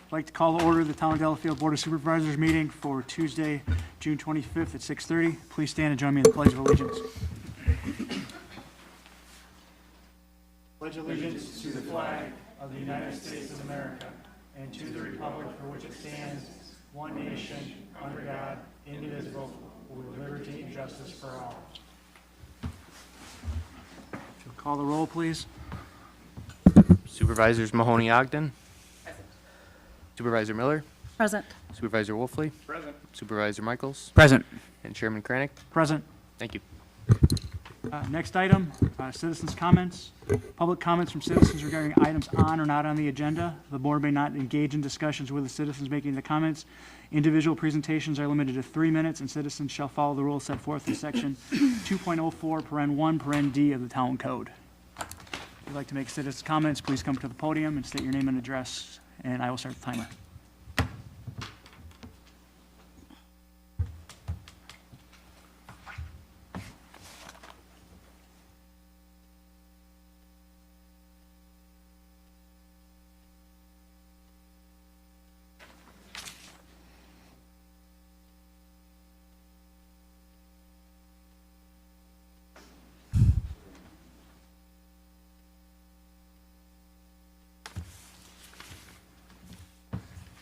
I'd like to call to order the Town of Delafield Board of Supervisors meeting for Tuesday, June 25th at 6:30. Please stand and join me in the Pledge of Allegiance. Pledge allegiance to the flag of the United States of America and to the republic for which it stands, one nation, under God, indivisible, with liberty and justice for all. If you'll call the roll, please. Supervisors Mahoney Ogden. Present. Supervisor Miller. Present. Supervisor Wolfley. Present. Supervisor Michaels. Present. And Chairman Kranek. Present. Thank you. Next item, citizens' comments. Public comments from citizens regarding items on or not on the agenda. The board may not engage in discussions with the citizens making the comments. Individual presentations are limited to 3 minutes, and citizens shall follow the rules set forth in section 2.04(1)(d) of the town code. If you'd like to make citizens' comments, please come to the podium and state your name and address, and I will start the timer.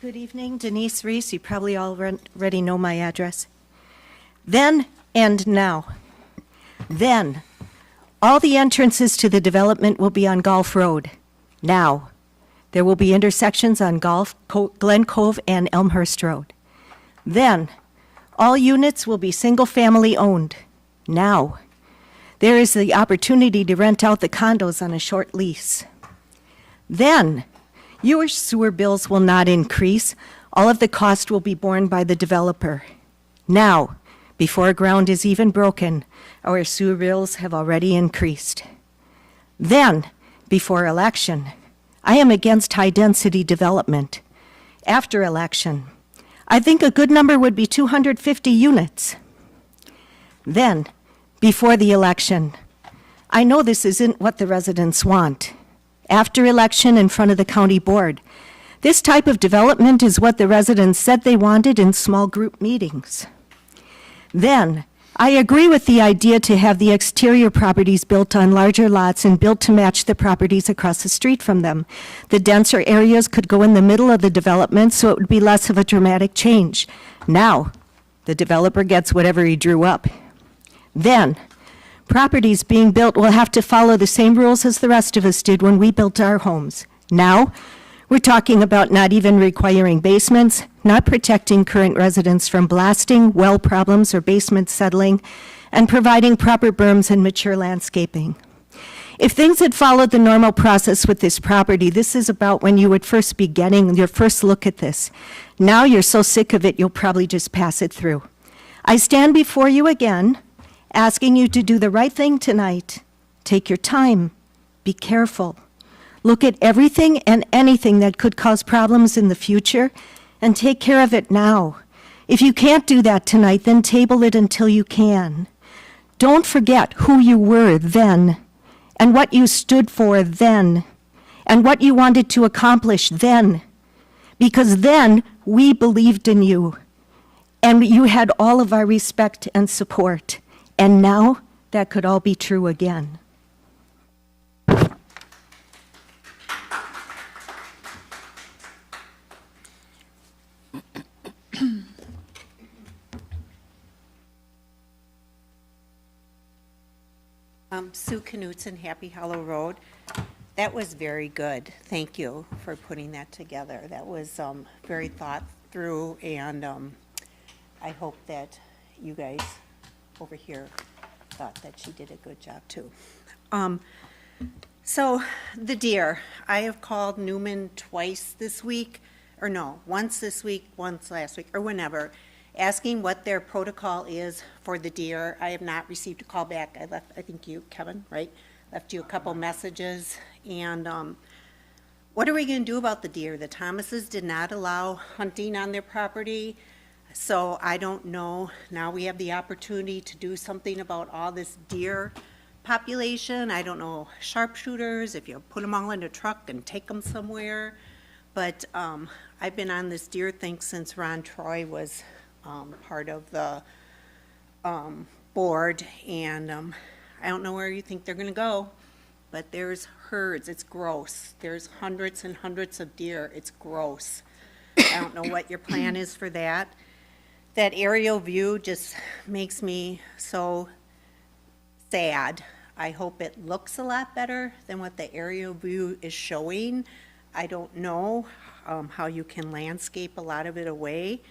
Good evening, Denise Reese. You probably already know my address. Then and now. Then, all the entrances to the development will be on Golf Road. Now, there will be intersections on Glen Cove and Elmhurst Road. Then, all units will be single-family owned. Now, there is the opportunity to rent out the condos on a short lease. Then, your sewer bills will not increase. All of the cost will be borne by the developer. Now, before ground is even broken, our sewer bills have already increased. Then, before election, I am against high-density development. After election, I think a good number would be 250 units. Then, before the election, I know this isn't what the residents want. After election in front of the county board, this type of development is what the residents said they wanted in small group meetings. Then, I agree with the idea to have the exterior properties built on larger lots and built to match the properties across the street from them. The denser areas could go in the middle of the development, so it would be less of a dramatic change. Now, the developer gets whatever he drew up. Then, properties being built will have to follow the same rules as the rest of us did when we built our homes. Now, we're talking about not even requiring basements, not protecting current residents from blasting, well problems, or basement settling, and providing proper berms and mature landscaping. If things had followed the normal process with this property, this is about when you would first be getting your first look at this. Now you're so sick of it, you'll probably just pass it through. I stand before you again, asking you to do the right thing tonight. Take your time. Be careful. Look at everything and anything that could cause problems in the future and take care of it now. If you can't do that tonight, then table it until you can. Don't forget who you were then and what you stood for then and what you wanted to accomplish then. Because then we believed in you and you had all of our respect and support. And now, that could all be true again. Sue Knutson, Happy Hollow Road. That was very good. Thank you for putting that together. That was very thought through, and I hope that you guys over here thought that she did a good job too. So the deer, I have called Newman twice this week, or no, once this week, once last week, or whenever, asking what their protocol is for the deer. I have not received a call back. I think you, Kevin, right? Left you a couple messages. And what are we going to do about the deer? The Thomases did not allow hunting on their property. So I don't know. Now we have the opportunity to do something about all this deer population. I don't know, sharpshooters, if you put them all in a truck and take them somewhere. But I've been on this deer thing since Ron Troy was part of the board, and I don't know where you think they're gonna go, but there's herds, it's gross. There's hundreds and hundreds of deer, it's gross. I don't know what your plan is for that. That aerial view just makes me so sad. I hope it looks a lot better than what the aerial view is showing. I don't know how you can landscape a lot of it away.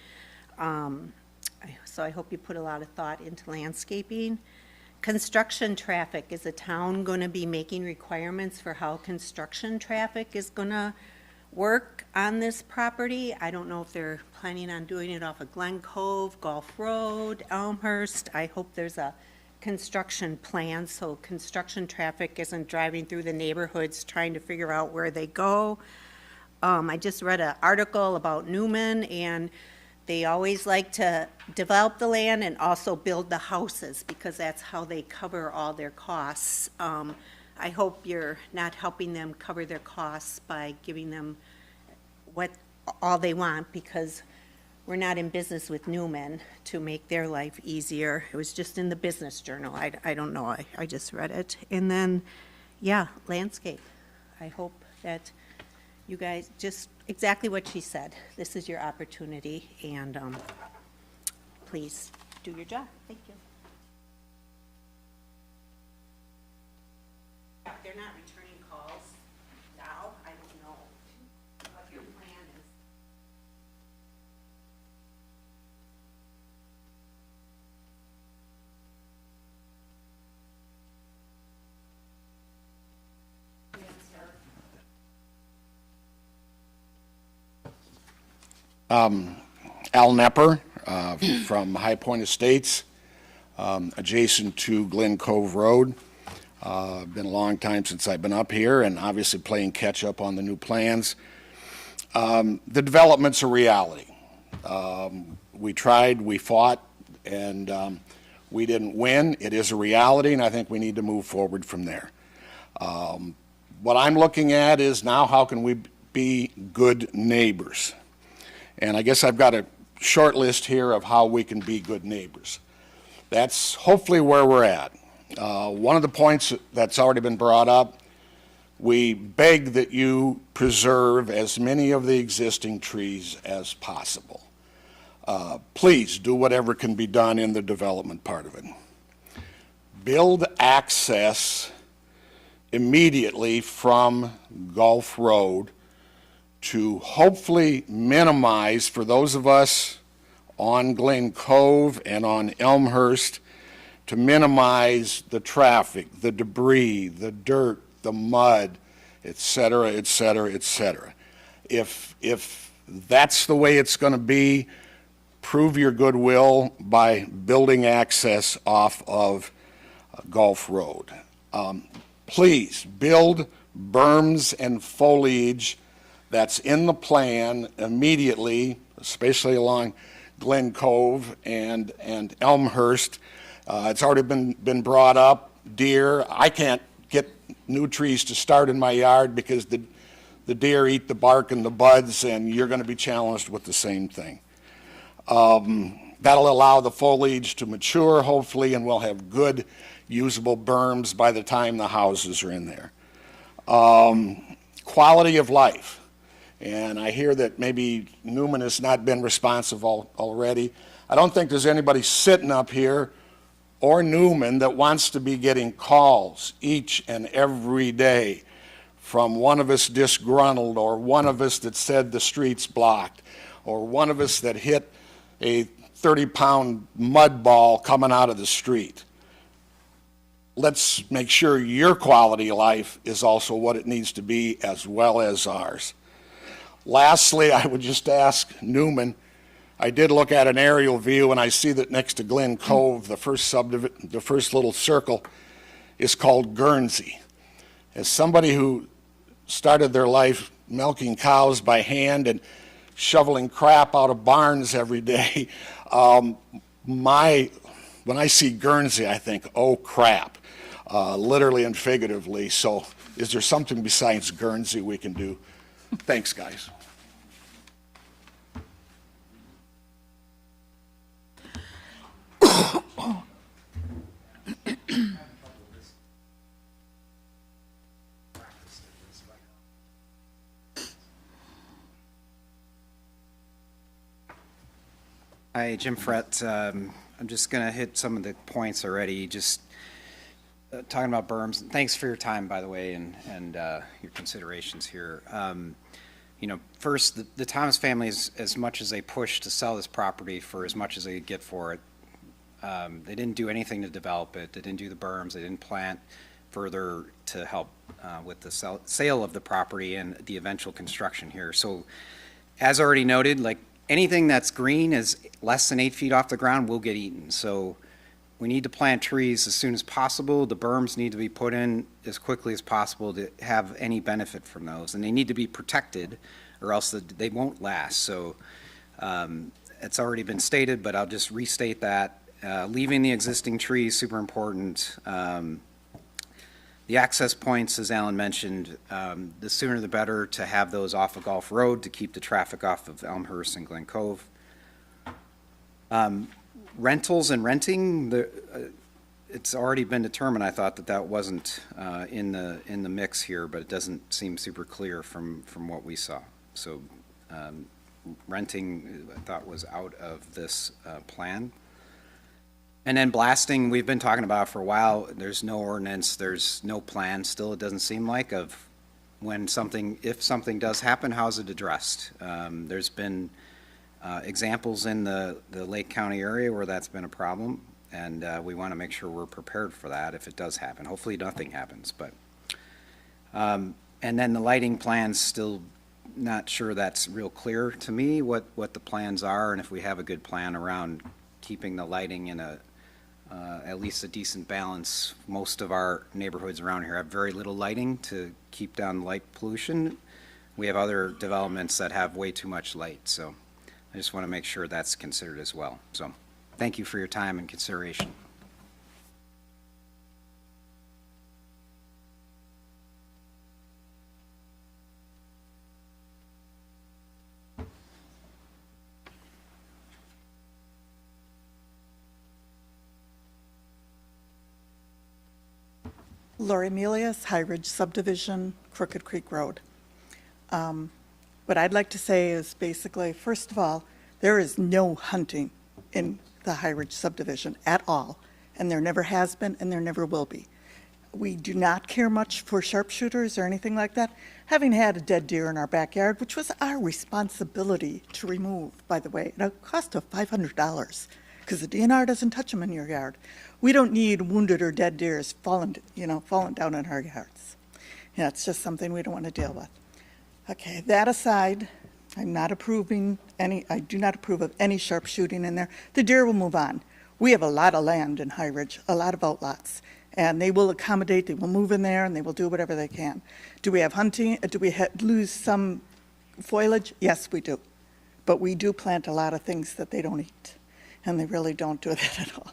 So I hope you put a lot of thought into landscaping. Construction traffic, is the town going to be making requirements for how construction traffic is going to work on this property? I don't know if they're planning on doing it off of Glen Cove, Gulf Road, Elmhurst. I hope there's a construction plan so construction traffic isn't driving through the neighborhoods trying to figure out where they go. I just read an article about Newman, and they always like to develop the land and also build the houses because that's how they cover all their costs. I hope you're not helping them cover their costs by giving them all they want, because we're not in business with Newman to make their life easier. It was just in the Business Journal. I don't know. I just read it. And then, yeah, landscape. I hope that you guys, just exactly what she said. This is your opportunity, and please do your job. Thank you. If they're not returning calls now, I don't know what your plan is. Al Nepper from High Point Estates, adjacent to Glen Cove Road. Been a long time since I've been up here, and obviously playing catch up on the new plans. The development's a reality. We tried, we fought, and we didn't win. It is a reality, and I think we need to move forward from there. What I'm looking at is now, how can we be good neighbors? And I guess I've got a short list here of how we can be good neighbors. That's hopefully where we're at. One of the points that's already been brought up, we beg that you preserve as many of the existing trees as possible. Please do whatever can be done in the development part of it. Build access immediately from Gulf Road to hopefully minimize, for those of us on Glen Cove and on Elmhurst, to minimize the traffic, the debris, the dirt, the mud, et cetera, et cetera, et cetera. If that's the way it's going to be, prove your goodwill by building access off of Gulf Road. Please build berms and foliage that's in the plan immediately, especially along Glen Cove and Elmhurst. It's already been brought up, deer. I can't get new trees to start in my yard because the deer eat the bark and the buds, and you're going to be challenged with the same thing. That'll allow the foliage to mature, hopefully, and we'll have good usable berms by the time the houses are in there. Quality of life. And I hear that maybe Newman has not been responsive already. I don't think there's anybody sitting up here or Newman that wants to be getting calls each and every day from one of us disgruntled, or one of us that said the street's blocked, or one of us that hit a 30-pound mud ball coming out of the street. Let's make sure your quality of life is also what it needs to be, as well as ours. Lastly, I would just ask Newman, I did look at an aerial view, and I see that next to Glen Cove, the first little circle is called Guernsey. As somebody who started their life milking cows by hand and shoveling crap out of barns every day, when I see Guernsey, I think, oh crap, literally and figuratively. So is there something besides Guernsey we can do? Thanks, guys. Hi, Jim Frett. I'm just going to hit some of the points already, just talking about berms. Thanks for your time, by the way, and your considerations here. First, the Thomas family, as much as they pushed to sell this property for as much as they could get for it, they didn't do anything to develop it. They didn't do the berms. They didn't plant further to help with the sale of the property and the eventual construction here. So, as already noted, like anything that's green is less than 8 feet off the ground will get eaten. So we need to plant trees as soon as possible. The berms need to be put in as quickly as possible to have any benefit from those. And they need to be protected or else they won't last. So it's already been stated, but I'll just restate that. Leaving the existing trees, super important. The access points, as Alan mentioned, the sooner the better to have those off of Gulf Road to keep the traffic off of Elmhurst and Glen Cove. Rentals and renting, it's already been determined. I thought that wasn't in the mix here, but it doesn't seem super clear from what we saw. So renting, I thought, was out of this plan. And then blasting, we've been talking about for a while. There's no ordinance, there's no plan still, it doesn't seem like, of if something does happen, how's it addressed? There's been examples in the Lake County area where that's been a problem, and we want to make sure we're prepared for that if it does happen. Hopefully nothing happens, but. And then the lighting plans, still not sure that's real clear to me, what the plans are, and if we have a good plan around keeping the lighting in at least a decent balance. Most of our neighborhoods around here have very little lighting to keep down light pollution. We have other developments that have way too much light, so I just want to make sure that's considered as well. So thank you for your time and consideration. Lori Melius, High Ridge Subdivision, Crooked Creek Road. What I'd like to say is basically, first of all, there is no hunting in the High Ridge Subdivision at all, and there never has been and there never will be. We do not care much for sharpshooters or anything like that. Having had a dead deer in our backyard, which was our responsibility to remove, by the way, at a cost of $500, because the DNR doesn't touch them in your yard. We don't need wounded or dead deers falling down in our yards. Yeah, it's just something we don't want to deal with. Okay, that aside, I do not approve of any sharpshooting in there. The deer will move on. We have a lot of land in High Ridge, a lot of outlots, and they will accommodate, they will move in there, and they will do whatever they can. Do we have hunting? Do we lose some foliage? Yes, we do. But we do plant a lot of things that they don't eat, and they really don't do that at all.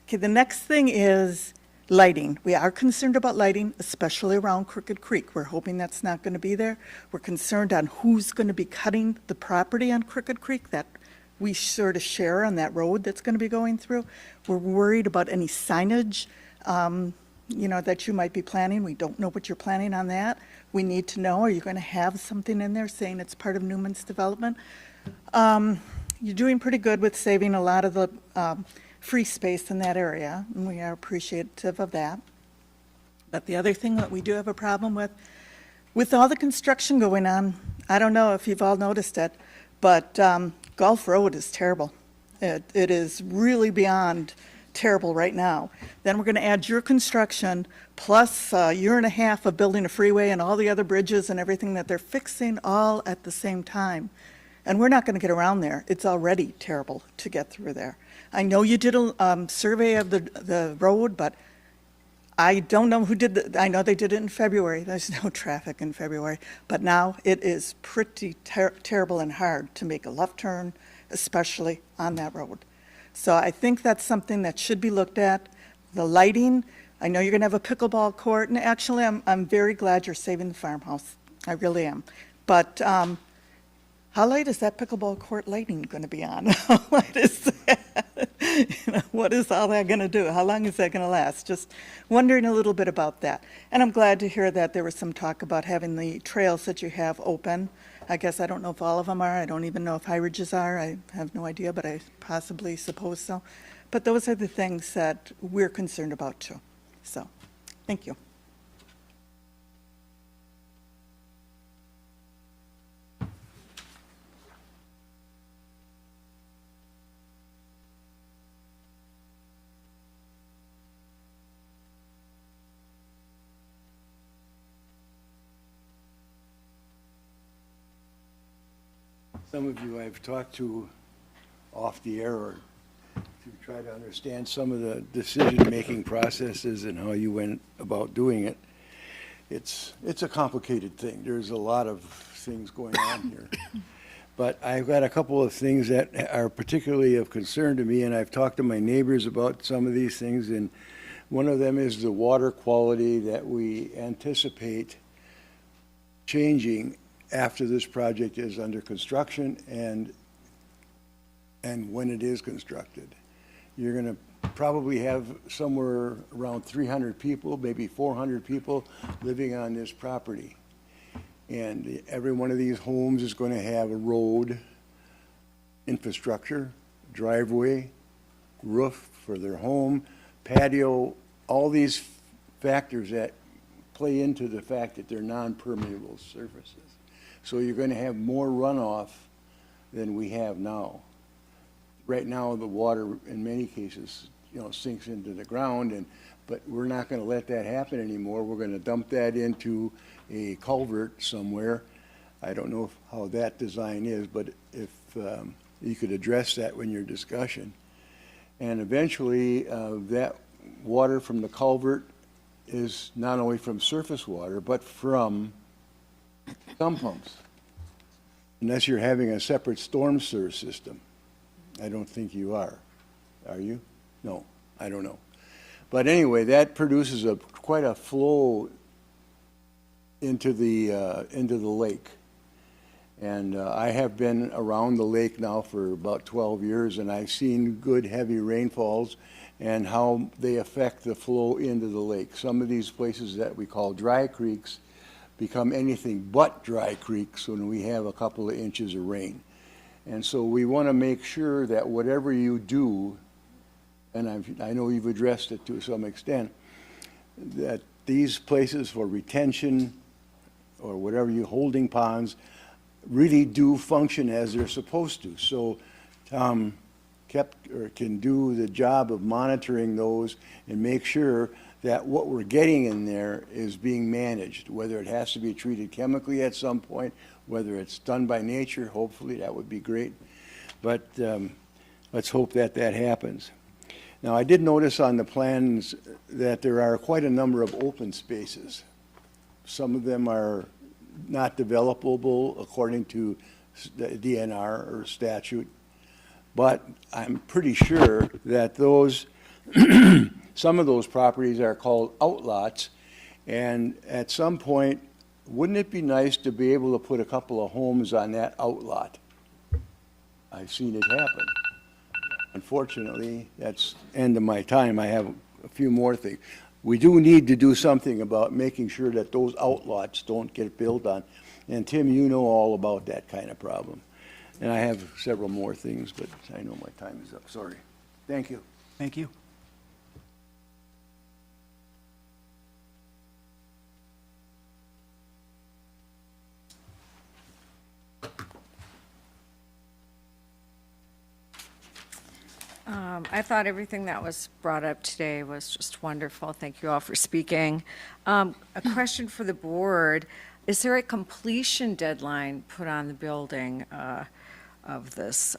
Okay, the next thing is lighting. We are concerned about lighting, especially around Crooked Creek. We're hoping that's not going to be there. We're concerned on who's going to be cutting the property on Crooked Creek that we sort of share on that road that's going to be going through. We're worried about any signage, that you might be planning. We don't know what you're planning on that. We need to know, are you going to have something in there saying it's part of Newman's development? You're doing pretty good with saving a lot of the free space in that area, and we are appreciative of that. But the other thing that we do have a problem with all the construction going on, I don't know if you've all noticed it, but Gulf Road is terrible. It is really beyond terrible right now. Then we're going to add your construction plus a year and a half of building a freeway and all the other bridges and everything that they're fixing all at the same time. And we're not going to get around there. It's already terrible to get through there. I know you did a survey of the road, but I don't know who did I know they did it in February. There's no traffic in February. But now it is pretty terrible and hard to make a left turn, especially on that road. So I think that's something that should be looked at. The lighting, I know you're going to have a pickleball court, and actually I'm very glad you're saving the farmhouse. I really am. But how late is that pickleball court lighting going to be on? How late is that? What is all that going to do? How long is that going to last? Just wondering a little bit about that. And I'm glad to hear that there was some talk about having the trails that you have open. I guess I don't know if all of them are. I don't even know if High Ridges are. I have no idea, but I possibly suppose so. But those are the things that we're concerned about too. So, thank you. Some of you I've talked to off the air or to try to understand some of the decision-making processes and how you went about doing it. It's a complicated thing. There's a lot of things going on here. But I've got a couple of things that are particularly of concern to me, and I've talked to my neighbors about some of these things, and one of them is the water quality that we anticipate changing after this project is under construction and when it is constructed. You're going to probably have somewhere around 300 people, maybe 400 people living on this property. And every one of these homes is going to have a road, infrastructure, driveway, roof for their home, patio, all these factors that play into the fact that they're non-permeable surfaces. So you're going to have more runoff than we have now. Right now, the water, in many cases, sinks into the ground, but we're not going to let that happen anymore. We're going to dump that into a culvert somewhere. I don't know how that design is, but if you could address that in your discussion. And eventually, that water from the culvert is not only from surface water, but from sump pumps. Unless you're having a separate storm sewer system. I don't think you are. Are you? No, I don't know. But anyway, that produces quite a flow into the lake. And I have been around the lake now for about 12 years, and I've seen good heavy rainfalls and how they affect the flow into the lake. Some of these places that we call dry creeks become anything but dry creeks when we have a couple of inches of rain. And so we want to make sure that whatever you do, and I know you've addressed it to some extent, that these places for retention or whatever you holding ponds really do function as they're supposed to. So Tom can do the job of monitoring those and make sure that what we're getting in there is being managed, whether it has to be treated chemically at some point, whether it's done by nature, hopefully that would be great. But let's hope that happens. Now, I did notice on the plans that there are quite a number of open spaces. Some of them are not developable according to the DNR or statute, but I'm pretty sure that those some of those properties are called outlots, and at some point, wouldn't it be nice to be able to put a couple of homes on that outlot? I've seen it happen. Unfortunately, that's the end of my time. I have a few more things. We do need to do something about making sure that those outlots don't get built on. And Tim, you know all about that kind of problem. And I have several more things, but I know my time is up. Sorry. Thank you. Thank you. I thought everything that was brought up today was just wonderful. Thank you all for speaking. A question for the board. Is there a completion deadline put on the building of this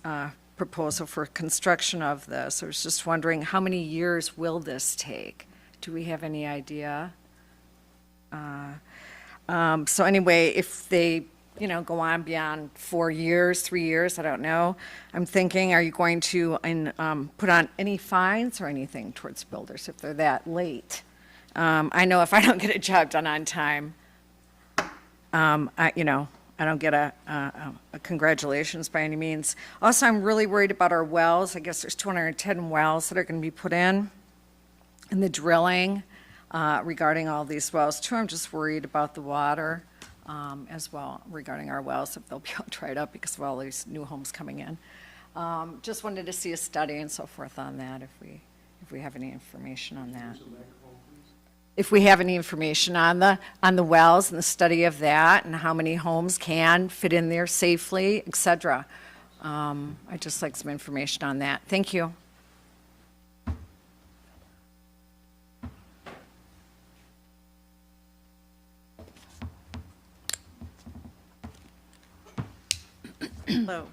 proposal for construction of this? I was just wondering, how many years will this take? Do we have any idea? So anyway, if they go on beyond 4 years, 3 years, I don't know. I'm thinking, are you going to put on any fines or anything towards builders if they're that late? I know if I don't get a job done on time, I don't get a congratulations by any means. Also, I'm really worried about our wells. I guess there's 210 wells that are going to be put in, and the drilling regarding all these wells. Too, I'm just worried about the water as well regarding our wells, if they'll be all dried up because of all these new homes coming in. Just wanted to see a study and so forth on that, if we have any information on that. If we have any information on the wells and the study of that and how many homes can fit in there safely, et cetera. I'd just like some information on that. Thank you. Hello.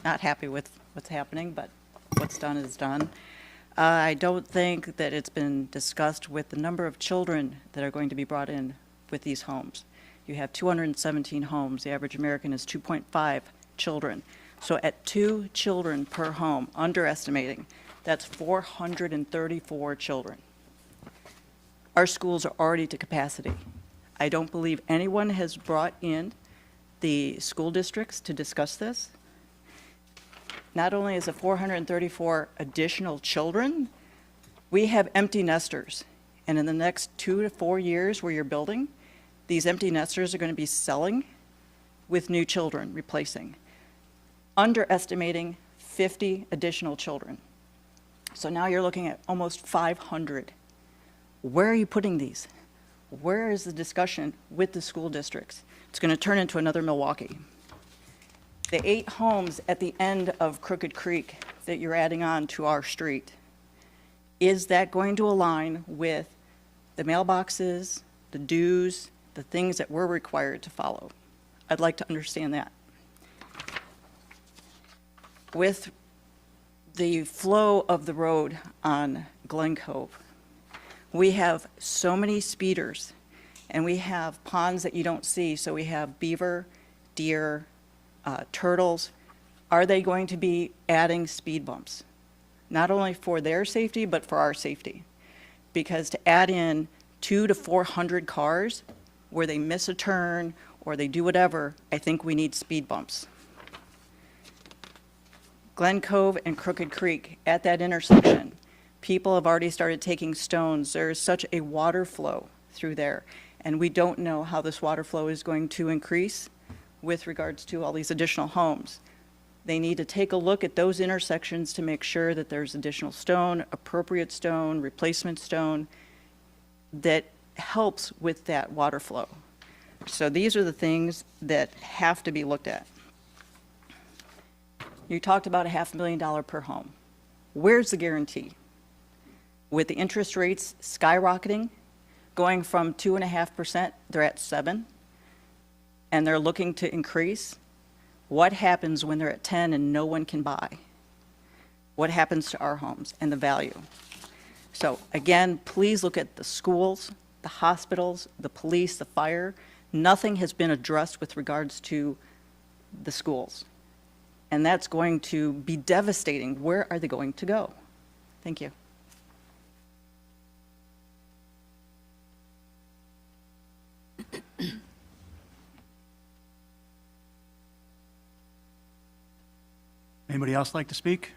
Not happy with what's happening, but what's done is done. I don't think that it's been discussed with the number of children that are going to be brought in with these homes. You have 217 homes. The average American is 2.5 children. So at 2 children per home, underestimating, that's 434 children. Our schools are already to capacity. I don't believe anyone has brought in the school districts to discuss this. Not only is it 434 additional children, we have empty nesters. And in the next 2 to 4 years where you're building, these empty nesters are going to be selling with new children, replacing. Underestimating 50 additional children. So now you're looking at almost 500. Where are you putting these? Where is the discussion with the school districts? It's going to turn into another Milwaukee. The 8 homes at the end of Crooked Creek that you're adding on to our street, is that going to align with the mailboxes, the dues, the things that we're required to follow? I'd like to understand that. With the flow of the road on Glen Cove, we have so many speeders, and we have ponds that you don't see, so we have beaver, deer, turtles. Are they going to be adding speed bumps? Not only for their safety, but for our safety. Because to add in 200 to 400 cars where they miss a turn or they do whatever, I think we need speed bumps. Glen Cove and Crooked Creek, at that intersection, people have already started taking stones. There is such a water flow through there, and we don't know how this water flow is going to increase with regards to all these additional homes. They need to take a look at those intersections to make sure that there's additional stone, appropriate stone, replacement stone that helps with that water flow. So these are the things that have to be looked at. You talked about $500,000 per home. Where's the guarantee? With the interest rates skyrocketing, going from 2.5%, they're at 7%. And they're looking to increase, what happens when they're at 10 and no one can buy? What happens to our homes and the value? So again, please look at the schools, the hospitals, the police, the fire. Nothing has been addressed with regards to the schools. And that's going to be devastating. Where are they going to go? Thank you. Anybody else like to speak?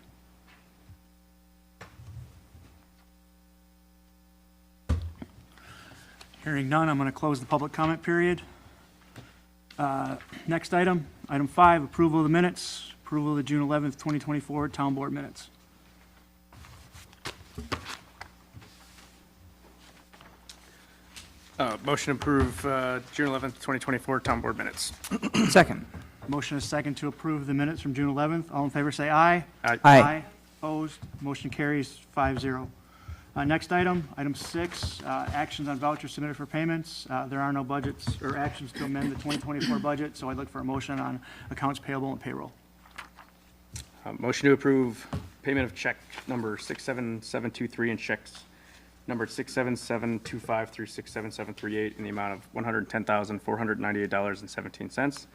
Hearing none, I'm going to close the public comment period. Next item, item 5, approval of the minutes, approval of the June 11th, 2024 Town Board minutes. Motion to approve June 11th, 2024 Town Board minutes. Second. Motion is second to approve the minutes from June 11th. All in favor, say aye. Aye. Opposed? Motion carries 5-0. Next item, item 6, actions on vouchers submitted for payments. There are no budgets or actions to amend the 2024 budget, so I'd look for a motion on accounts payable and payroll. Motion to approve payment of check number 67723 and checks number 67725 through 67738 in the amount of $110,498.17.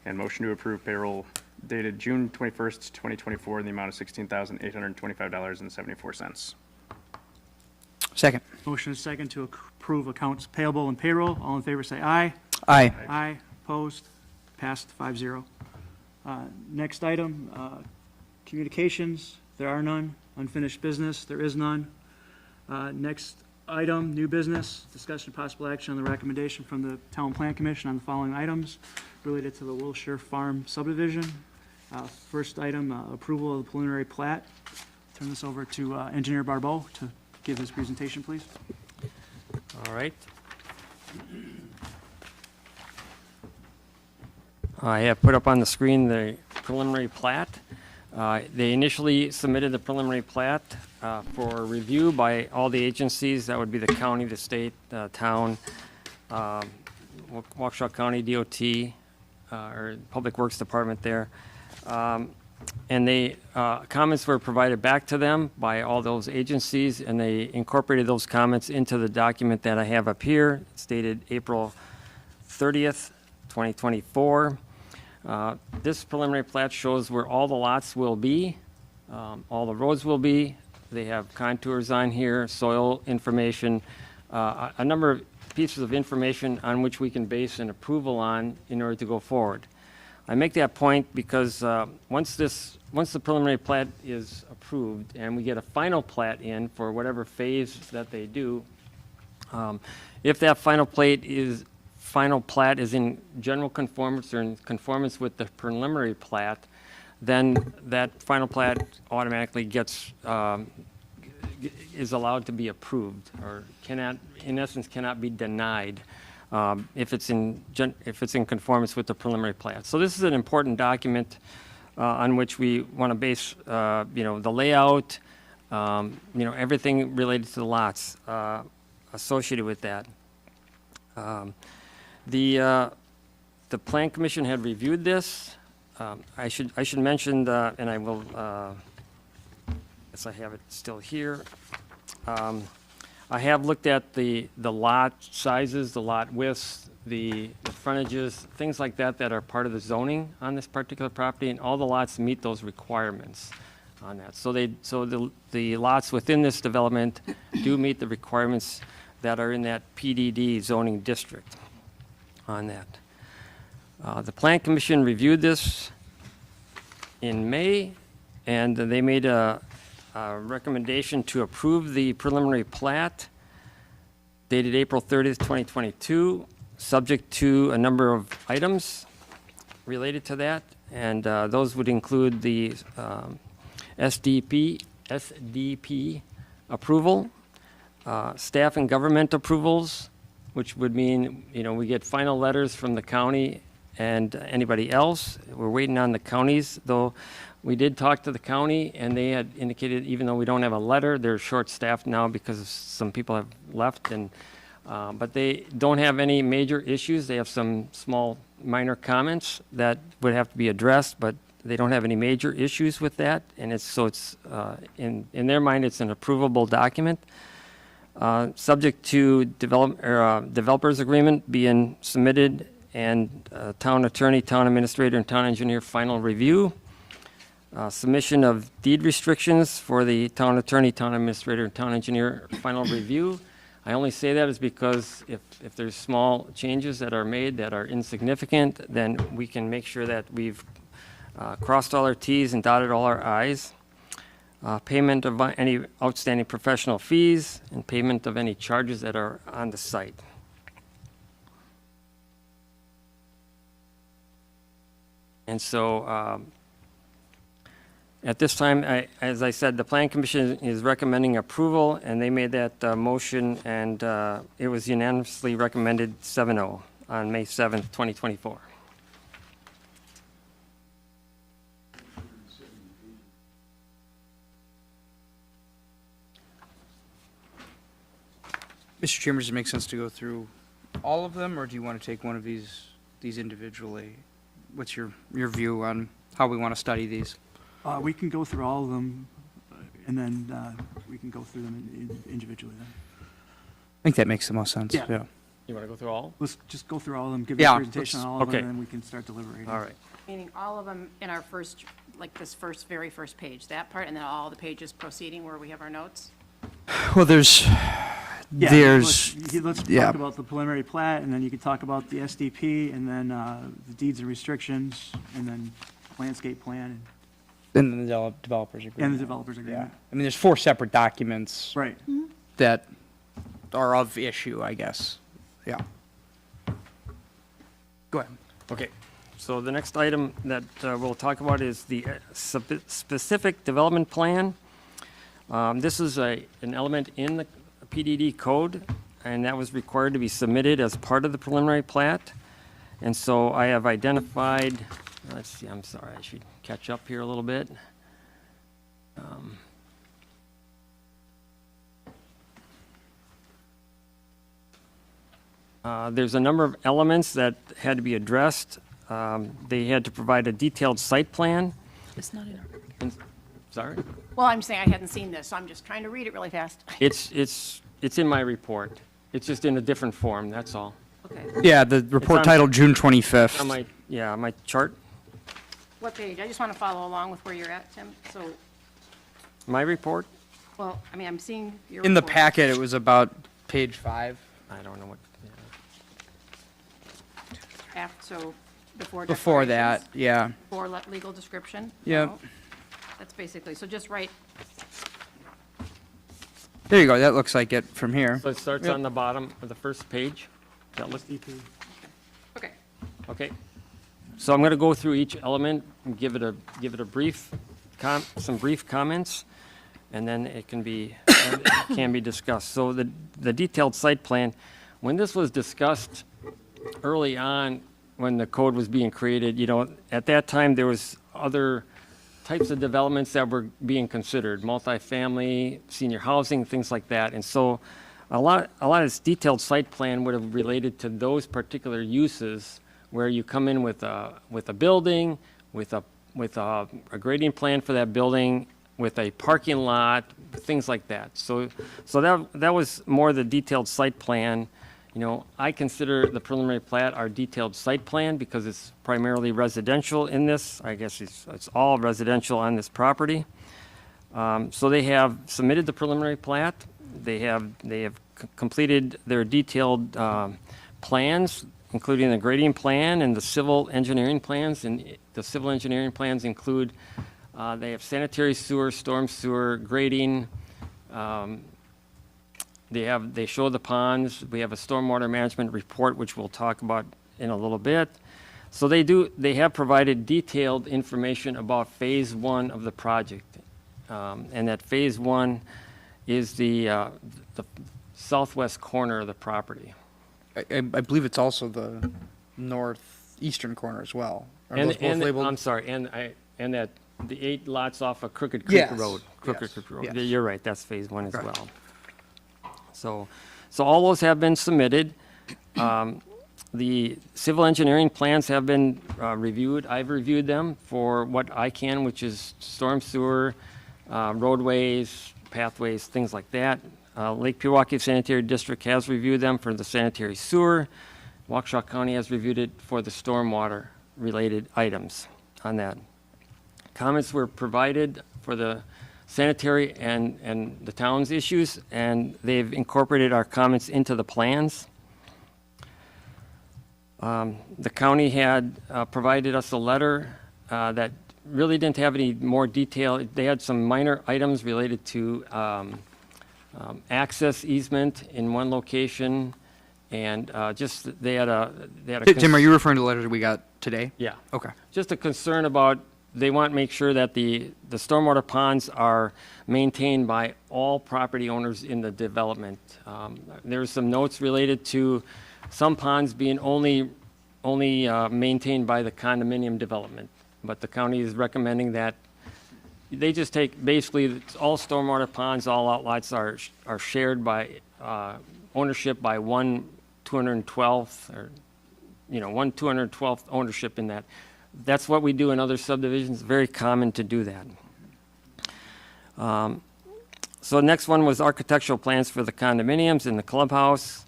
And motion to approve payroll dated June 21st, 2024 in the amount of $16,825.74. Second. Motion is second to approve accounts payable and payroll. All in favor, say aye. Aye. Aye. Opposed? Passed 5-0. Next item, communications, there are none. Unfinished business, there is none. Next item, new business, discussion of possible action on the recommendation from the Town Plan Commission on the following items related to the Wilshire Farm subdivision. First item, approval of the preliminary plat. Turn this over to Engineer Barbeau to give his presentation, please. All right. I have put up on the screen the preliminary plat. They initially submitted the preliminary plat for review by all the agencies. That would be the county, the state, town, Waukesha County DOT, or Public Works Department there. And they, comments were provided back to them by all those agencies, and they incorporated those comments into the document that I have up here. It's dated April 30th, 2024. This preliminary plat shows where all the lots will be, all the roads will be. They have contours on here, soil information, a number of pieces of information on which we can base an approval on in order to go forward. I make that point because once the preliminary plat is approved and we get a final plat in for whatever phase that they do, if that final plat is in general conformance or in conformance with the preliminary plat, then that final plat automatically is allowed to be approved, or in essence, cannot be denied if it's in conformance with the preliminary plat. So this is an important document on which we want to base, the layout, everything related to the lots associated with that. The Plan Commission had reviewed this. I should mention, and I will, yes, I have it still here. I have looked at the lot sizes, the lot widths, the frontages, things like that that are part of the zoning on this particular property, and all the lots meet those requirements on that. So the lots within this development do meet the requirements that are in that PDD zoning district on that. The Plan Commission reviewed this in May, and they made a recommendation to approve the preliminary plat dated April 30th, 2022, subject to a number of items related to that, and those would include the SDP approval, staff and government approvals, which would mean, we get final letters from the county and anybody else. We're waiting on the counties, though we did talk to the county, and they had indicated, even though we don't have a letter, they're short-staffed now because some people have left, but they don't have any major issues. They have some small, minor comments that would have to be addressed, but they don't have any major issues with that, and it's in their mind, it's an approvable document. Subject to developers agreement being submitted, and town attorney, town administrator, and town engineer final review. Submission of deed restrictions for the town attorney, town administrator, and town engineer final review. I only say that is because if there's small changes that are made that are insignificant, then we can make sure that we've crossed all our T's and dotted all our I's. Payment of any outstanding professional fees, and payment of any charges that are on the site. And so, at this time, as I said, the Plan Commission is recommending approval, and they made that motion, and it was unanimously recommended 7-0 on May 7th, 2024. Mr. Chairman, does it make sense to go through all of them, or do you want to take one of these individually? What's your view on how we want to study these? We can go through all of them, and then we can go through them individually then. I think that makes the most sense. Yeah. You want to go through all? Let's just go through all of them, give Yeah, a presentation on all of them, okay. and then we can start deliberating. All right. Meaning all of them in our first, like this very first page, that part, and then all the pages proceeding where we have our notes? Well, there's, Yeah, there's, let's yeah. talk about the preliminary plat, and then you can talk about the SDP, and then the deeds and restrictions, and then landscape plan, and the developers and agreement. the developers Yeah. agreement. I mean, there's 4 separate documents Right. that are of issue, I guess. Yeah. Go ahead. Okay, so the next item that we'll talk about is the specific development plan. This is an element in the PDD code, and that was required to be submitted as part of the preliminary plat. And so I have identified, let's see, I'm sorry, I should catch up here a little bit. There's a number of elements that had to be addressed. They had to provide a detailed site plan. It's not in our. Sorry? Well, I'm saying I hadn't seen this, so I'm just trying to read it really fast. It's in my report. It's just in a different form, that's all. Okay. Yeah, the report on- titled June On 25th. my chart, What page? I just want to follow along with where you're at, Tim. So, my report, well, I mean, I'm seeing your. In the report. packet, it was about page 5. I don't know what, So, before. Before that, declarations, yeah. Before legal description. Yep. No. That's basically, so just write, There you go, that looks like it from here. so it starts Yep. on the bottom of the first page. That looks, okay. okay. So I'm going to go through each element and give it a brief, some brief comments, and then it can be discussed. So the detailed site plan, when this was discussed early on, when the code was being created, at that time, there was other types of developments that were being considered, multifamily, senior housing, things like that. And so a lot of this detailed site plan would have related to those particular uses where you come in with a building, with a grading plan for that building, with a parking lot, things like that. So that was more the detailed site plan. I consider the preliminary plat our detailed site plan because it's primarily residential in this. I guess it's all residential on this property. So they have submitted the preliminary plat. They have completed their detailed plans, including the grading plan and the civil engineering plans. And the civil engineering plans include, they have sanitary sewer, storm sewer, grading. They show the ponds. We have a stormwater management report, which we'll talk about in a little bit. So they have provided detailed information about phase 1 of the project. And that phase 1 is the southwest corner of the property. I believe it's also the northeastern corner as well. Are And, those both and labeled? I'm sorry, and that the 8 lots off of Crooked Creek Yes, Road. Crooked yes, Creek Road. yes. You're right, that's phase 1 as Okay. well. So all those have been submitted. The civil engineering plans have been reviewed. I've reviewed them for what I can, which is storm sewer, roadways, pathways, things like that. Lake Pewaukee Sanitary District has reviewed them for the sanitary sewer. Waukesha County has reviewed it for the stormwater-related items on that. Comments were provided for the sanitary and the town's issues, and they've incorporated our comments into the plans. The county had provided us a letter that really didn't have any more detail. They had some minor items related to access easement in one location, and just they had a Tim, are you referring to the letters we got today? yeah. Okay. Just a concern about, they want to make sure that the stormwater ponds are maintained by all property owners in the development. There's some notes related to some ponds being only maintained by the condominium development. But the county is recommending that they just take, basically, all stormwater ponds, all outlots are shared by ownership by one 212th, or, one 212th ownership in that. That's what we do in other subdivisions. Very common to do that. So the next one was architectural plans for the condominiums and the clubhouse.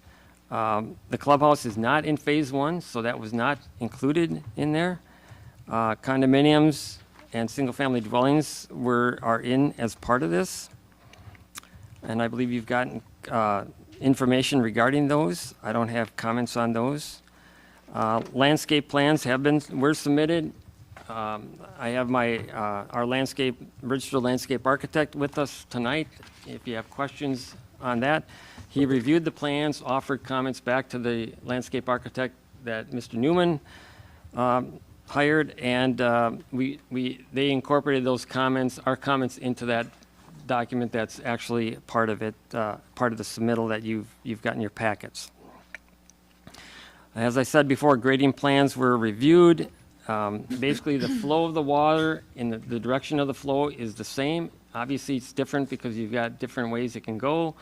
The clubhouse is not in phase 1, so that was not included in there. Condominiums and single-family dwellings are in as part of this. and I believe you've gotten information regarding those. I don't have comments on those. Landscape plans were submitted. I have our registered landscape architect with us tonight. If you have questions on that. He reviewed the plans, offered comments back to the landscape architect that Mr. Newman hired, and they incorporated those comments, our comments, into that document that's actually part of it, part of the submittal that you've got in your packets. As I said before, grading plans were reviewed. Basically, the flow of the water in the direction of the flow is the same. Obviously, it's different because you've got different ways it can go.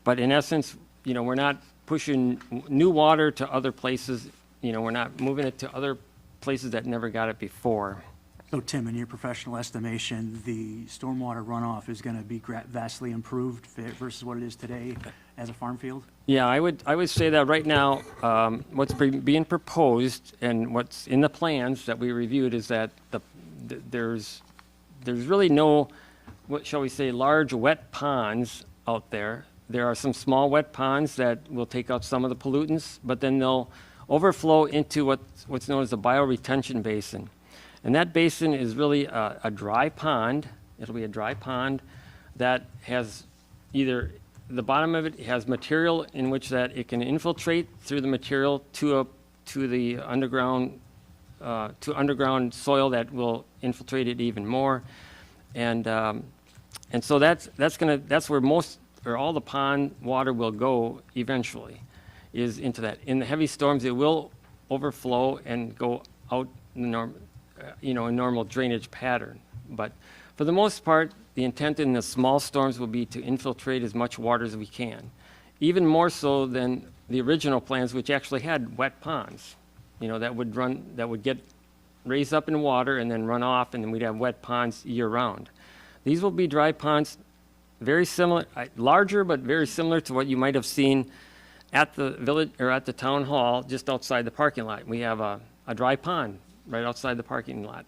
But in essence, we're not pushing new water to other places. We're not moving it to other places that never got it before. So Tim, in your professional estimation, the stormwater runoff is going to be vastly improved versus what it is today as a farm field? Yeah, I would say that right now, what's being proposed and what's in the plans that we reviewed is that there's really no, what shall we say, large wet ponds out there. There are some small wet ponds that will take out some of the pollutants, but then they'll overflow into what's known as the bioretention basin. And that basin is really a dry pond. It'll be a dry pond that has either, the bottom of it has material in which that it can infiltrate through the material to the underground soil that will infiltrate it even more. And so that's where most or all the pond water will go eventually, is into that. In the heavy storms, it will overflow and go out in a normal drainage pattern. But for the most part, the intent in the small storms will be to infiltrate as much water as we can, even more so than the original plans, which actually had wet ponds, that would get raised up in water and then run off, and then we'd have wet ponds year round. These will be dry ponds, very similar, larger, but very similar to what you might have seen at the village or at the town hall just outside the parking lot. We have a dry pond right outside the parking lot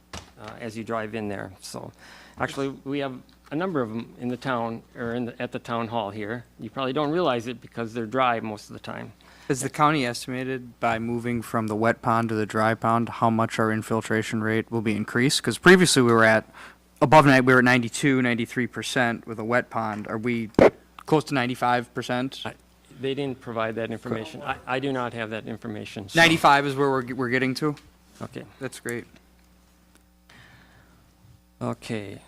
as you drive in there. So actually, we have a number of them in the town or at the town hall here. You probably don't realize it because they're dry most of the time. Has the county estimated by moving from the wet pond to the dry pond how much our infiltration rate will be increased? Because previously we were at 92, 93% with a wet pond. Are we close to 95%? They didn't provide that information. I do not have that information. So. 95 is where we're getting to? Okay. That's great. Okay.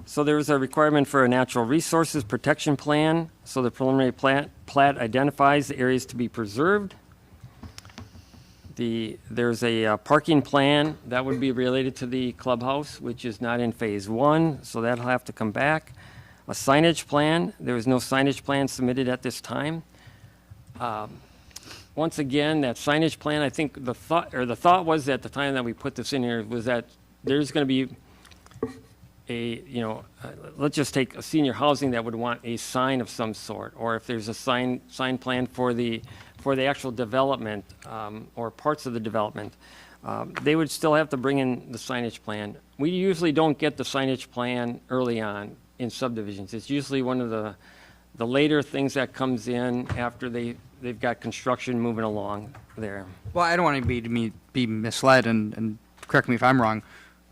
So there was a requirement for a natural resources protection plan. So the preliminary plat identifies the areas to be preserved. There's a parking plan that would be related to the clubhouse, which is not in phase 1, so that'll have to come back. A signage plan, there was no signage plan submitted at this time. Once again, that signage plan, I think the thought was at the time that we put this in here was that there's going to be let's just take a senior housing that would want a sign of some sort, or if there's a sign plan for the actual development or parts of the development, they would still have to bring in the signage plan. We usually don't get the signage plan early on in subdivisions. It's usually one of the later things that comes in after they've got construction moving along there. Well, I don't want to be misled, and correct me if I'm wrong.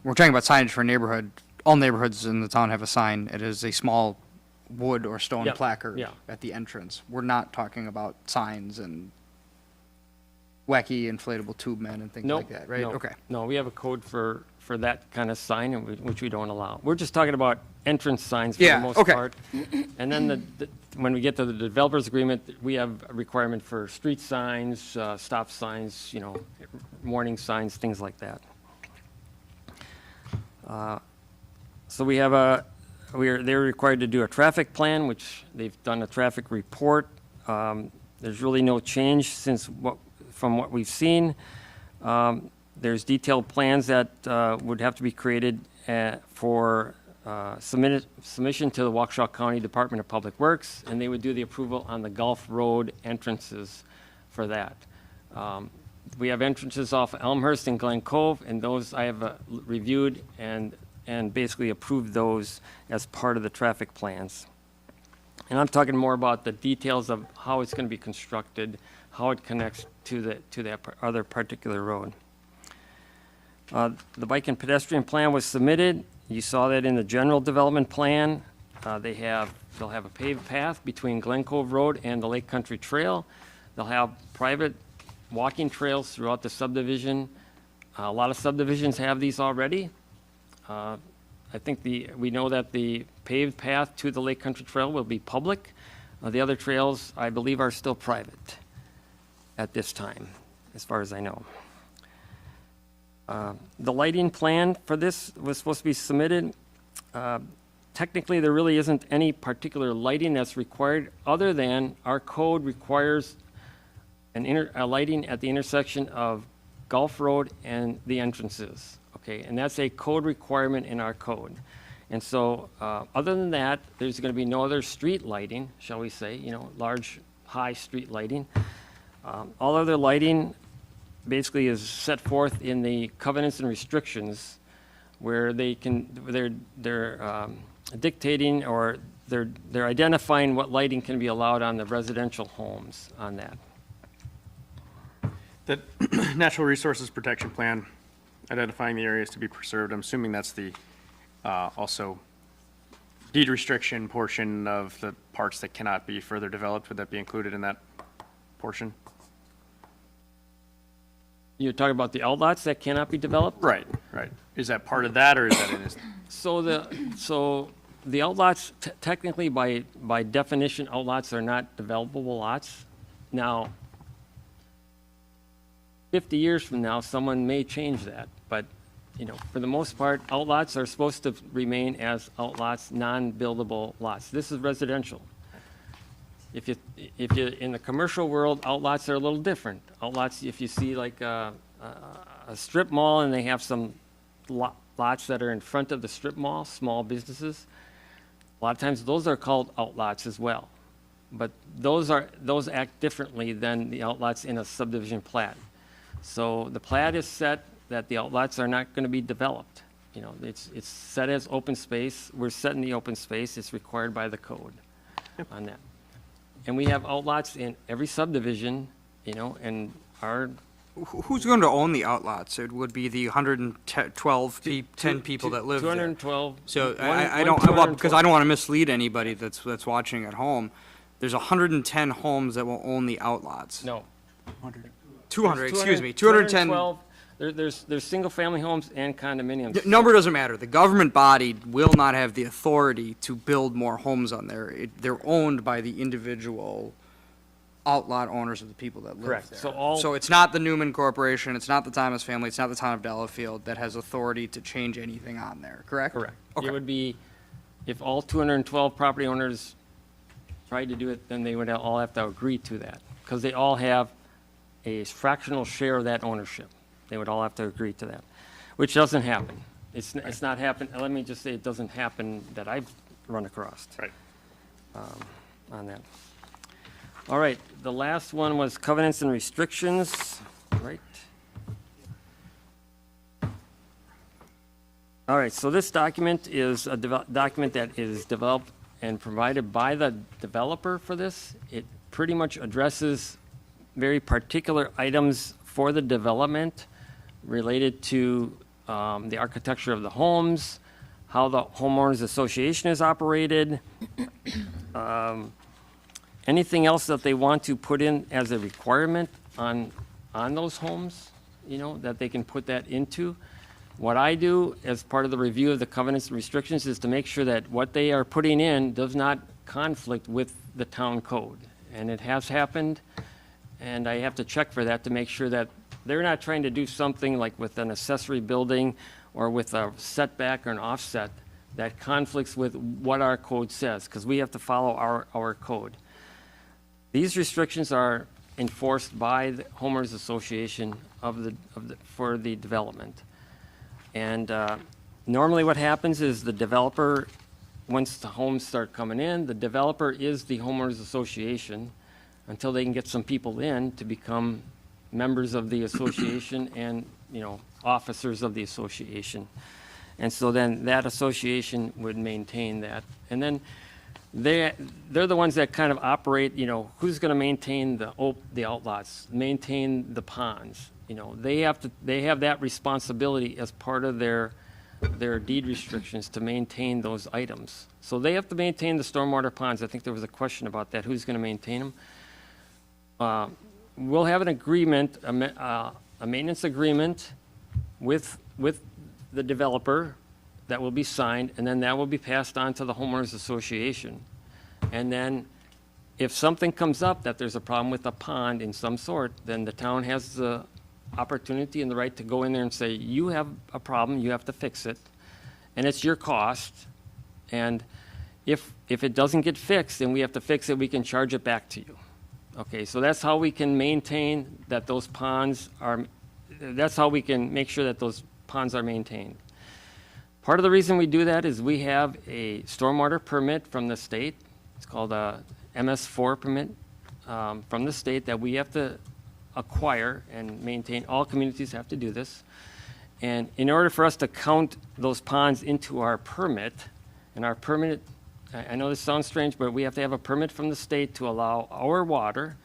We're talking about signage for a neighborhood. All neighborhoods in the town have a sign. It is a small wood or stone placard at the entrance. We're not talking about signs and wacky inflatable tube men and things like that, right? Okay. No, we have a code for that kind of sign, which we don't allow. We're just talking about entrance signs for the most part. And then when we get to the developer's agreement, we have a requirement for street signs, stop signs, warning signs, things like that. So we have they're required to do a traffic plan, which they've done a traffic report. There's really no change from what we've seen. There's detailed plans that would have to be created for submission to the Waukesha County Department of Public Works, and they would do the approval on the Gulf Road entrances for that. We have entrances off Elmhurst and Glen Cove, and those I have reviewed and basically approved those as part of the traffic plans. And I'm talking more about the details of how it's going to be constructed, how it connects to that other particular road. The bike and pedestrian plan was submitted. You saw that in the general development plan. They'll have a paved path between Glen Cove Road and the Lake Country Trail. They'll have private walking trails throughout the subdivision. A lot of subdivisions have these already. I think we know that the paved path to the Lake Country Trail will be public. The other trails, I believe, are still private at this time, as far as I know. The lighting plan for this was supposed to be submitted. Technically, there really isn't any particular lighting that's required, other than our code requires a lighting at the intersection of Gulf Road and the entrances. Okay, and that's a code requirement in our code. And so, other than that, there's going to be no other street lighting, shall we say, large, high street lighting. All other lighting basically is set forth in the covenants and restrictions, where they're dictating, or they're identifying what lighting can be allowed on the residential homes on that. The Natural Resources Protection Plan, identifying the areas to be preserved, I'm assuming that's the also deed restriction portion of the parts that cannot be further developed. Would that be included in that portion? You're talking about the outlots that cannot be developed? Right. Is that part of that, or is that in this? So the outlots, technically by definition, outlots are not developable lots. Now, 50 years from now, someone may change that, but for the most part, outlots are supposed to remain as outlots, non-buildable lots. This is residential. If you in the commercial world, outlots are a little different. Outlots, if you see like a strip mall and they have some lots that are in front of the strip mall, small businesses, a lot of times those are called outlots as well. But those act differently than the outlots in a subdivision plat. So the plat is set that the outlots are not going to be developed. It's set as open space. We're setting the open space. It's required by the code on that. And we have outlots in every subdivision, and our. Who's going to own the outlots? It would be the 112, 10 people that live there. 212. So I don't, because I don't want to mislead anybody that's watching at home. There's 110 homes that will own the outlots. No. 200, excuse me, 210. 212. There's single-family homes and condominiums. The number doesn't matter. The government body will not have the authority to build more homes on there. They're owned by the individual outlot owners of the people that live Correct. there. So it's not the Newman Corporation, it's not the Thomas family, it's not the town of Delafield that has authority to change anything on there, correct? Correct. Okay. It would be, if all 212 property owners tried to do it, then they would all have to agree to that, because they all have a fractional share of that ownership. They would all have to agree to that, which doesn't happen. It's not happen. Let me just say it doesn't happen that I've run across. Right. On that. All right, the last one was covenants and restrictions, right? All right, so this document is a document that is developed and provided by the developer for this. It pretty much addresses very particular items for the development related to the architecture of the homes, how the homeowners association is operated, anything else that they want to put in as a requirement on those homes, that they can put that into. What I do as part of the review of the covenants and restrictions is to make sure that what they are putting in does not conflict with the town code. And it has happened, and I have to check for that to make sure that they're not trying to do something like with an accessory building or with a setback or an offset that conflicts with what our code says, because we have to follow our code. These restrictions are enforced by the homeowners association for the development. And normally what happens is the developer, once the homes start coming in, the developer is the homeowners association until they can get some people in to become members of the association and, officers of the association. And so then that association would maintain that. And then they're the ones that kind of operate, who's going to maintain the outlots, maintain the ponds. They have that responsibility as part of their deed restrictions to maintain those items. So they have to maintain the stormwater ponds. I think there was a question about that. Who's going to maintain them? We'll have an agreement, a maintenance agreement with the developer that will be signed, and then that will be passed on to the homeowners association. And then if something comes up that there's a problem with a pond in some sort, then the town has the opportunity and the right to go in there and say, you have a problem, you have to fix it, and it's your cost. And if it doesn't get fixed and we have to fix it, we can charge it back to you. Okay, so that's how we can maintain that those ponds are, that's how we can make sure that those ponds are maintained. Part of the reason we do that is we have a stormwater permit from the state. It's called a MS4 permit from the state that we have to acquire and maintain. All communities have to do this. And in order for us to count those ponds into our permit, and our permit, I know this sounds strange, but we have to have a permit from the state to allow our water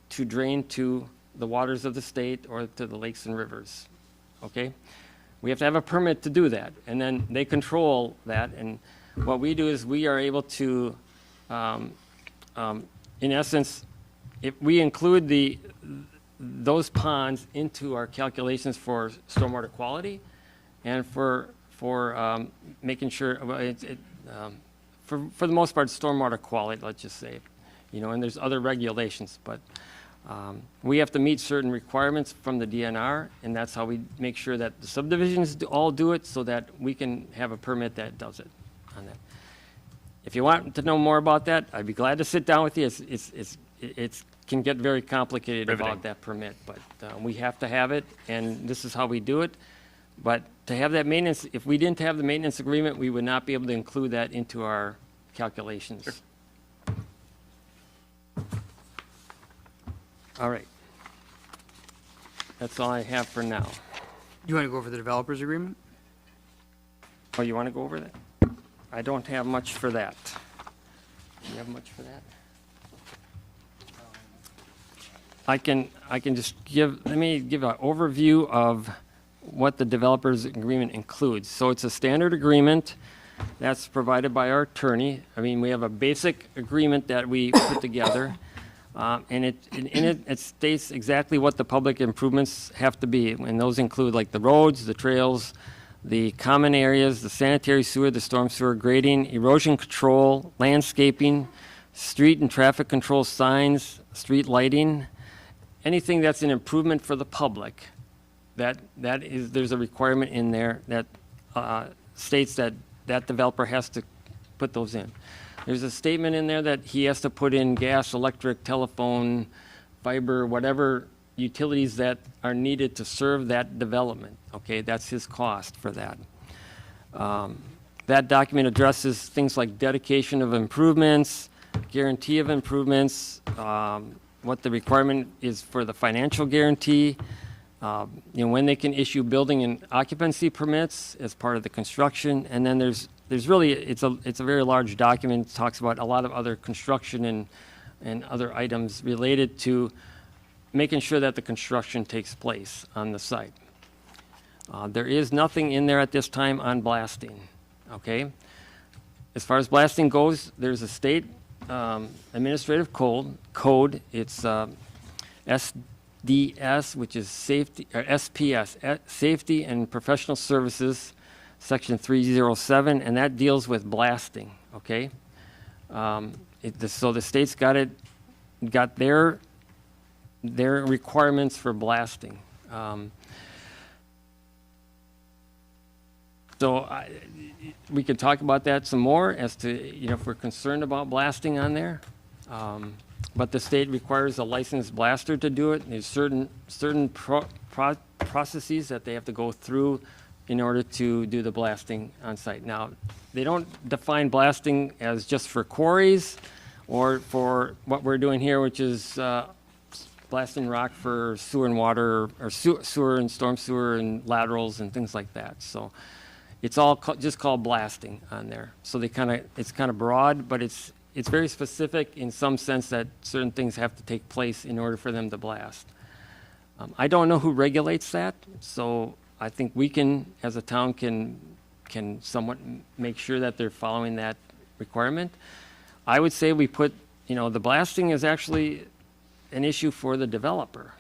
to drain to the waters of the state or to the lakes and rivers, okay? We have to have a permit to do that, and then they control that. And what we do is we are able to, in essence, if we include those ponds into our calculations for stormwater quality and for making sure, for the most part, stormwater quality, let's just say, and there's other regulations, but we have to meet certain requirements from the DNR, and that's how we make sure that the subdivisions all do it so that we can have a permit that does it on that. If you want to know more about that, I'd be glad to sit down with you. It can get very complicated about that permit, but we have to have it, and this is how we do it. But to have that maintenance, if we didn't have the maintenance agreement, we would not be able to include that into our calculations. Sure. All right. That's all I have for now. You want to go over the developers agreement? Oh, you want to go over that? I don't have much for that. Do you have much for that? I can just let me give an overview of what the developers agreement includes. So it's a standard agreement that's provided by our attorney. I mean, we have a basic agreement that we put together. And in it states exactly what the public improvements have to be. And those include like the roads, the trails, the common areas, the sanitary sewer, the storm sewer, grading, erosion control, landscaping, street and traffic control signs, street lighting, anything that's an improvement for the public. There's a requirement in there that states that developer has to put those in. There's a statement in there that he has to put in gas, electric, telephone, fiber, whatever utilities that are needed to serve that development. Okay, that's his cost for that. That document addresses things like dedication of improvements, guarantee of improvements, what the requirement is for the financial guarantee, when they can issue building and occupancy permits as part of the construction, and then there's really, it's a very large document. It talks about a lot of other construction and other items related to making sure that the construction takes place on the site. There is nothing in there at this time on blasting, okay? As far as blasting goes, there's a state administrative code. It's SDS, which is safety, or SPS, Safety and Professional Services, Section 307, and that deals with blasting, okay? So the state's got their requirements for blasting. We could talk about that some more as to, if we're concerned about blasting on there. But the state requires a licensed blaster to do it. There's certain processes that they have to go through in order to do the blasting on site. Now, they don't define blasting as just for quarries or for what we're doing here, which is blasting rock for sewer and water, or sewer and storm sewer and laterals and things like that. So it's all just called blasting on there. So it's kind of broad, but it's very specific in some sense that certain things have to take place in order for them to blast. I don't know who regulates that, so I think we can, as a town, can somewhat make sure that they're following that requirement. I would say we put, the blasting is actually an issue for the developer,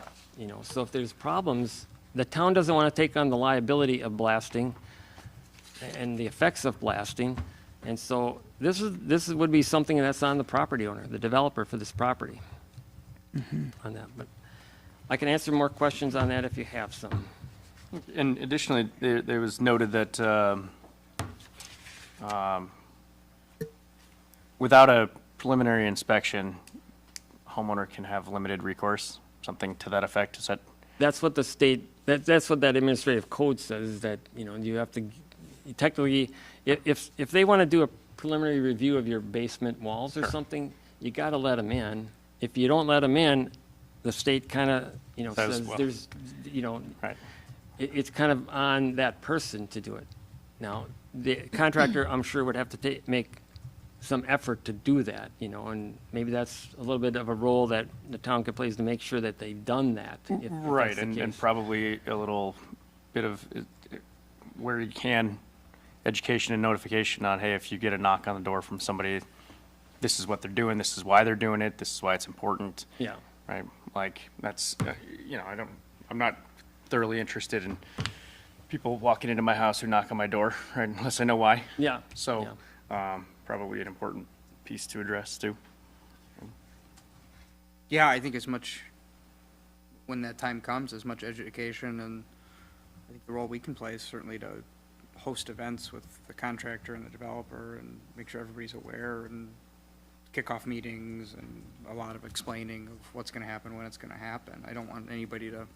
so if there's problems, the town doesn't want to take on the liability of blasting and the effects of blasting, and so this would be something that's on the property owner, the developer for this property on that, but I can answer more questions on that if you have some. And additionally, there was noted that without a preliminary inspection, homeowner can have limited recourse, something to that effect. Is that? That's what the state, that's what that administrative code says, is that, you have to, technically, if they want to do a preliminary review of your basement walls or Sure. something, you got to let them in. If you don't let them in, the state kind of, Says, says well. there's, Right. it's kind of on that person to do it. Now, the contractor, I'm sure, would have to make some effort to do that, and maybe that's a little bit of a role that the town could play, is to make sure that they've done that. if Right, that's the and case. probably a little bit of, where you can, education and notification on, hey, if you get a knock on the door from somebody, this is what they're doing, this is why they're doing it, this is why it's important. Yeah. Right, like, that's, I'm not thoroughly interested in people walking into my house who knock on my door, right, unless I know why. Yeah. So, probably an important piece to address too. Yeah, I think as much, when that time comes, as much education and I think the role we can play is certainly to host events with the contractor and the developer and make sure everybody's aware and kickoff meetings and a lot of explaining of what's gonna happen, when it's gonna happen. I don't want anybody to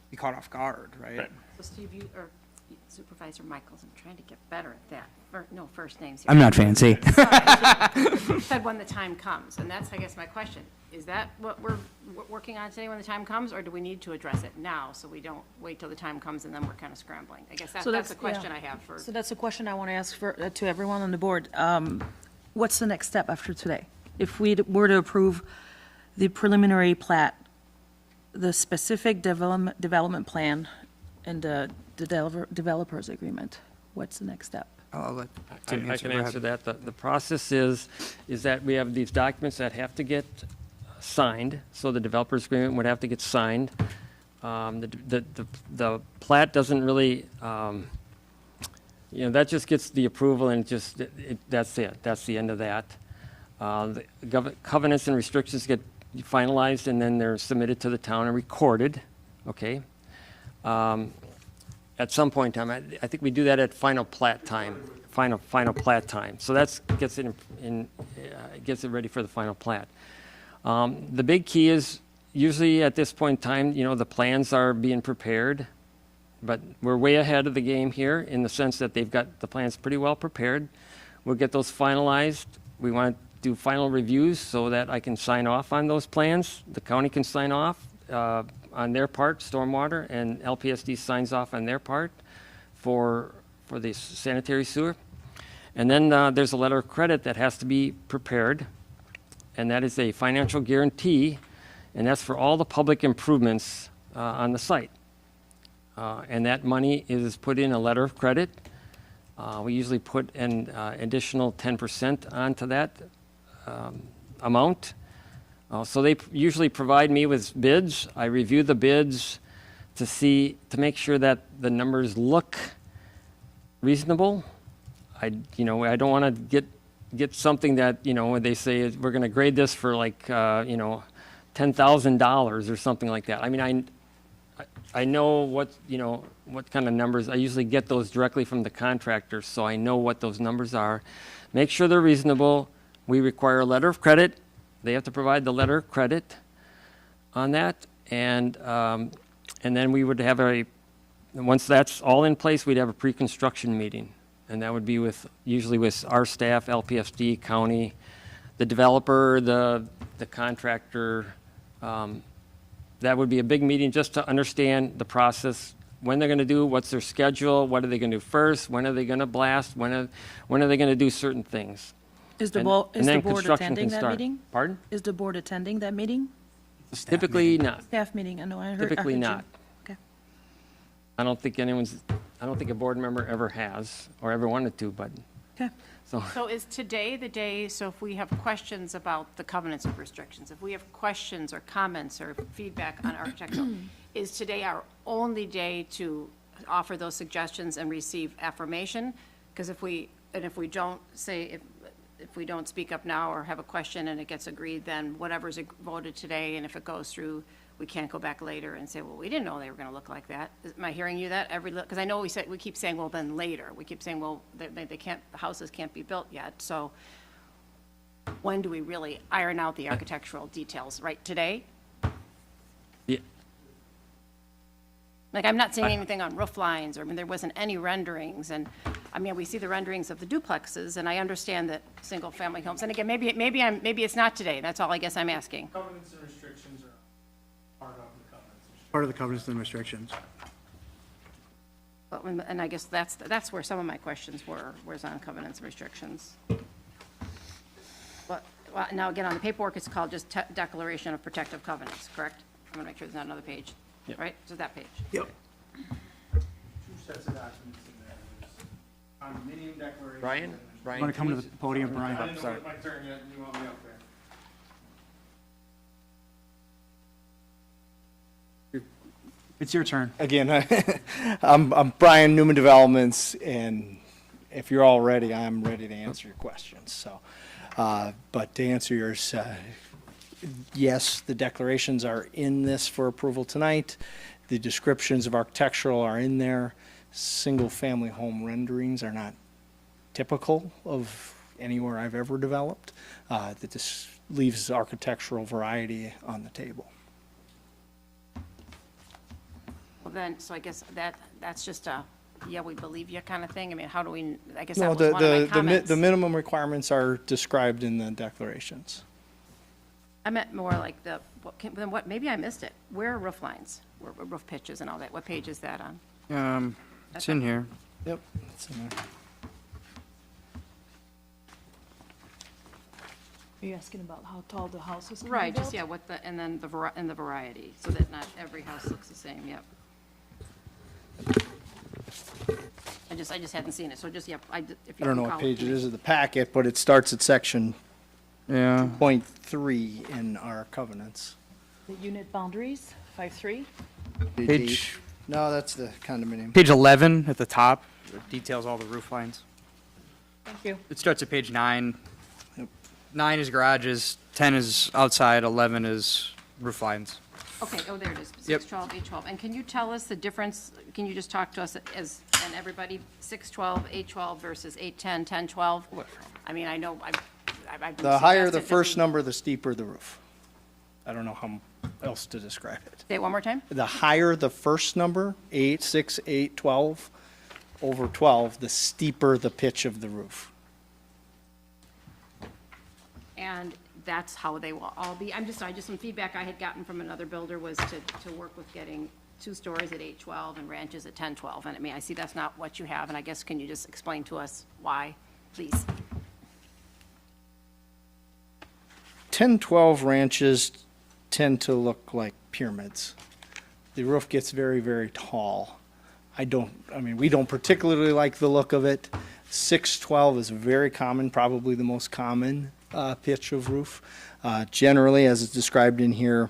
be caught off guard, right? Right. So Steve, or Supervisor Michaels, I'm trying to get better at that. No first names here. I'm not fancy. You said when the time comes, and that's, I guess, my question. Is that what we're working on today, when the time comes, or do we need to address it now so we don't wait till the time comes and then we're kind of scrambling? I guess So that's the yeah. question I have for. So that's a question I want to ask to everyone on the board. What's the next step after today? If we were to approve the preliminary plat, the specific development plan, and the developer's agreement, what's the next step? I'll let I Tim can answer. Go answer ahead. that. The process is that we have these documents that have to get signed, so the developer's agreement would have to get signed. The plat doesn't really, that just gets the approval and that's it. That's the end of that. The covenants and restrictions get finalized and then they're submitted to the town and recorded, okay? At some point in time, I think we do that at final plat time, final plat time. So that's gets it gets it ready for the final plat. The big key is usually at this point in time, the plans are being prepared, but we're way ahead of the game here in the sense that they've got the plans pretty well prepared. We'll get those finalized. We want to do final reviews so that I can sign off on those plans. The county can sign off on their part, stormwater, and LPSD signs off on their part for the sanitary sewer. And then there's a letter of credit that has to be prepared, and that is a financial guarantee, and that's for all the public improvements on the site. And that money is put in a letter of credit. We usually put an additional 10% onto that amount. So they usually provide me with bids. I review the bids to make sure that the numbers look reasonable. I don't want to get something that, when they say we're going to grade this for like, $10,000 or something like that. I mean, I know what kind of numbers. I usually get those directly from the contractor, so I know what those numbers are. Make sure they're reasonable. We require a letter of credit. They have to provide the letter of credit on that, and then we would have once that's all in place, we'd have a pre-construction meeting, and that would be usually with our staff, LPSD, county, the developer, the contractor. That would be a big meeting just to understand the process, when they're going to do, what's their schedule, what are they going to do first, when are they going to blast, when are they going to do certain things. Is the And- bo- and is the then board construction attending can that start. meeting? Pardon? Is the board attending that meeting? Typically not. Staff meeting, I know, I heard. I Typically heard you. not. Okay. I don't think a board member ever has, or ever wanted to, but, Okay. so. So is today the day, so if we have questions about the covenants and restrictions, if we have questions or comments or feedback on architectural, is today our only day to offer those suggestions and receive affirmation? Because if we don't say, if we don't speak up now or have a question and it gets agreed, then whatever's voted today, and if it goes through, we can't go back later and say, well, we didn't know they were going to look like that. Am I hearing you that because I know we keep saying, well, then later. We keep saying, well, they can't, the houses can't be built yet. So when do we really iron out the architectural details? Right today? Yeah. Like, I'm not seeing anything on roof lines, or, I mean, there wasn't any renderings, and, I mean, we see the renderings of the duplexes, and I understand that single-family homes, and again, maybe it's not today, that's all I guess I'm asking. Covenants and restrictions are part of the covenants. Part of the covenants and restrictions. But and I guess that's where some of my questions was on covenants and restrictions. But, well, now, again, on the paperwork, it's called just Declaration of Protective Covenants, correct? I'm gonna make sure there's not another page, right? So that page. Yep. Two sets of documents in there. There's condominium declaration. Brian? Want to come to the podium, Brian? I didn't know it was my turn yet, and you want me up there. It's your turn. Again, I'm Brian, Newman Developments, and if you're all ready, I'm ready to answer your questions. So, but to answer yours, yes, the declarations are in this for approval tonight. The descriptions of architectural are in there. Single-family home renderings are not typical of anywhere I've ever developed. That just leaves architectural variety on the table. Well, then, so I guess that's just a, yeah, we believe you kind of thing? I mean, how do we, I guess No, that was one of my comments. the minimum requirements are described in the declarations. I meant more like then what, maybe I missed it. Where are roof lines, where roof pitches and all that? What page is that on? It's in here. Yep. It's in there. Are you asking about how tall the house is? Right, just, yeah, and then the variety, so that not every house looks the same, yep. I just hadn't seen it, so just, yep, if you I don't know can what call page to it me. is of the packet, but it starts at section Yeah. .3 in our covenants. The unit boundaries, 5-3? Page- No, that's the condominium. Page 11 at the top, it details all the roof lines. Thank you. It starts at page 9. Yep. 9 is garages, 10 is outside, 11 is roof lines. Okay, oh, there it is, Yep. 612, 812. And can you tell us the difference, can you just talk to us and everybody, 612, 812 versus 810, 1012? I mean, I know, I've The higher the suggested that first we- number, the steeper the roof. I don't know how else to describe it. Say it one more time? The higher the first number, 8, 6, 8, 12, over 12, the steeper the pitch of the roof. And that's how they will all be. Just some feedback I had gotten from another builder was to work with getting 2 stories at 812 and ranches at 1012. And I mean, I see that's not what you have, and I guess, can you just explain to us why, please? 10, 12 ranches tend to look like pyramids. The roof gets very, very tall. I mean, we don't particularly like the look of it. 612 is very common, probably the most common pitch of roof. Generally, as it's described in here,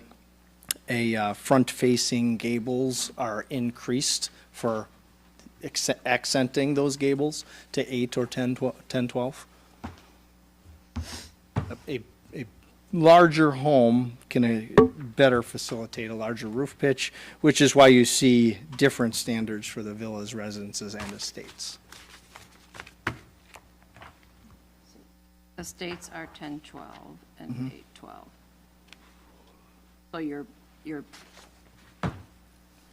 front-facing gables are increased for accenting those gables to 8 or 10, 12. A larger home can better facilitate a larger roof pitch, which is why you see different standards for the villas, residences, and estates. Estates are 1012 and 812. So your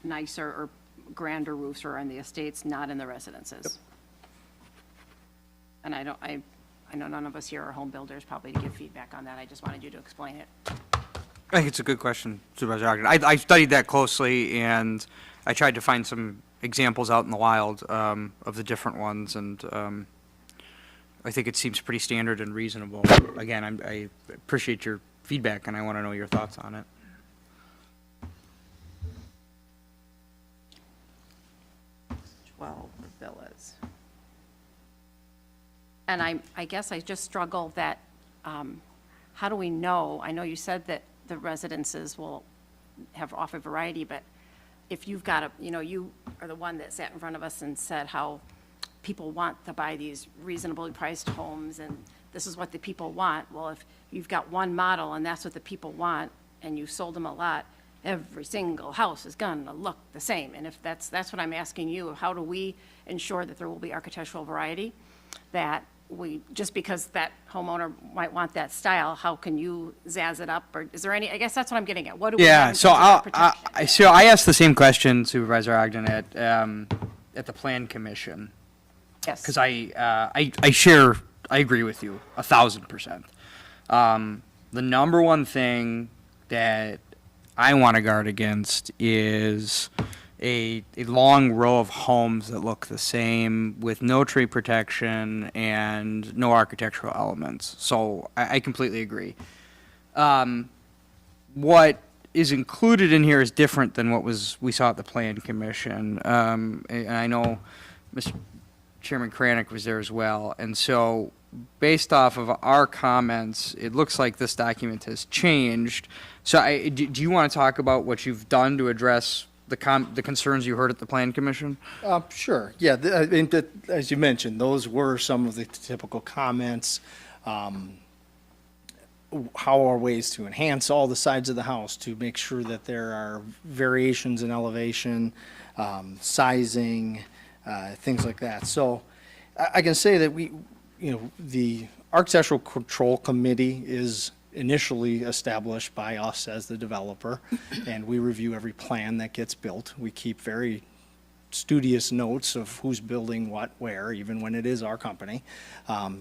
nicer or grander roofs are on the estates, not in the residences. And I know none of us here are home builders, probably to give feedback on that. I just wanted you to explain it. I think it's a good question, Supervisor Ogden. I studied that closely, and I tried to find some examples out in the wild of the different ones, and I think it seems pretty standard and reasonable. Again, I appreciate your feedback, and I want to know your thoughts on it. 12 villas. And I guess I just struggle that, how do we know? I know you said that the residences will offer variety, but if you've got you are the one that sat in front of us and said how people want to buy these reasonably priced homes, and this is what the people want. Well, if you've got one model and that's what the people want, and you sold them a lot, every single house is gonna look the same. And if that's what I'm asking you, how do we ensure that there will be architectural variety? That just because that homeowner might want that style, how can you zazz it up? Or is there any, I guess that's what I'm getting at. What do we have Yeah, in so terms of protection? so I asked the same question, Supervisor Ogden, at the Plan Commission. Yes. Because I agree with you 1,000%. The number one thing that I want to guard against is a long row of homes that look the same with no tree protection and no architectural elements. So I completely agree. What is included in here is different than what we saw at the Plan Commission. And I know Mr. Chairman Kranick was there as well. And so based off of our comments, it looks like this document has changed. So do you want to talk about what you've done to address the concerns you heard at the Plan Commission? Sure. Yeah, I mean, as you mentioned, those were some of the typical comments. How are ways to enhance all the sides of the house to make sure that there are variations in elevation, sizing, things like that. So I can say that the Architectural Control Committee is initially established by us as the developer, and we review every plan that gets built. We keep very studious notes of who's building what, where, even when it is our company,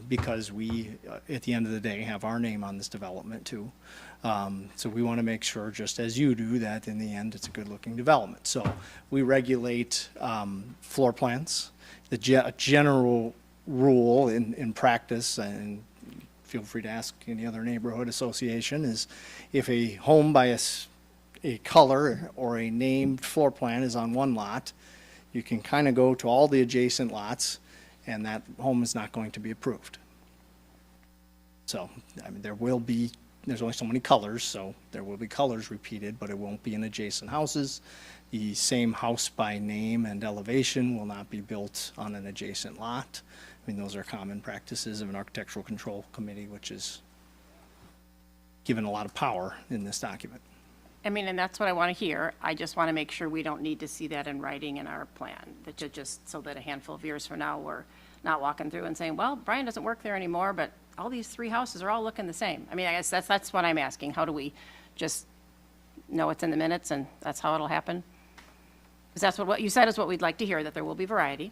because we, at the end of the day, have our name on this development too. So we want to make sure, just as you do, that in the end, it's a good-looking development. So we regulate floor plans. The general rule in practice, and feel free to ask any other neighborhood association, is if a home by a color or a named floor plan is on one lot, you can kind of go to all the adjacent lots, and that home is not going to be approved. So, I mean, there's only so many colors, so there will be colors repeated, but it won't be in adjacent houses. The same house by name and elevation will not be built on an adjacent lot. I mean, those are common practices of an architectural control committee, which is given a lot of power in this document. I mean, and that's what I want to hear. I just want to make sure we don't need to see that in writing in our plan, so that a handful of years from now, we're not walking through and saying, well, Brian doesn't work there anymore, but all these 3 houses are all looking the same. I mean, I guess that's what I'm asking. How do we just know it's in the minutes and that's how it'll happen? Because that's what you said is what we'd like to hear, that there will be variety.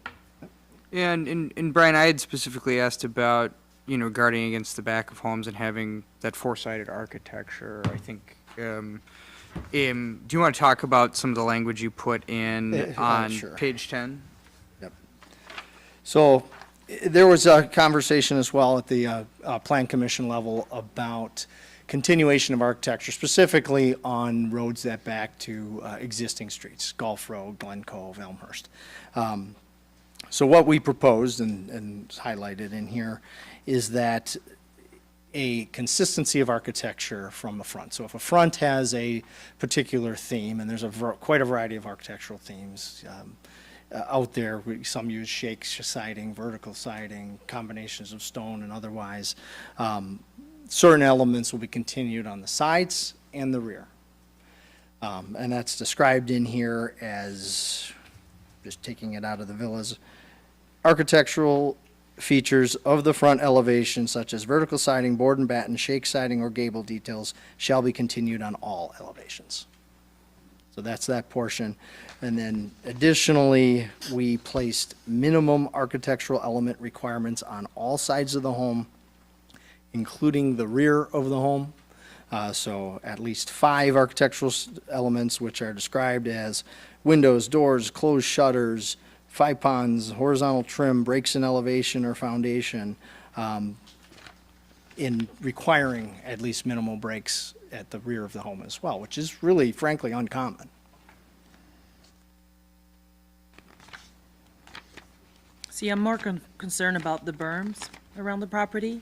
Yeah, and Brian, I had specifically asked about, guarding against the back of homes and having that four-sided architecture. I think, do you want to talk about some of the language you put in on sure. page 10? Yep. So there was a conversation as well at the Plan Commission level about continuation of architecture, specifically on roads that back to existing streets, Gulf Road, Glen Cove, Elmhurst. So what we proposed and highlighted in here is that a consistency of architecture from a front. So if a front has a particular theme, and there's quite a variety of architectural themes out there, some use shake siding, vertical siding, combinations of stone and otherwise, certain elements will be continued on the sides and the rear. And that's described in here as, just taking it out of the villas, architectural features of the front elevation, such as vertical siding, board and batten, shake siding, or gable details, shall be continued on all elevations. So that's that portion. And then additionally, we placed minimum architectural element requirements on all sides of the home, including the rear of the home. So at least 5 architectural elements, which are described as windows, doors, closed shutters, 5 ponds, horizontal trim, breaks in elevation or foundation, in requiring at least minimal breaks at the rear of the home as well, which is really frankly uncommon. See, I'm more concerned about the berms around the property.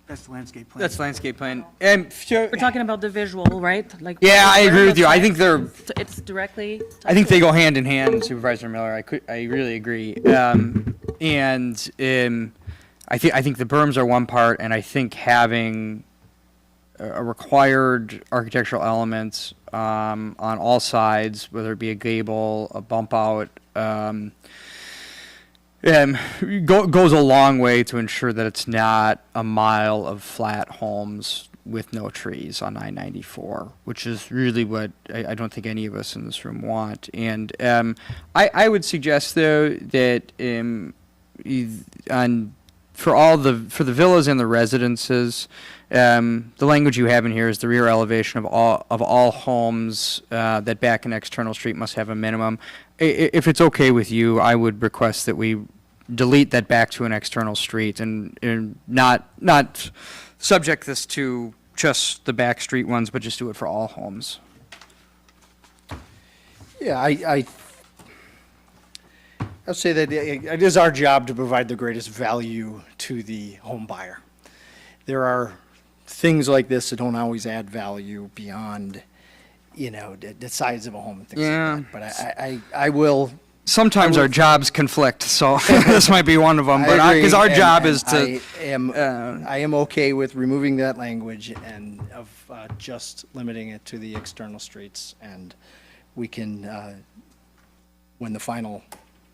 That's the landscape plan. That's landscape plan. And We're talking about the visual, right? Like. Yeah, I agree with you. I It's think they're, It's directly. I think they go hand in hand, Supervisor Miller. I really agree. I think the berms are one part, and I think having a required architectural element on all sides, whether it be a gable, a bump out, goes a long way to ensure that it's not a mile of flat homes with no trees on I-94, which is really what I don't think any of us in this room want. And I would suggest, though, that for the villas and the residences, the language you have in here is the rear elevation of all homes that back an external street must have a minimum. If it's okay with you, I would request that we delete that back to an external street and not subject this to just the back street ones, but just do it for all homes. Yeah, I'll say that it is our job to provide the greatest value to the home buyer. There are things like this that don't always add value beyond, the size of a home and things like that. But I will. Sometimes our jobs conflict, so this might be one of them. But because our job is to. I am okay with removing that language and of just limiting it to the external streets, and we can, when the final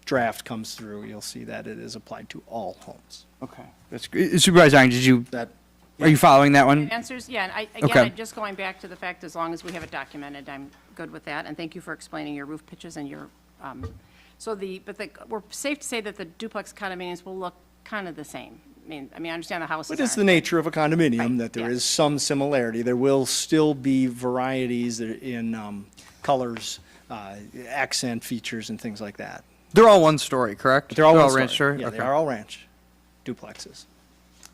draft comes through, you'll see that it is applied to all homes. Okay. That's good. Supervisor Irons, are you following that one? Answers, yeah, and Okay. just going back to the fact, as long as we have it documented, I'm good with that, and thank you for explaining your roof pitches and your, we're safe to say that the duplex condominiums will look kind of the same. I understand the houses It is the aren't. nature of a condominium Right, that there yeah. is some similarity. There will still be varieties in colors, accent features, and things like that. They're all one story, correct? They're all one ranch story. story? Yeah, they Okay. are all ranch duplexes.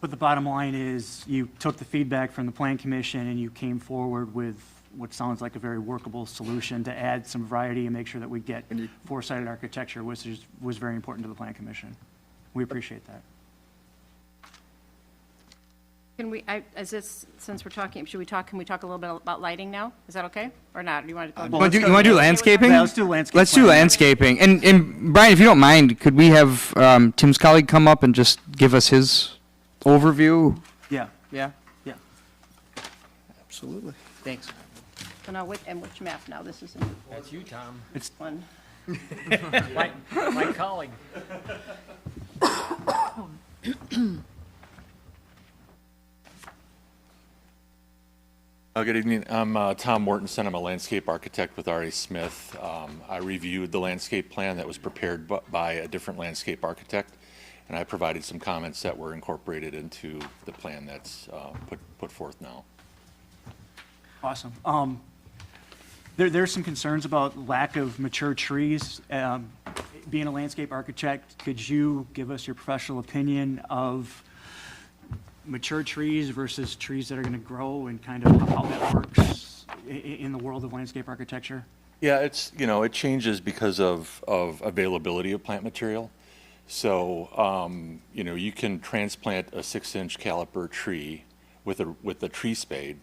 But the bottom line is, you took the feedback from the Plan Commission and you came forward with what sounds like a very workable solution to add some variety and make sure that we get four-sided architecture, which was very important to the Plan Commission. We appreciate that. Can we, since we're talking, can we talk a little bit about lighting now? Is that okay, or not? Do you want to go? You want to do landscaping? Yeah, let's do landscape. Let's do landscaping. And Brian, if you don't mind, could we have Tim's colleague come up and just give us his overview? Yeah, Yeah. yeah. Absolutely. Thanks. So now, which map now? This is That's you, Tom. It's one. My colleague. Good evening. I'm Tom Mortensen. I'm a landscape architect with R.A. Smith. I reviewed the landscape plan that was prepared by a different landscape architect, and I provided some comments that were incorporated into the plan that's put forth now. Awesome. There's some concerns about lack of mature trees. Being a landscape architect, could you give us your professional opinion of mature trees versus trees that are going to grow and kind of how that works in the world of landscape architecture? Yeah, it changes because of availability of plant material. So, you can transplant a 6-inch caliper tree with a tree spade,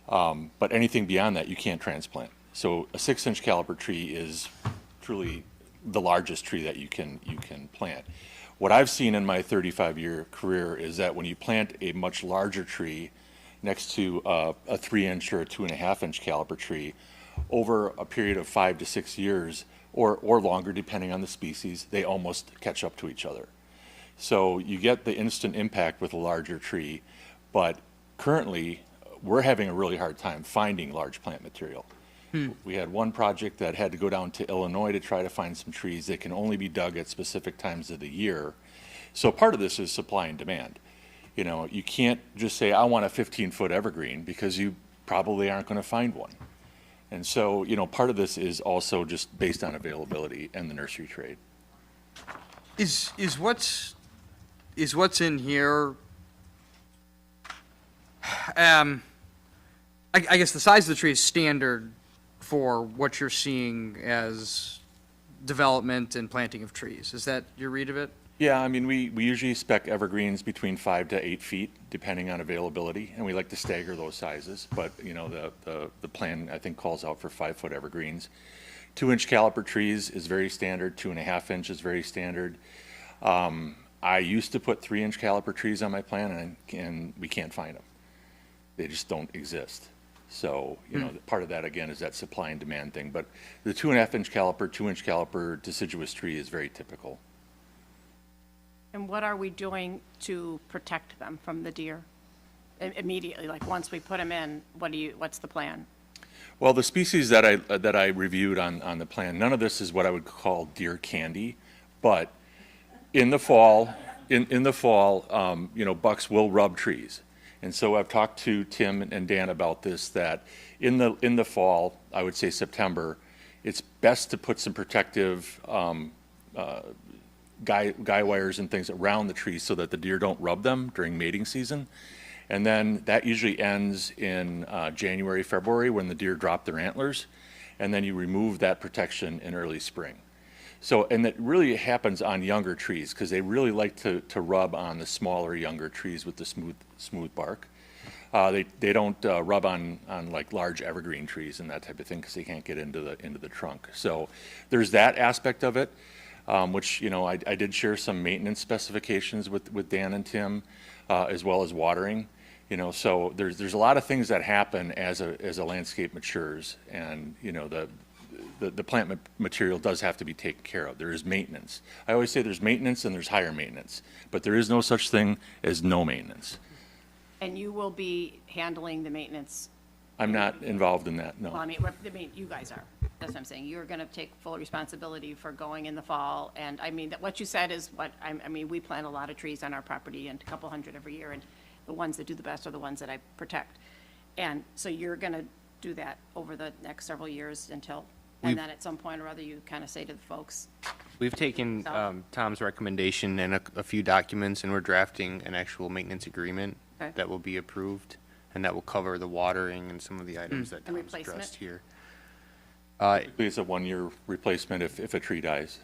but anything beyond that you can't transplant. So a 6-inch caliper tree is truly the largest tree that you can plant. What I've seen in my 35-year career is that when you plant a much larger tree next to a 3-inch or a 2.5-inch caliper tree, over a period of 5 to 6 years, or longer depending on the species, they almost catch up to each other. So you get the instant impact with a larger tree, but currently we're having a really hard time finding large plant material. We had one project that had to go down to Illinois to try to find some trees that can only be dug at specific times of the year. So part of this is supply and demand. You can't just say, I want a 15-foot evergreen, because you probably aren't going to find one. And so, part of this is also just based on availability and the nursery trade. Is is what's in here, I guess the size of the tree is standard for what you're seeing as development and planting of trees. Is that your read of it? Yeah, I mean, we usually spec evergreens between 5 to 8 feet, depending on availability, and we like to stagger those sizes. But, you know, the plan, I think, calls out for 5-foot evergreens. 2-inch caliper trees is very standard, 2.5 inch is very standard. I used to put 3-inch caliper trees on my plan, and we can't find them. They just don't exist. So, you know, part of that, again, is that supply and demand thing. But the 2.5-inch caliper, 2-inch caliper deciduous tree is very typical. And what are we doing to protect them from the deer immediately? Like, once we put them in, what's the plan? Well, the species that I reviewed on the plan, none of this is what I would call deer candy, but in the fall, you know, bucks will rub trees. And so I've talked to Tim and Dan about this, that in the fall, I would say September, it's best to put some protective guy wires and things around the trees so that the deer don't rub them during mating season. And then that usually ends in January, February, when the deer drop their antlers. And then you remove that protection in early spring. So, and that really happens on younger trees, because they really like to rub on the smaller, younger trees with the smooth bark. They don't rub on like large evergreen trees and that type of thing, because they can't get into the trunk. So there's that aspect of it, which, you know, I did share some maintenance specifications with Dan and Tim, as well as watering. You know, so there's a lot of things that happen as a landscape matures, and, you know, the plant material does have to be taken care of. There is maintenance. I always say there's maintenance and there's higher maintenance, but there is no such thing as no maintenance. And you will be handling the maintenance? I'm not involved in that, no. Well, I mean, you guys are. That's what I'm saying. You're going to take full responsibility for going in the fall. And I mean, what you said is what, I mean, we plant a lot of trees on our property, and a couple hundred every year, and the ones that do the best are the ones that I protect. And so you're going to do that over the next several years until, and then at some point or other, you kind of say to the folks. We've taken Tom's recommendation and a few documents, and we're drafting an actual maintenance agreement that will be approved, and that will cover the watering and some of the items that Tom's addressed here. It's a 1-year replacement if a tree dies.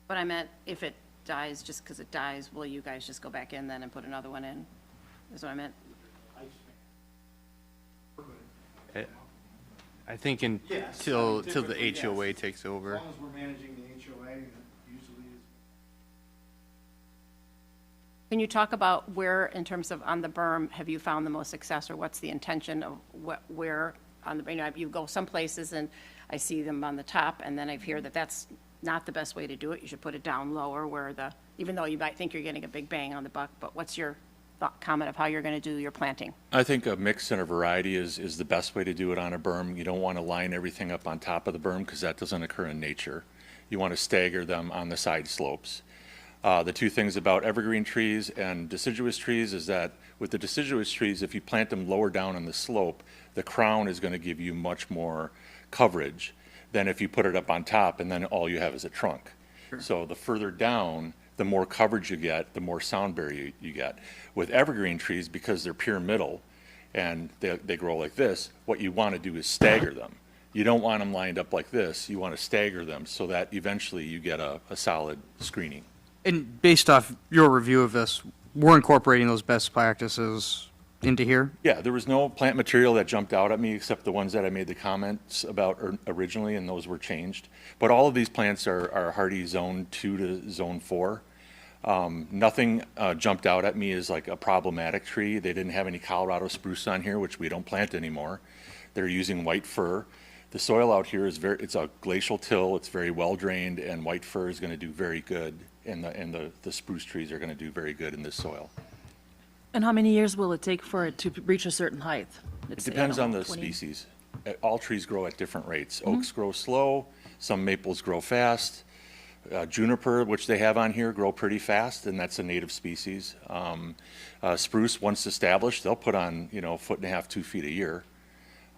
But I meant, if it dies, just because it dies, will you guys just go back in then and put another one in? Is what I meant. I think until the HOA takes over. As long as we're managing the HOA, it usually is. Can you talk about where, in terms of on the berm, have you found the most success, or what's the intention of where on the, you know, you go some places and I see them on the top, and then I hear that that's not the best way to do it. You should put it down lower where even though you might think you're getting a big bang on the buck, but what's your comment of how you're going to do your planting? I think a mix and a variety is the best way to do it on a berm. You don't want to line everything up on top of the berm, because that doesn't occur in nature. You want to stagger them on the side slopes. The two things about evergreen trees and deciduous trees is that with the deciduous trees, if you plant them lower down on the slope, the crown is going to give you much more coverage than if you put it up on top and then all you have is a trunk. Sure. So the further down, the more coverage you get, the more sound barrier you get. With evergreen trees, because they're pyramidal and they grow like this, what you want to do is stagger them. You don't want them lined up like this. You want to stagger them so that eventually you get a solid screening. And based off your review of this, we're incorporating those best practices into here? Yeah, there was no plant material that jumped out at me except the ones that I made the comments about originally, and those were changed. But all of these plants are hardy zone 2 to zone 4. Nothing jumped out at me as like a problematic tree. They didn't have any Colorado spruce on here, which we don't plant anymore. They're using white fir. The soil out here is it's a glacial till. It's very well drained, and white fir is going to do very good, and the spruce trees are going to do very good in this soil. And how many years will it take for it to reach a certain height? It depends on the species. All trees grow at different rates. Oaks grow slow. Some maples grow fast. Juniper, which they have on here, grow pretty fast, and that's a native species. Spruce, once established, they'll put on, 1.5 feet, 2 feet a year,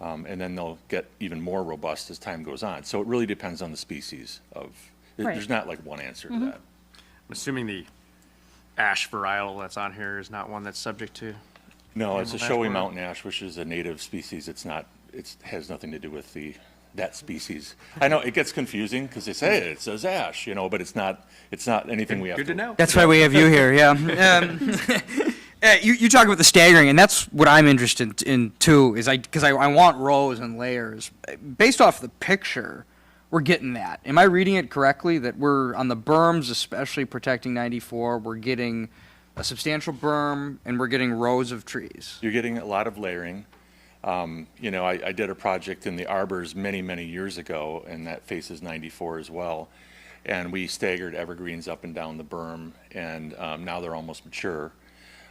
and then they'll get even more robust as time goes on. So it really depends on the species of. There's not like one answer to that. I'm assuming the ash varietal that's on here is not one that's subject to? No, it's a animal showy ash mountain ash, which is a native species. It's not, it has nothing to do with that species. I know it gets confusing because they say it says ash, but it's not anything we have to. Good to know. That's why we have you here, yeah. You talk about the staggering, and that's what I'm interested in too, because I want rows and layers. Based off the picture, we're getting that. Am I reading it correctly, that we're on the berms, especially protecting 94, we're getting a substantial berm and we're getting rows of trees? You're getting a lot of layering. I did a project in the arbors many, many years ago, and that faces 94 as well. And we staggered evergreens up and down the berm, and now they're almost mature.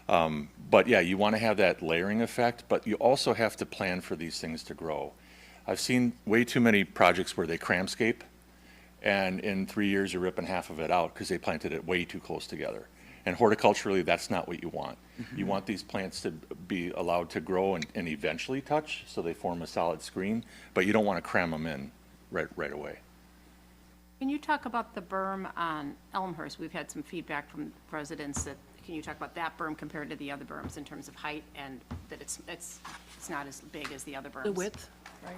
But yeah, you want to have that layering effect, but you also have to plan for these things to grow. I've seen way too many projects where they cramscape, and in 3 years you're ripping half of it out because they planted it way too close together. And horticulturally, that's not what you want. You want these plants to be allowed to grow and eventually touch, so they form a solid screen, but you don't want to cram them in right away. Can you talk about the berm on Elmhurst? We've had some feedback from residents that, can you talk about that berm compared to the other berms in terms of height, and that it's not as big as the other berms? The width, right?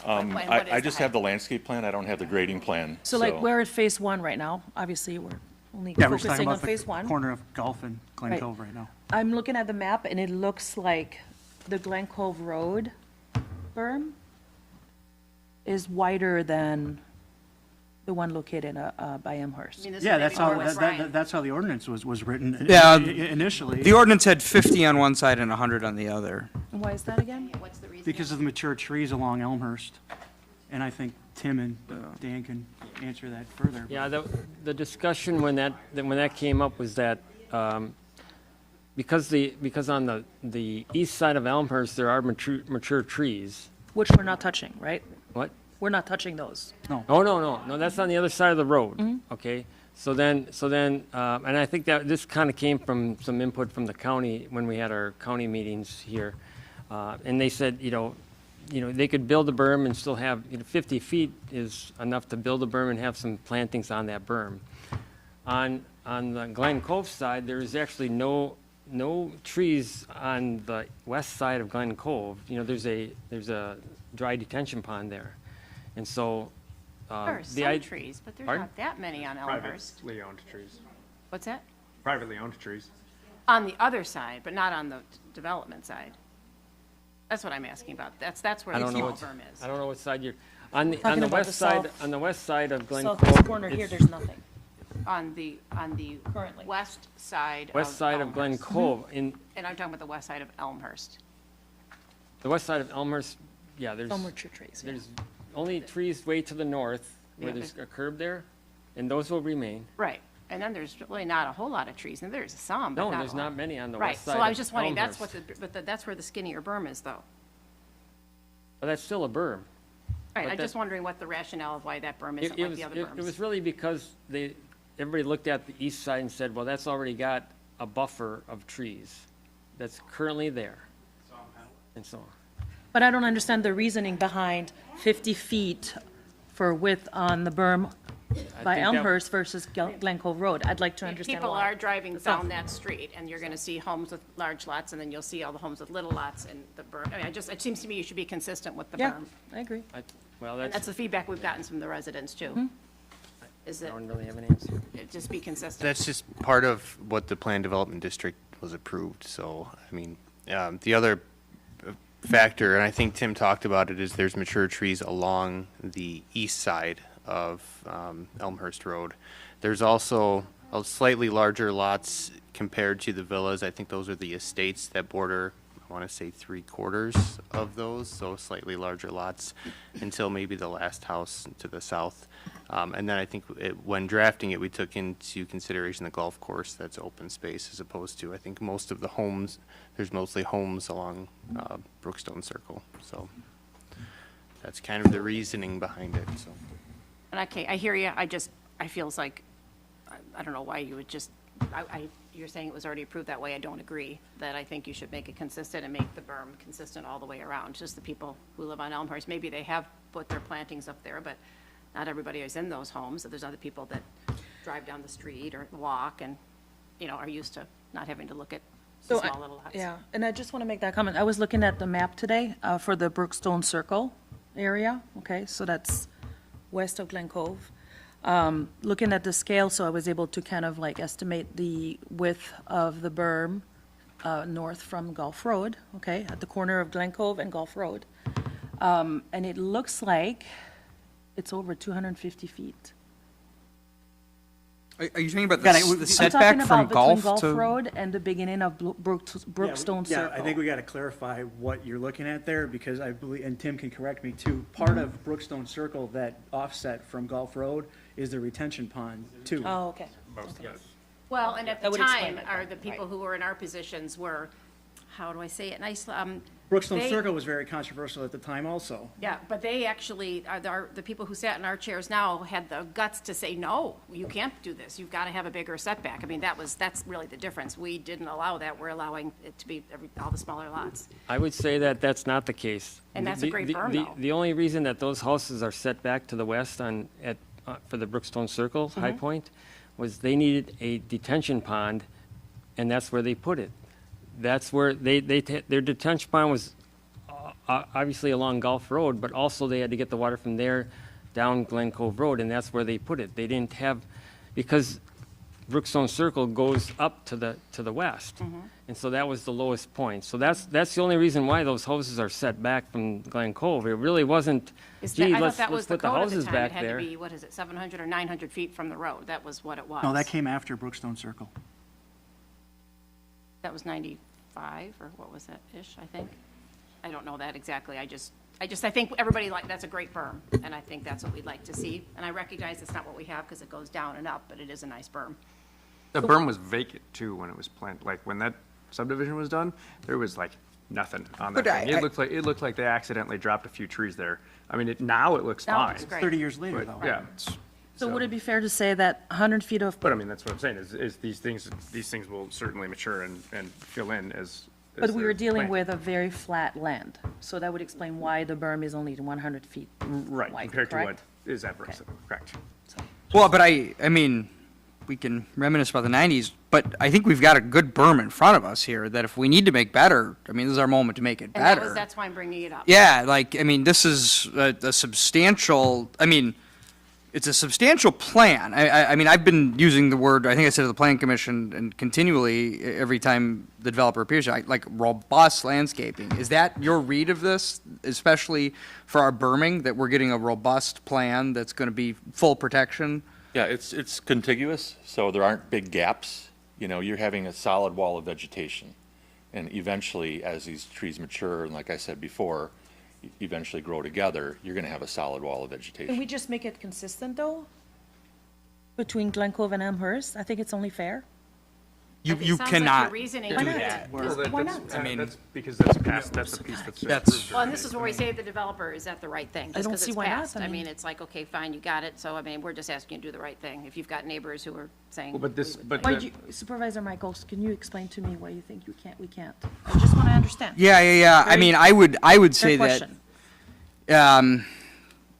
I just have the landscape plan. I don't have the grading plan. So like we're at phase 1 right now. Obviously, we're only Yeah, we're just talking focusing on about phase the 1. corner of Gulf and Glen Right. Cove right now. I'm looking at the map and it looks like the Glen Cove Road berm is wider than the one located by Amherst. Yeah, that's how the ordinance was written Yeah, initially. The ordinance had 50 on one side and 100 on the other. And why is that again? What's the reason? Because of the mature trees along Elmhurst. And I think Tim and Dan can answer that further. Yeah, the discussion when that came up was that, because on the east side of Elmhurst, there are mature trees. Which we're not touching, right? What? We're not touching those. No. Oh, no, that's on the other side of the road, okay? So then, and I think that this kind of came from some input from the county when we had our county meetings here. And they said, they could build a berm and still have, 50 feet is enough to build a berm and have some plantings on that berm. On the Glen Cove side, there is actually no trees on the west side of Glen Cove. There's a dry detention pond there. And so, There are some trees, but there's not that many on Elmhurst. Privately owned trees. What's that? Privately owned trees. On the other side, but not on the development side. That's what I'm asking about. That's where I the don't know small what, berm is. I don't know what side you're, on the Talking about west the side, south- on the west side of Glen Cove. Southwest corner here, it's- there's nothing. On the Currently. west side of West side of Glen Elmhurst. Cove, And I'm talking about the west side of Elmhurst. the west side of Elmhurst, yeah, there's. No mature trees. Yeah. There's only trees way to the north, where Yeah, there's a curb there, and those will remain. Right. And then there's really not a whole lot of trees, and there's some, but No, not a there's lot. not many on the Right, west side so I of was just wondering, that's Elmhurst. that's where the skinnier berm is, though. But that's still a berm. Right, But I'm just wondering what the rationale of why that berm isn't It like was, the other it was berms. really because everybody looked at the east side and said, well, that's already got a buffer of trees that's currently there. And so on. But I don't understand the reasoning behind 50 feet for width on the berm by think that- Elmhurst versus Glen Cove Road. I'd like to understand People why. are driving down that street, and you're gonna see homes with large lots, and then you'll see all the homes with little lots and the berm. I mean, it seems to me you should be consistent with the Yeah, berm. I agree. Well, And that's the feedback we've gotten from the residents, too. Is I that don't really have an answer. just be consistent. That's just part of what the Plan Development District was approved, so, I mean, the other factor, and I think Tim talked about it, is there's mature trees along the east side of Elmhurst Road. There's also a slightly larger lots compared to the villas. I think those are the estates that border, I want to say 3/4 of those, so slightly larger lots until maybe the last house to the south. And then I think when drafting it, we took into consideration the golf course that's open space as opposed to, I think most of the homes, there's mostly homes along Brookstone Circle. So that's kind of the reasoning behind it, so. And okay, I hear you, I feels like, I don't know why you would just, you're saying it was already approved that way, I don't agree, that I think you should make it consistent and make the berm consistent all the way around, just the people who live on Elmhurst, maybe they have put their plantings up there, but not everybody is in those homes, so there's other people that drive down the street or walk, and are used to not having to look at So small little lots. Yeah, and I just want to make that comment. I was looking at the map today for the Brookstone Circle area, okay? So that's west of Glen Cove. Looking at the scale, so I was able to kind of like estimate the width of the berm north from Gulf Road, okay, at the corner of Glen Cove and Gulf Road. And it looks like it's over 250 feet. Are you talking about Gotta- the I'm setback from Gulf Between to? Gulf Road and the beginning of Brookstone Yeah, Circle. I think we got to clarify what you're looking at there, because I believe, and Tim can correct me too, part of Brookstone Circle, that offset from Gulf Road, is the retention pond too. Oh, okay. Well, and at the That would explain time, it, the people who were in our positions were, how do I say it nicely? Brookstone they- Circle was very controversial at the time also. Yeah, but they actually, the people who sat in our chairs now had the guts to say, no, you can't do this. You've got to have a bigger setback. I mean, that's really the difference. We didn't allow that. We're allowing it to be all the smaller lots. I would say that that's not the case. And that's a great berm, though. The only reason that those houses are set back to the west for the Brookstone Circle, High Point, was they needed a detention pond, and that's where they put it. That's where their detention pond was obviously along Gulf Road, but also they had to get the water from there down Glen Cove Road, and that's where they put it. They didn't have, because Brookstone Circle goes up to the west, and so that was the lowest point. So that's the only reason why those houses are set back from Glen Cove. It really wasn't, I gee, thought let's that was the put the code at the houses time. back It had to there. be, 700 or 900 feet from the road. That was what it was. No, that came after Brookstone Circle. That was 95, or what was that ish, I think? I don't know that exactly. I think everybody that's a great berm, and I think that's what we'd like to see. And I recognize it's not what we have because it goes down and up, but it is a nice berm. The berm was vacant too when it was planned. Like when that subdivision was done, there was like nothing on that But thing. It looked like they accidentally dropped a few trees there. I mean, now it looks Now it fine. looks great. 30 years later, But, though. yeah. So would it be fair to say that 100 feet of, But I mean, that's what I'm saying is these things will certainly mature and fill in as. but we they're were dealing planned. with a very flat land. So that would explain why the berm is only 100 feet Right, wide, compared to what correct? is adverse, correct. Well, but I mean, we can reminisce about the 90s, but I think we've got a good berm in front of us here that if we need to make better, I mean, this is our moment to make it And better. that's why I'm bringing it up. Yeah, like, I mean, this is a substantial, I mean, it's a substantial plan. I mean, I've been using the word, I think I said to the Plan Commission and continually, every time the developer appears, like robust landscaping. Is that your read of this, especially for our berming, that we're getting a robust plan that's going to be full protection? Yeah, it's contiguous, so there aren't big gaps. You know, you're having a solid wall of vegetation. And eventually, as these trees mature, and like I said before, eventually grow together, you're gonna have a solid wall of Can we vegetation. just make it consistent, though? Between Glen Cove and Elmhurst? I think it's only fair. You Sounds like your cannot reasoning do is- that. Why not? I mean, that's because that's past, that's the piece that's. That's- Well, and this is where we say the developer is at the right thing. I don't Just see because why it's not. passed. I I mean, mean- it's like, okay, fine, you got it. So, I mean, we're just asking you to do the right thing. If you've got neighbors who are saying. Well, but this, we would but like- Why do you, Supervisor Michaels, can you explain to me why you think we can't? I just want to understand. Yeah. I Very mean, I would say Fair that question.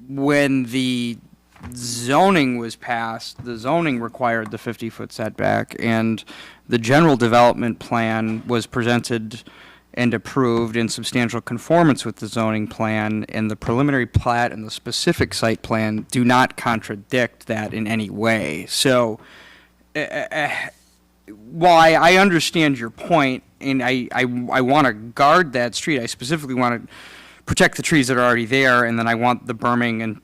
when the zoning was passed, the zoning required the 50-foot setback, and the general development plan was presented and approved in substantial conformance with the zoning plan, and the preliminary plat and the specific site plan do not contradict that in any way. So, while I understand your point, and I want to guard that street, I specifically want to protect the trees that are already there, and then I want the berming and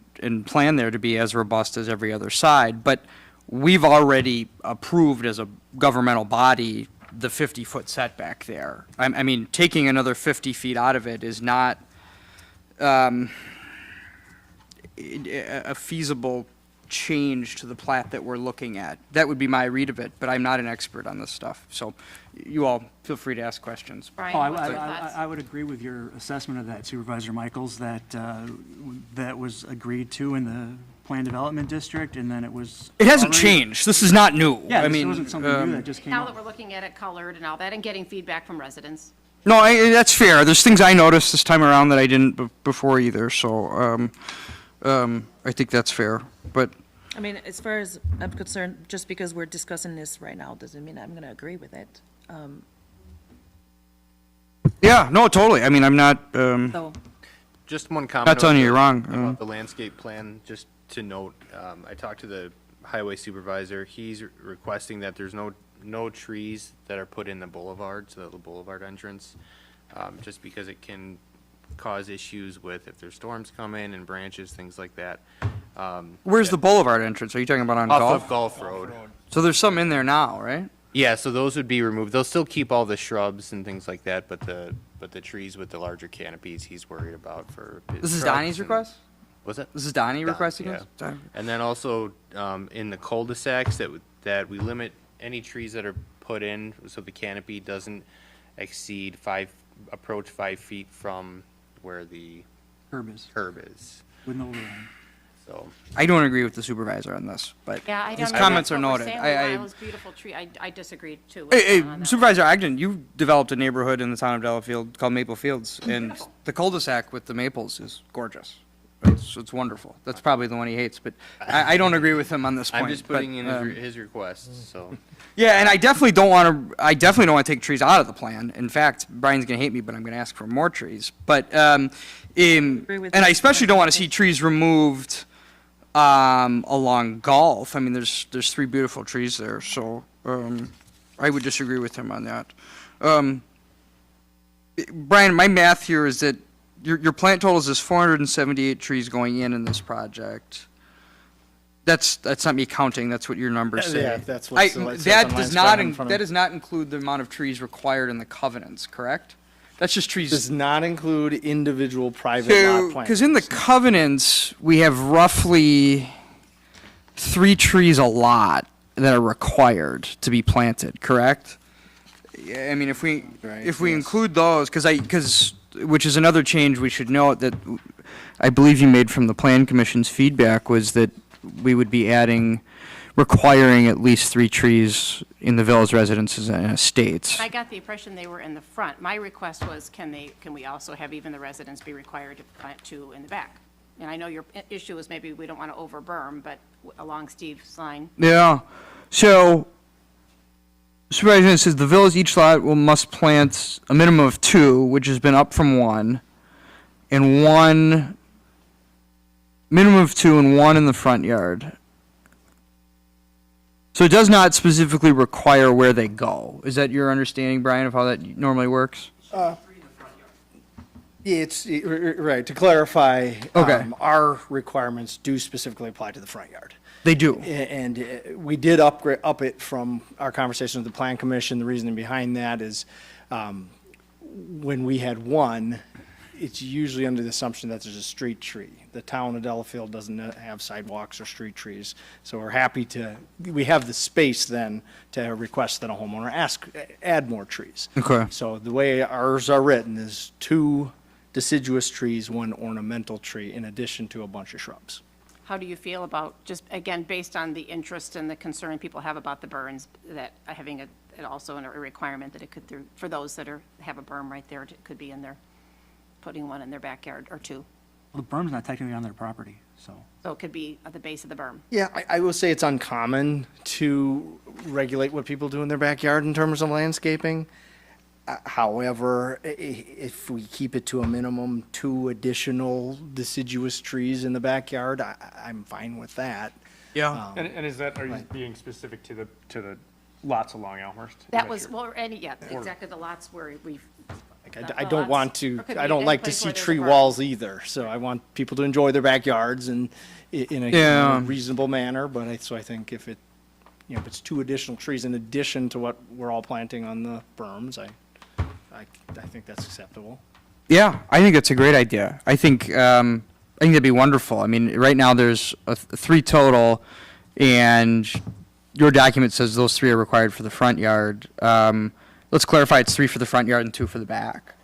plan there to be as robust as every other side. But we've already approved as a governmental body the 50-foot setback there. I mean, taking another 50 feet out of it is not a feasible change to the plat that we're looking at. That would be my read of it, but I'm not an expert on this stuff. So you all feel free to ask questions. Brian, Oh, what's your thoughts? I would agree with your assessment of that, Supervisor Michaels, that that was agreed to in the Plan Development District, and then it was. It hasn't already- changed. This is not new. Yeah, I this mean, wasn't something new that just came Now up. that we're looking at it colored and all that and getting feedback from residents. No, that's fair. There's things I noticed this time around that I didn't before either, so I think that's fair. But I mean, as far as I'm concerned, just because we're discussing this right now doesn't mean I'm going to agree with it. Yeah, no, totally. I mean, I'm not, So, Just one comment. Not telling you you're wrong. About the landscape plan, just to note, I talked to the highway supervisor. He's requesting that there's no trees that are put in the boulevard, so the boulevard entrance, just because it can cause issues with if there's storms come in and branches, things like that. where's the boulevard entrance? Are you talking about on Off Golf? of Golf Road. So there's some in there now, right? Yeah, so those would be removed. They'll still keep all the shrubs and things like that, but the trees with the larger canopies, he's worried about for his This is trucks Donnie's and- request? What's that? This is Donnie requesting Yeah. this? And then also, in the cul-de-sacs, that we limit any trees that are put in, so the canopy doesn't exceed approach 5 feet from where the curb is. With no railing. So, I don't agree with the supervisor on this, but Yeah, I don't his know. comments That's are what we're noted. saying, Lyle's beautiful tree, I disagree too. with Hey, him on that. Supervisor Ogden, you developed a neighborhood in the town of Delafield called Maple Fields, and the cul-de-sac with the maples is gorgeous. It's wonderful. That's probably the one he hates, but I don't agree with him on this point. I'm just but, putting in his requests, so. Yeah, and I definitely don't want to take trees out of the plan. In fact, Brian's gonna hate me, but I'm gonna ask for more trees. But, and I especially don't want to see trees removed, along Golf. I mean, there's 3 beautiful trees there, so, I would disagree with him on that. Brian, my math here is that your plant totals is 478 trees going in this project. That's not me counting, that's what your numbers say. Yeah, that's what's- I- what it says that on does line not, spread in front of that me. does not include the amount of trees required in the covenants, correct? That's just trees. Does not include individual private lot plants. Because in the covenants, we have roughly 3 trees a lot that are required to be planted, correct? Yeah, I mean, if we include those, which is another change we should note that I believe you made from the Plan Commission's feedback was that we would be requiring at least 3 trees in the village residences and estates. I got the impression they were in the front. My request was, can we also have even the residents be required to plant 2 in the back? And I know your issue is maybe we don't want to over berm, but along Steve's line. Yeah, so Supervisor says the village each lot must plant a minimum of 2, which has been up from 1, and 1, minimum of 2 and 1 in the front yard. So it does not specifically require where they go. Is that your understanding, Brian, of how that normally works? Yeah, it's, right, to clarify, Okay. Our requirements do specifically apply to the front yard. They do. And we did up it from our conversation with the Plan Commission. The reasoning behind that is, when we had 1, it's usually under the assumption that there's a street tree. The town of Delafield doesn't have sidewalks or street trees. So we're happy we have the space then to request that a homeowner add more trees. Okay. So the way ours are written is 2 deciduous trees, 1 ornamental tree, in addition to a bunch of shrubs. How do you feel about, just again, based on the interest and the concern people have about the burns, that having it also a requirement that it could, for those that have a berm right there, it could be in there, putting 1 in their backyard or 2? Well, the berm's not technically on their property, so. So it could be at the base of the berm. Yeah, I will say it's uncommon to regulate what people do in their backyard in terms of landscaping. However, if we keep it to a minimum, 2 additional deciduous trees in the backyard, I'm fine with that. Yeah. And is that, are you being specific to the lots along Elmhurst? That was, well, exactly the lots where we've. I don't want to, Or could I be don't any like to place see where there's a tree berm. walls either. So I want people to enjoy their backyards and in a Yeah. reasonable manner. But I think if if it's 2 additional trees in addition to what we're all planting on the berms, I think that's acceptable. Yeah, I think it's a great idea. I think that'd be wonderful. I mean, right now there's 3 total, and your document says those 3 are required for the front yard. Let's clarify it's 3 for the front yard and 2 for the back.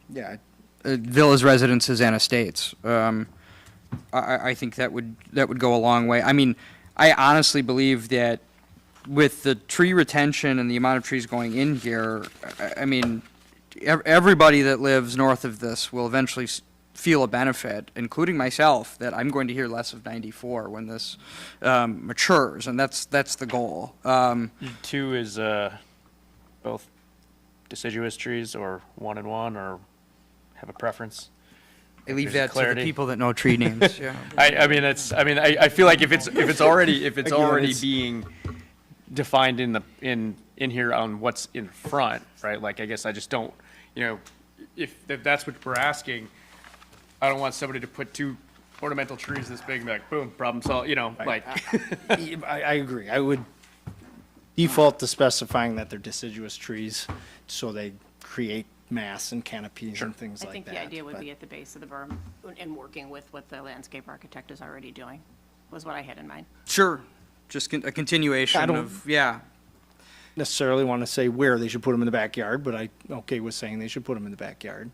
Yeah, Villas, residences, and estates. I think that would go a long way. I mean, I honestly believe that with the tree retention and the amount of trees going in here, I mean, everybody that lives north of this will eventually feel a benefit, including myself, that I'm going to hear less of 94 when this matures, and that's the goal. 2 is both deciduous trees or 1 and 1, or have a preference? I leave There's that to the clarity. people that know tree names. Yeah. I feel like if it's already it's- being defined in here on what's in front, right? Like, I guess I just don't, if that's what we're asking, I don't want somebody to put 2 ornamental trees this big and be like, boom, problem solved, like. I agree. I would default to specifying that they're deciduous trees, so they create mass and canopies and things I like think that. the idea would but- be at the base of the berm and working with what the landscape architect is already doing, was what I had in mind. Sure, just a continuation I don't- of, yeah. necessarily want to say where they should put them in the backyard, but I'm okay with saying they should put them in the backyard.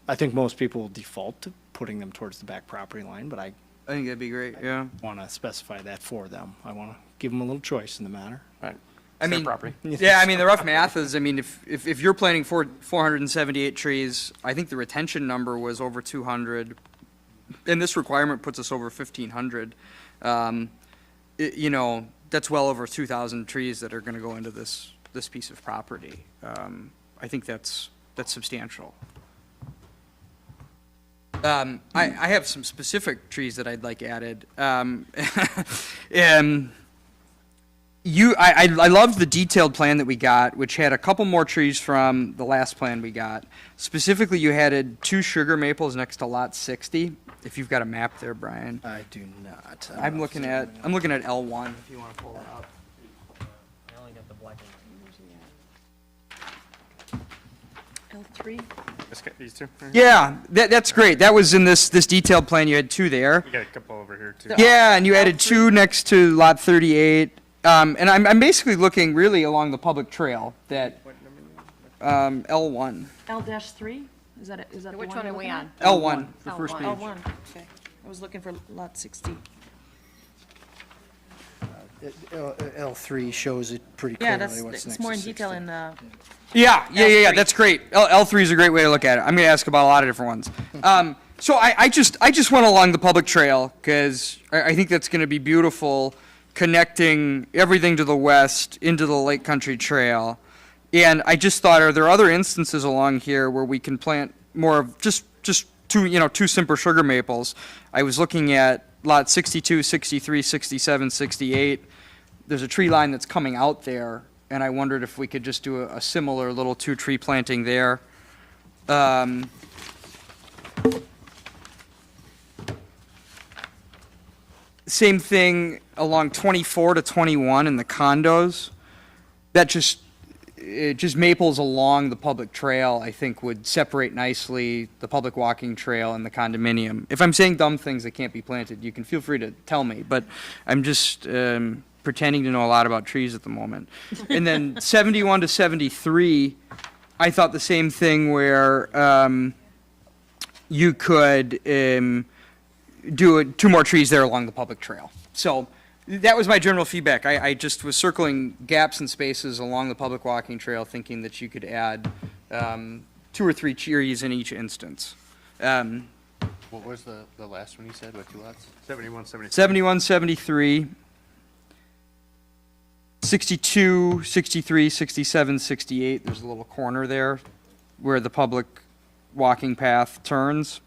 I think most people will default to putting them towards the back property line, but I I think that'd be great, yeah. want to specify that for them. I want to give them a little choice in the matter. Right. I mean, property. yeah, I mean, the rough math is, I mean, if you're planting 478 trees, I think the retention number was over 200, and this requirement puts us over 1,500. That's well over 2,000 trees that are going to go into this piece of property. I think that's substantial. I have some specific trees that I'd like added. I loved the detailed plan that we got, which had a couple more trees from the last plan we got. Specifically, you added 2 sugar maples next to lot 60. If you've got a map there, Brian. I do not. I'm looking at L1 if you want to pull it up. I only got the black and L3? These 2? Yeah, that's great. That was in this detailed plan. You had 2 there. We got a couple over here, too. Yeah, and you added 2 next to lot 38. And I'm basically looking really along the public trail that, L1. L-3? Is that the one? Which one you're are we looking on? at? L1, the first page. L1, okay. I was looking for lot 60. L3 shows it pretty Yeah, clearly what's it's next more to in detail 60. in the, Yeah, that's great. L3 is a great way to look at it. I'm going to ask about a lot of different ones. So I just went along the public trail because I think that's going to be beautiful, connecting everything to the west into the Lake Country Trail. And I just thought, are there other instances along here where we can plant more of just 2 simple sugar maples? I was looking at lot 62, 63, 67, 68. There's a tree line that's coming out there, and I wondered if we could just do a similar little 2 tree planting there. Same thing along 24 to 21 in the condos. That just maples along the public trail, I think, would separate nicely the public walking trail and the condominium. If I'm saying dumb things that can't be planted, you can feel free to tell me, but I'm just pretending to know a lot about trees at the moment. And then 71 to 73, I thought the same thing where you could do 2 more trees there along the public trail. So that was my general feedback. I just was circling gaps and spaces along the public walking trail, thinking that you could add 2 or 3 trees in each instance. What was the last one you said? What 2 lots? 71, 73. 71, 73, 62, 63, 67, 68. There's a little corner there where the public walking path turns.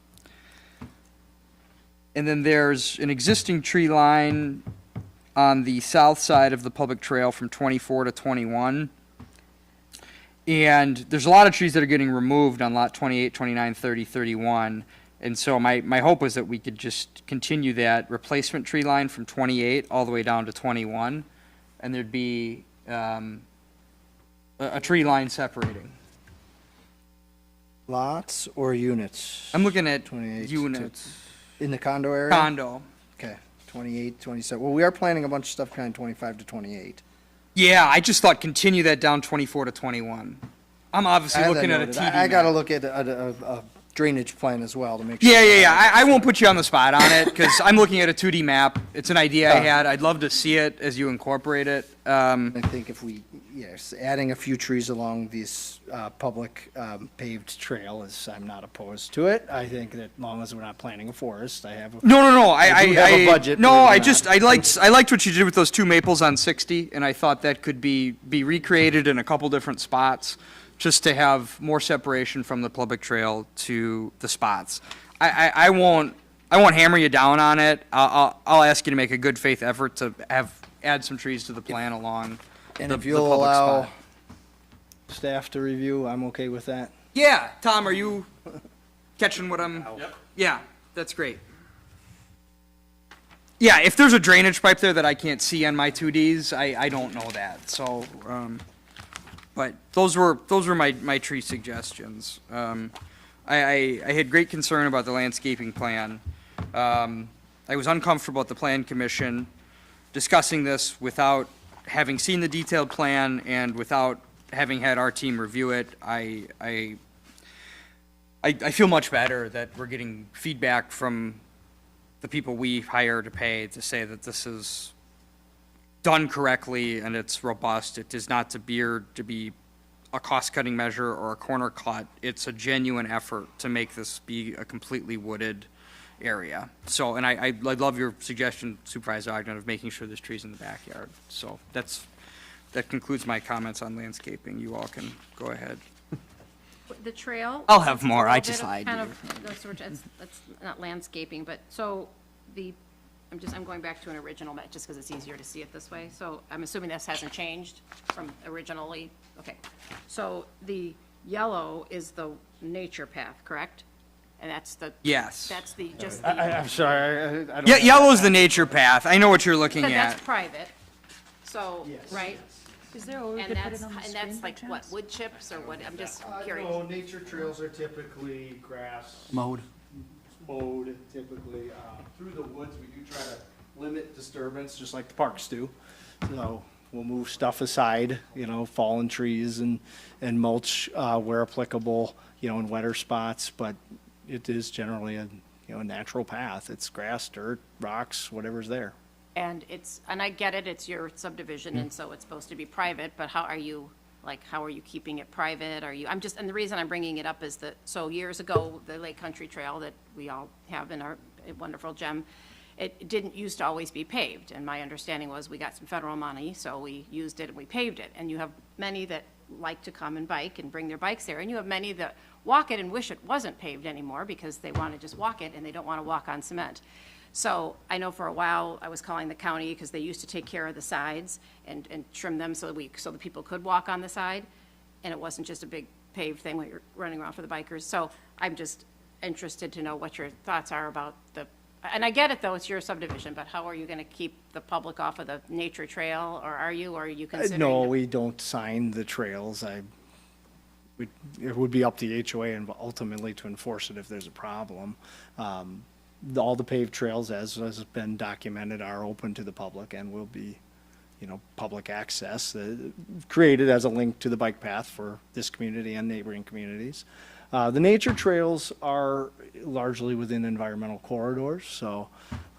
And then there's an existing tree line on the south side of the public trail from 24 to 21. And there's a lot of trees that are getting removed on lot 28, 29, 30, 31. And so my hope was that we could just continue that replacement tree line from 28 all the way down to 21. And there'd be a tree line separating. Lots or units? I'm looking at 28 units. In the condo area? Condo. Okay, 28, 27. Well, we are planning a bunch of stuff kind of 25 to 28. Yeah, I just thought continue that down 24 to 21. I'm obviously I have that looking at a noted. TV I got to map. look at a drainage plan as well to make sure. Yeah. I won't put you on the spot on it, because I'm looking at a 2D map. It's an idea I had. I'd love to see it as you incorporate it. I think if we, yes, adding a few trees along this public paved trail is, I'm not opposed to it. I think that as long as we're not planting a forest, I have a. No. I do have a budget, No, believe it or I not. just, I liked what you did with those 2 maples on 60, and I thought that could be recreated in a couple different spots, just to have more separation from the public trail to the spots. I won't hammer you down on it. I'll ask you to make a good faith effort to add some trees to the plan along And the if you'll public allow spot. staff to review, I'm okay with that. Yeah, Tom, are you catching what I'm? Yep. Yeah, that's great. Yeah, if there's a drainage pipe there that I can't see on my 2Ds, I don't know that, so, but those were my tree suggestions. I had great concern about the landscaping plan. I was uncomfortable at the plan commission discussing this without having seen the detailed plan and without having had our team review it. I feel much better that we're getting feedback from the people we hire to pay to say that this is done correctly and it's robust. It is not to be a cost-cutting measure or a corner cut. It's a genuine effort to make this be a completely wooded area. So, and I love your suggestion, Supervisor Ogden, of making sure there's trees in the backyard. So that concludes my comments on landscaping. You all can go ahead. The trail? I'll have it's a more. little I bit just of lied to kind you. of those sort of- That's not landscaping, but, so, I'm going back to an original map, just because it's easier to see it this way. So I'm assuming this hasn't changed from originally, okay. So the yellow is the nature path, correct? And that's the. Yes. That's the, just the. I'm sorry, I don't. Yeah, yellow's the nature path. I know what you're looking But at. that's private, so, right? Is there a way we And could put that's, it on the and screen that's by like, what, chance? wood chips or what? I'm just curious. No, nature trails are typically grass. Mowed. Mowed, typically. Through the woods, we do try to limit disturbance, just like the parks do. So we'll move stuff aside, fallen trees and mulch where applicable, in wetter spots, but it is generally a natural path. It's grass, dirt, rocks, whatever's there. And and I get it, it's your subdivision, and so it's supposed to be private, but how are you keeping it private? And the reason I'm bringing it up is that, so years ago, the Lake Country Trail that we all have in our wonderful gem, it didn't used to always be paved, and my understanding was we got some federal money, so we used it and we paved it. And you have many that like to come and bike and bring their bikes there, and you have many that walk it and wish it wasn't paved anymore because they want to just walk it and they don't want to walk on cement. So I know for a while I was calling the county because they used to take care of the sides and trim them so the people could walk on the side, and it wasn't just a big paved thing where you're running around for the bikers. So I'm just interested to know what your thoughts are about and I get it though, it's your subdivision, but how are you going to keep the public off of the nature trail, or are you considering? No, we don't sign the trails. It would be up to the HOA and ultimately to enforce it if there's a problem. All the paved trails, as has been documented, are open to the public and will be, public access, created as a link to the bike path for this community and neighboring communities. The nature trails are largely within environmental corridors, so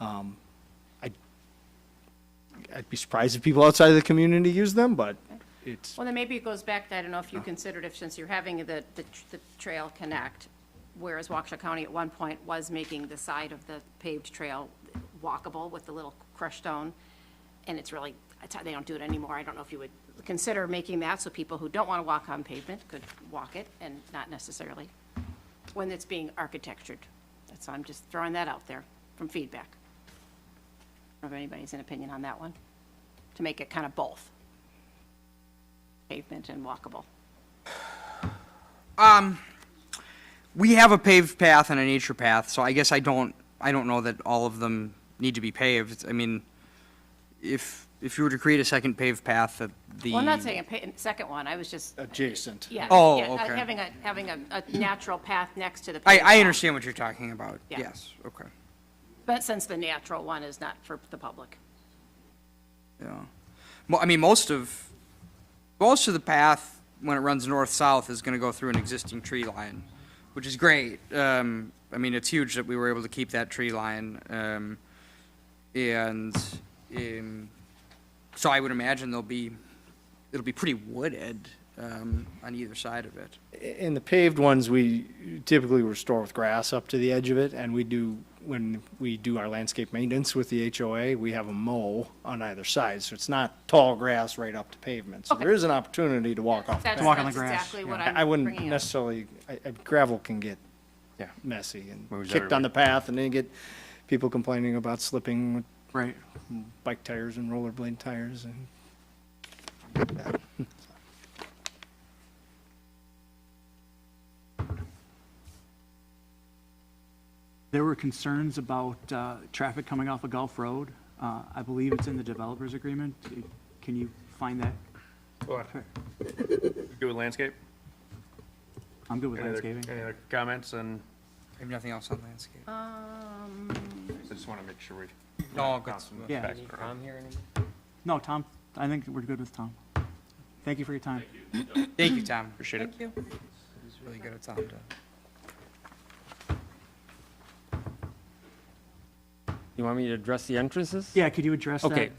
I'd be surprised if people outside of the community use them, but it's. Well, then maybe it goes back to, I don't know if you considered, since you're having the trail connect, whereas Waukesha County at one point was making the side of the paved trail walkable with the little crushed stone, and they don't do it anymore. I don't know if you would consider making that so people who don't want to walk on pavement could walk it and not necessarily when it's being architectured. So I'm just throwing that out there from feedback. I don't know if anybody's an opinion on that one, to make it kind of both pavement and walkable. We have a paved path and a nature path, so I guess I don't know that all of them need to be paved. I mean, if you were to create a second paved path, Well, I'm not saying second one, I was just. Adjacent. Yeah. Oh, yeah, okay. Having a natural path next to the. I paved path. understand what you're talking about. Yeah. Yes, okay. But since the natural one is not for the public. Yeah. Well, I mean, most of the path, when it runs north-south, is gonna go through an existing tree line, which is great. I mean, it's huge that we were able to keep that tree line. And so I would imagine it'll be pretty wooded on either side of it. In the paved ones, we typically restore with grass up to the edge of it, and when we do our landscape maintenance with the HOA, we have a mow on either side, so it's not tall grass right up to pavement. So there is an opportunity to walk off. That's, walk on the that's grass, exactly yeah. what I'm I wouldn't bringing up. necessarily, gravel can get Yeah. messy and Moves kicked on everywhere. the path, and then you get people complaining about slipping with Right. bike tires and rollerblade tires and that. There were concerns about traffic coming off of Gulf Road. I believe it's in the developers agreement. Can you find that? Good with landscape? I'm good with Any other- landscaping. Any other comments? And I have nothing else on landscape. I just want to make sure we. No, good. Yeah. Tom here anymore? No, Tom, I think we're good with Tom. Thank you for your time. Thank you, Tom. Appreciate it. It was really good of Tom to. You want me to address the entrances? Yeah, could you address that? Okay,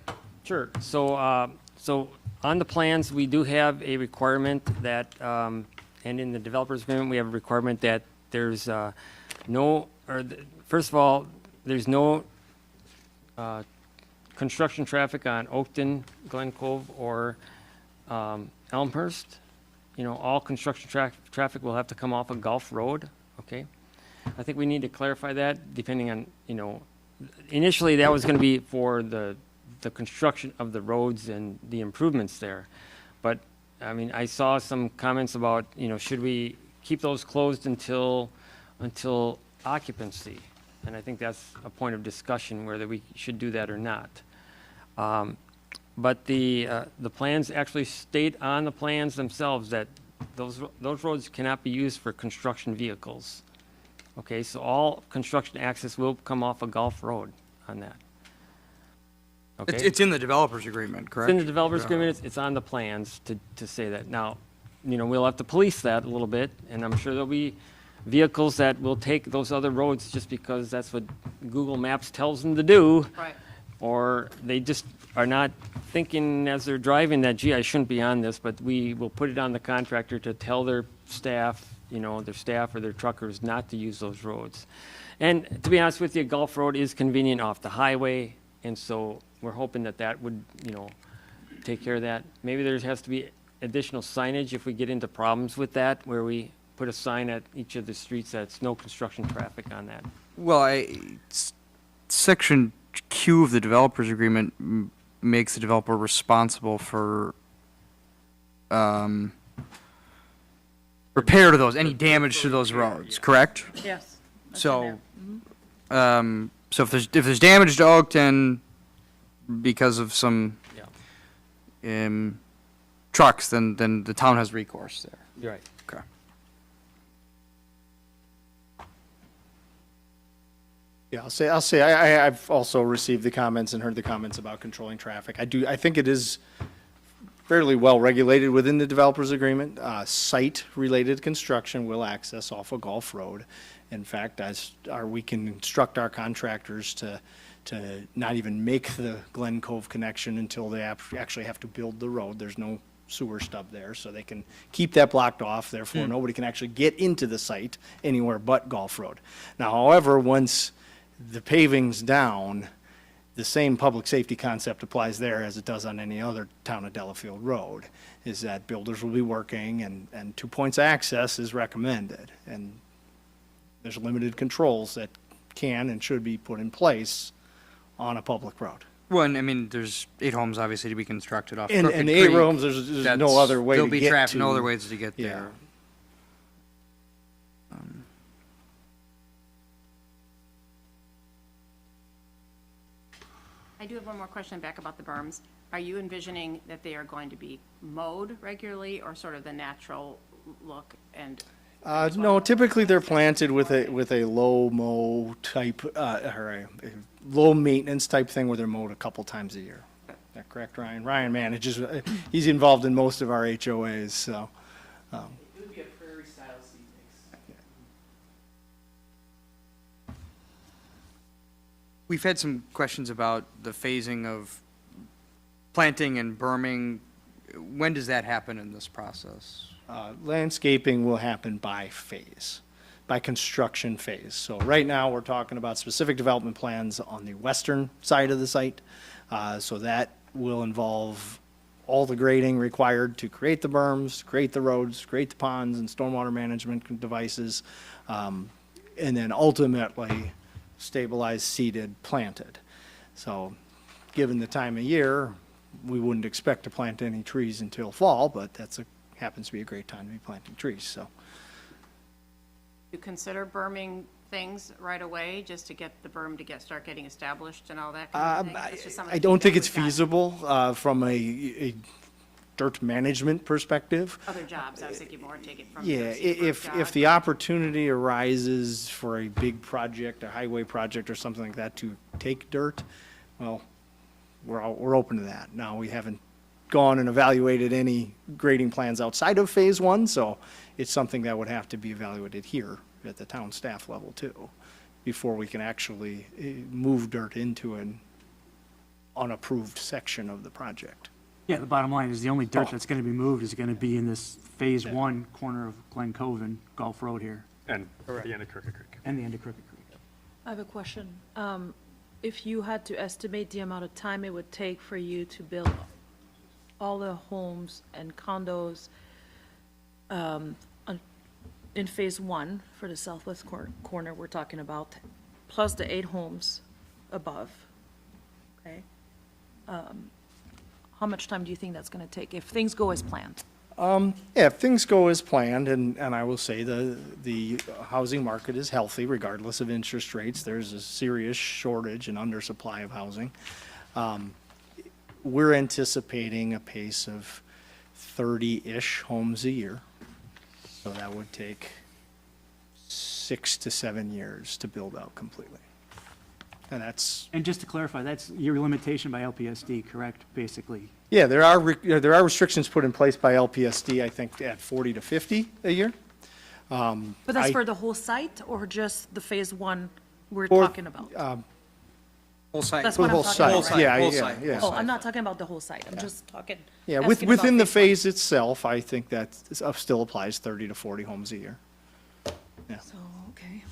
sure. So, so on the plans, we do have a requirement that, and in the developer's agreement, we have a requirement that there's first of all, there's no construction traffic on Oakton, Glen Cove, or Elmhurst. You know, all construction traffic will have to come off of Gulf Road, okay? I think we need to clarify that, depending on, you know, initially, that was going to be for the construction of the roads and the improvements there. But, I mean, I saw some comments about, you know, should we keep those closed until occupancy? And I think that's a point of discussion, whether we should do that or not. But the plans actually state on the plans themselves that those roads cannot be used for construction vehicles. Okay, so all construction access will come off of Gulf Road on that. Okay? It's in the developer's agreement, correct? It's in the developer's agreement, it's on the plans to say that. Now, you know, we'll have to police that a little bit, and I'm sure there'll be vehicles that will take those other roads just because that's what Google Maps tells them to do. Right. Or they just are not thinking as they're driving that, gee, I shouldn't be on this, but we will put it on the contractor to tell their staff, you know, their staff or their truckers not to use those roads. And to be honest with you, Gulf Road is convenient off the highway, and so we're hoping that that would, you know, take care of that. Maybe there has to be additional signage if we get into problems with that, where we put a sign at each of the streets that's no construction traffic on that. Well, Section Q of the developer's agreement makes the developer responsible for repair to those, any damage to those roads, correct? Yes. So, so if there's damage to Oakton because of some trucks, then the town has recourse there. You're right. Okay. Yeah, I'll say, I've also received the comments and heard the comments about controlling traffic. I think it is fairly well regulated within the developer's agreement. Site-related construction will access off of Gulf Road. In fact, we can instruct our contractors to not even make the Glen Cove connection until they actually have to build the road. There's no sewer stub there, so they can keep that blocked off. Therefore, nobody can actually get into the site anywhere but Gulf Road. Now, however, once the paving's down, the same public safety concept applies there as it does on any other town of Delafield road, is that builders will be working and 2 points of access is recommended. And there's limited controls that can and should be put in place on a public road. Well, and I mean, there's 8 homes obviously to be constructed off And Crooked the 8 Creek. homes, there's no other way to There'll be get traffic, to. no other ways to get Yeah. there. I do have one more question back about the berms. Are you envisioning that they are going to be mowed regularly or sort of the natural look and? No, typically they're planted with a low mow type, or a low maintenance type thing where they're mowed a couple times a year. Is that correct, Ryan? Ryan manages, he's involved in most of our HOAs, so. It would be a prairie style seed mix. We've had some questions about the phasing of planting and berming. When does that happen in this process? Landscaping will happen by phase, by construction phase. So right now, we're talking about specific development plans on the western side of the site. So that will involve all the grading required to create the berms, create the roads, create the ponds and stormwater management devices, and then ultimately stabilized, seeded, planted. So given the time of year, we wouldn't expect to plant any trees until fall, but happens to be a great time to be planting trees, so. You consider berming things right away, just to get the berm to start getting established and all that kind of thing? That's just some of the I don't think feedback it's we've gotten. feasible from a dirt management perspective. Other jobs, I was thinking more take it from. Yeah, if the opportunity arises for a big project, a highway project or something like that to take dirt, well, we're open to that. Now, we haven't gone and evaluated any grading plans outside of phase one, so it's something that would have to be evaluated here at the town staff level too, before we can actually move dirt into an unapproved section of the project. Yeah, the bottom line is the only dirt that's going to be moved is going to be in this phase one corner of Glen Cove and Gulf Road here, And the end of Crooked Creek. and the end of Crooked Creek. I have a question. If you had to estimate the amount of time it would take for you to build all the homes and condos in phase one for the southwest corner we're talking about, plus the 8 homes above, okay? How much time do you think that's going to take if things go as planned? Yeah, if things go as planned, and I will say the housing market is healthy regardless of interest rates. There's a serious shortage and undersupply of housing. We're anticipating a pace of 30-ish homes a year. So that would take 6 to 7 years to build out completely. And that's, And just to clarify, that's your limitation by LPSD, correct, basically? yeah, there are restrictions put in place by LPSD, I think, at 40 to 50 a year. But that's for the whole site or just the phase one we're talking about? Whole site. That's For what the I'm whole talking site, about, right? yeah, Whole yeah, site. yeah. Oh, I'm not talking about the whole site. I'm just talking. Yeah, asking about within the phase phase itself, I think that still applies 30 to 40 homes a year. one. So, okay.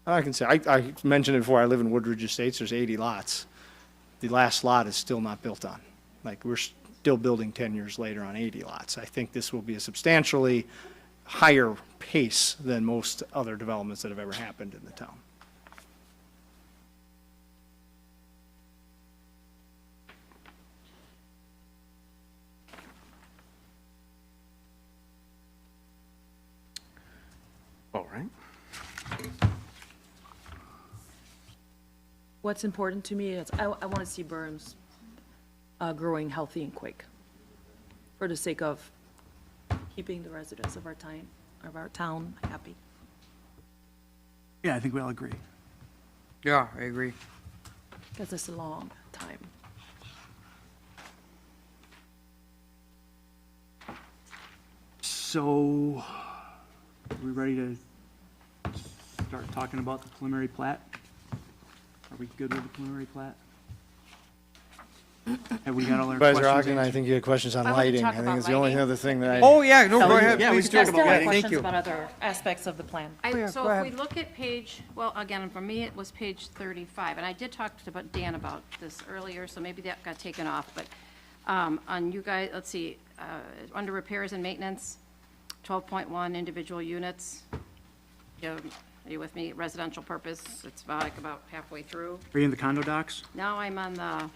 I can say, I mentioned it before, I live in Woodridge Estates, there's 80 lots. The last lot is still not built on. Like, we're still building 10 years later on 80 lots. I think this will be a substantially higher pace than most other developments that have ever happened in the town. All right. What's important to me is I want to see berms growing healthy and quick for the sake of keeping the residents of our town happy. Yeah, I think we all agree. Yeah, I agree. Because it's a long time. So, are we ready to start talking about the preliminary plat? Are we good with the preliminary plat? Have we got all our questions Supervisor Ogden, I answered? think you had questions on I want to lighting. talk I think about it's the only lighting. other thing that I. Oh, yeah, no, go ahead. Yeah, we Please can do. talk about lighting. Thank Questions you. about other aspects of the plan. So if we look at page, well, again, for me, it was page 35, and I did talk to Dan about this earlier, so maybe that got taken off, but on you guys, let's see, under repairs and maintenance, 12.1, individual units. Are you with me? Residential purpose, it's about halfway through. Are you in the condo docs? Now I'm on the,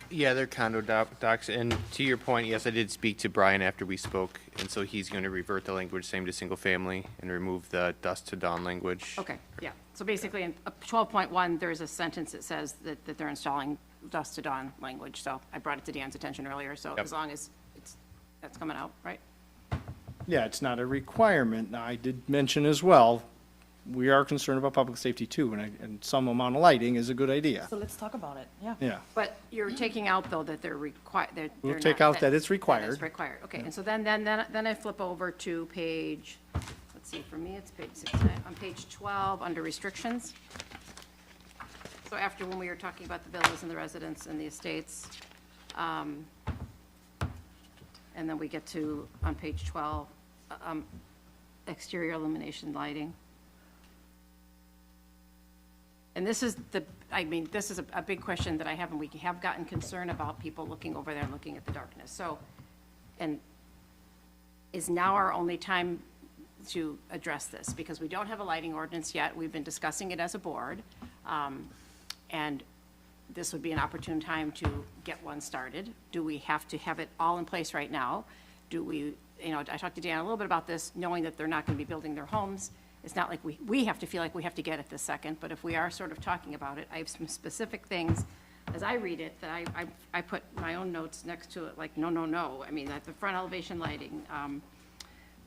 Yeah, they're condo docs, and to your point, yes, I did speak to Brian after we spoke, and so he's going to revert the language same to single family and remove the dusk to dawn language. okay, yeah. So basically, in 12.1, there's a sentence that says that they're installing dusk to dawn language, so I brought it to Dan's attention earlier, so Yep. as long as that's coming out, right? Yeah, it's not a requirement. Now, I did mention as well, we are concerned about public safety too, and some amount of lighting is a good idea. So let's talk about it, yeah. Yeah. But you're taking out, though, that they're required, they're We'll not- take out that it's required. That it's required, okay. And so then I flip over to page, let's let's see, for me, it's page 69, on page 12, under restrictions. So after when we were talking about the villas and the residents and the estates, and then we get to, on page 12, exterior illumination lighting. And this is this is a big question that I have, and we have gotten concern about people looking over there and looking at the darkness. So, and is now our only time to address this? Because we don't have a lighting ordinance yet. We've been discussing it as a board. And this would be an opportune time to get one started. Do we have to have it all in place right now? Do we, I talked to Dan a little bit about this, knowing that they're not going to be building their homes. It's not like we have to feel like we have to get it this second, but if we are sort of talking about it, I have some specific things, as I read it, that I put my own notes next to it, like, no. I mean, that the front elevation lighting,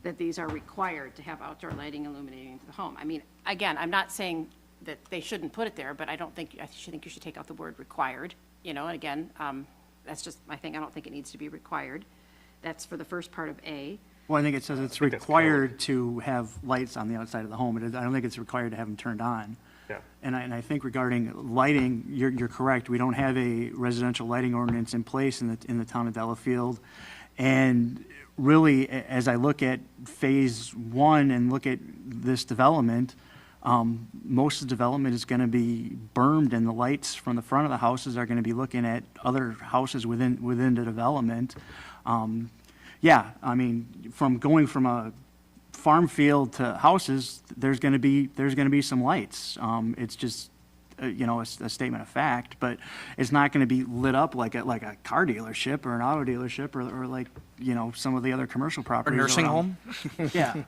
that these are required to have outdoor lighting illuminating into the home. I mean, again, I'm not saying that they shouldn't put it there, but I think you should take out the word required, and again, that's just my thing. I don't think it needs to be required. That's for the first part of A. Well, I think it says it's required to have lights on the outside of the home. I don't think it's required to have them turned on. Yeah. And I think regarding lighting, you're correct. We don't have a residential lighting ordinance in place in the town of Delafield. And really, as I look at phase one and look at this development, most of the development is going to be bermed, and the lights from the front of the houses are going to be looking at other houses within the development. Yeah, I mean, going from a farm field to houses, there's going to be some lights. It's just, a statement of fact, but it's not going to be lit up like a car dealership or an auto dealership or like, some of the other commercial Or properties. nursing around. home? Yeah.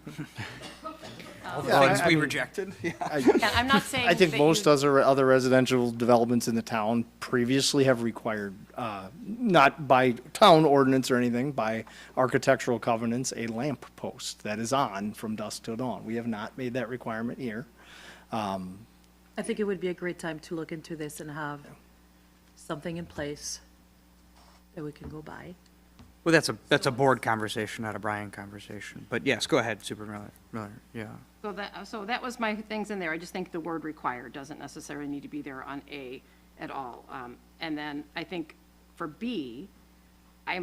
All the things we rejected? And I'm not saying I think that most you- other residential developments in the town previously have required, not by town ordinance or anything, by architectural covenants, a lamp post that is on from dusk till dawn. We have not made that requirement here. I think it would be a great time to look into this and have something in place that we can go by. Well, that's a board conversation, not a Brian conversation. But yes, go ahead, Supervisor Miller, yeah. So that was my things in there. I just think the word required doesn't necessarily need to be there on A at all. And then I think for B, I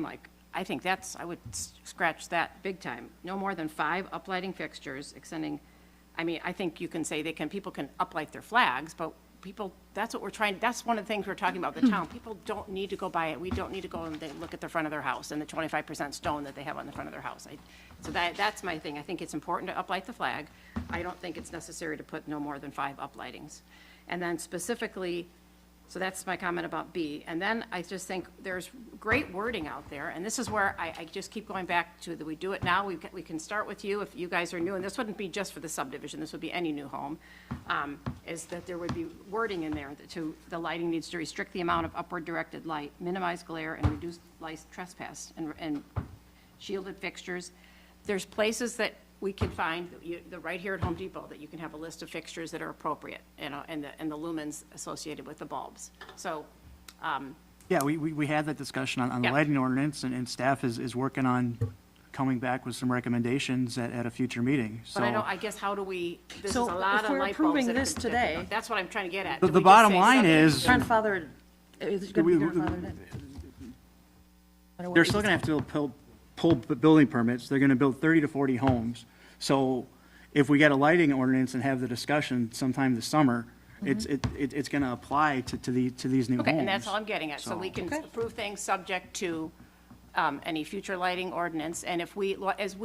think I would scratch that big time. No more than 5 uplighting fixtures extending, I think you can say people can uplight their flags, but that's one of the things we're talking about, the town. People don't need to go by it. We don't need to go and look at the front of their house and the 25% stone that they have on the front of their house. So that's my thing. I think it's important to uplight the flag. I don't think it's necessary to put no more than 5 uplightings. And then specifically, so that's my comment about B. And then I just think there's great wording out there, and this is where I just keep going back to that we do it now. We can start with you if you guys are new, and this wouldn't be just for the subdivision, this would be any new home, is that there would be wording in there that the lighting needs to restrict the amount of upward directed light, minimize glare, and reduce light trespass, and shielded fixtures. There's places that we can find, right here at Home Depot, that you can have a list of fixtures that are appropriate, and the lumens associated with the bulbs. So, Yeah, we had that discussion on the Yeah. lighting ordinance, and staff is working on coming back with some recommendations at a future meeting, so. but I guess how do we, this is a So lot if of we're light bulbs approving that have this been- today- That's what I'm trying to get at. The Do we just bottom say line subdivision? is- Grandfathered, is it going to be grandfathered in? Or what They're we still gonna decide? have to pull building permits. They're gonna build 30 to 40 homes. So if we get a lighting ordinance and have the discussion sometime this summer, it's gonna apply to these new homes. Okay, and that's all I'm getting at. So we can Okay. approve things subject to any future lighting ordinance. And if we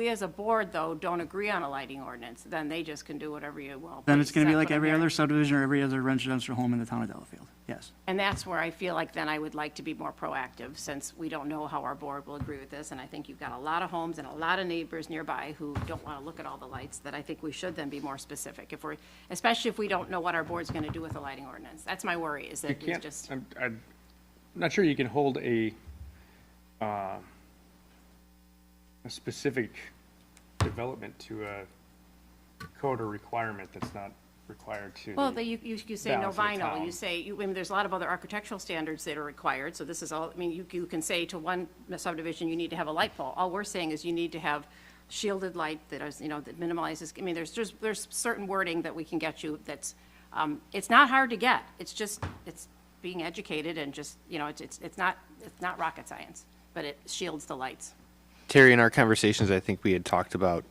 as a board, though, don't agree on a lighting ordinance, then they just can do whatever you will. Then it's gonna be That's like what I'm every hearing. other subdivision or every other residential home in the town of Delafield. Yes. And that's where I feel like then I would like to be more proactive, since we don't know how our board will agree with this. And I think you've got a lot of homes and a lot of neighbors nearby who don't want to look at all the lights, that I think we should then be more specific. Especially if we don't know what our board's going to do with the lighting ordinance. That's my worry, is You that we can't, just, I'm not sure you can hold a specific development to a code or requirement that's not required to. well, the you say no balance of the vinyl, town. you say, there's a lot of other architectural standards that are required, so this is all, you can say to one subdivision, you need to have a light pole. All we're saying is you need to have shielded light that is, that minimalizes, I mean, there's certain wording that we can get you that's, it's not hard to get. It's being educated and just, it's not rocket science, but it shields the lights. Terry, in our conversations, I think we had talked about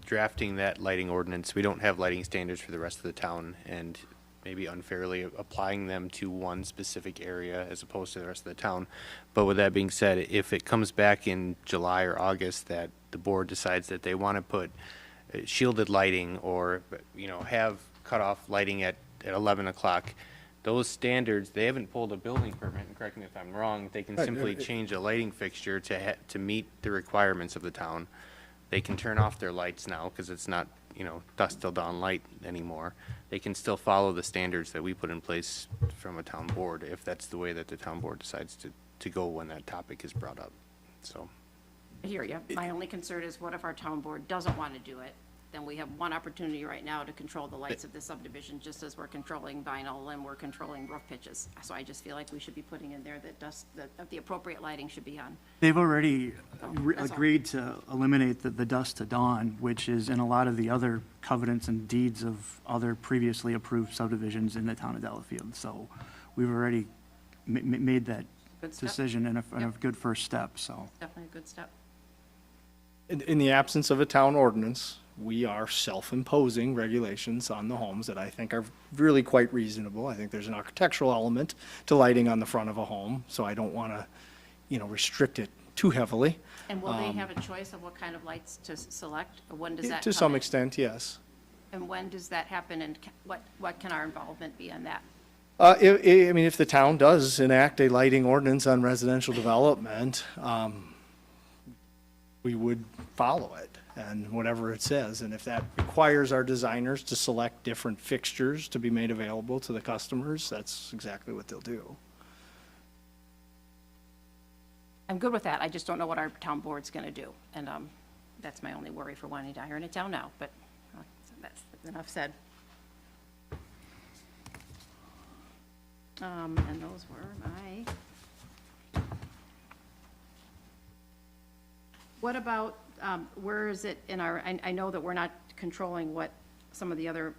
drafting that lighting ordinance. We don't have lighting standards for the rest of the town, and maybe unfairly applying them to one specific area as opposed to the rest of the town. But with that being said, if it comes back in July or August that the board decides that they want to put shielded lighting or, have cutoff lighting at 11 o'clock, those standards, they haven't pulled a building permit, and correct me if I'm wrong, they can simply change a lighting fixture to meet the requirements of the town. They can turn off their lights now because it's not, dusk till dawn light anymore. They can still follow the standards that we put in place from a town board if that's the way that the town board decides to go when that topic is brought up. So, I hear you. My only concern is what if our town board doesn't want to do it? Then we have one opportunity right now to control the lights of the subdivision, just as we're controlling vinyl and we're controlling roof pitches. So I just feel like we should be putting in there that the appropriate lighting should be on. They've already That's all. agreed to eliminate the dusk to dawn, which is in a lot of the other covenants and deeds of other previously approved subdivisions in the town of Delafield. So we've already made that Good step. decision and a good first step, so. Definitely a good step. In the absence of a town ordinance, we are self-imposing regulations on the homes that I think are really quite reasonable. I think there's an architectural element to lighting on the front of a home, so I don't want to, restrict it too heavily. And will they have a choice of what kind of lights to select? Or when does that To come some in? extent, yes. And when does that happen, and what can our involvement be on that? If the town does enact a lighting ordinance on residential development, we would follow it and whatever it says. And if that requires our designers to select different fixtures to be made available to the customers, that's exactly what they'll do. I'm good with that. I just don't know what our town board's going to do. And that's my only worry for wanting to iron it down now, but that's enough said. And those were my... What about, where is it in our, I know that we're not controlling what some of the other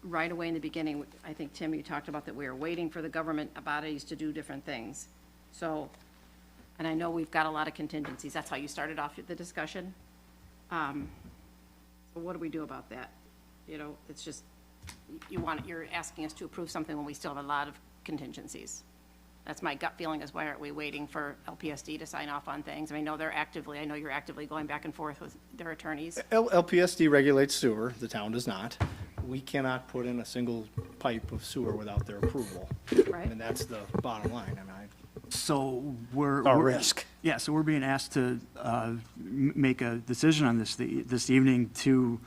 right away in the beginning, I think, Tim, you talked about that we are waiting for the government bodies to do different things. So, and I know we've got a lot of contingencies. That's how you started off the discussion. So what do we do about that? It's just, you're asking us to approve something when we still have a lot of contingencies. That's my gut feeling, is why aren't we waiting for LPSD to sign off on things? I know you're actively going back and forth with their attorneys. LPSD regulates sewer, the town does not. We cannot put in a single pipe of sewer without their approval. Right. And that's the bottom line. So Our risk. Yeah, so we're being asked to make a decision on this evening to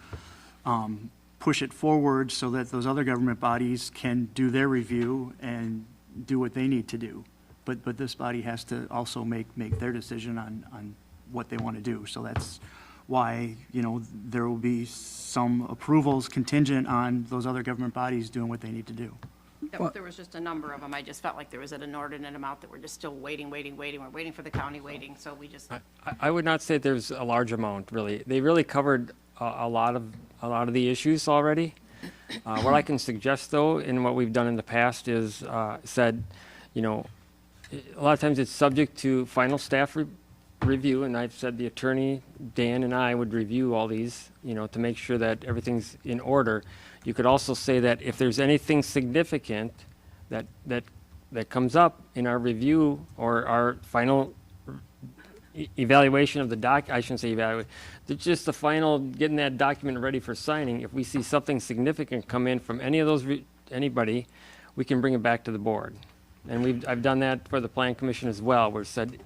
push it forward so that those other government bodies can do their review and do what they need to do. But this body has to also make their decision on what they want to do. So that's why, there will be some approvals contingent on those other government bodies doing what they need to do. There was just a number of them. I just felt like there was an inordinate amount that we're just still waiting. We're waiting for the county waiting, so we just... I would not say there's a large amount, really. They really covered a lot of the issues already. What I can suggest, though, in what we've done in the past is said, a lot of times it's subject to final staff review, and I've said the attorney, Dan, and I would review all these, to make sure that everything's in order. You could also say that if there's anything significant that comes up in our review or our final evaluation of the I shouldn't say evaluate, just the final, getting that document ready for signing, if we see something significant come in from any of those, anybody, we can bring it back to the board. And I've done that for the Plan Commission as well, where it said,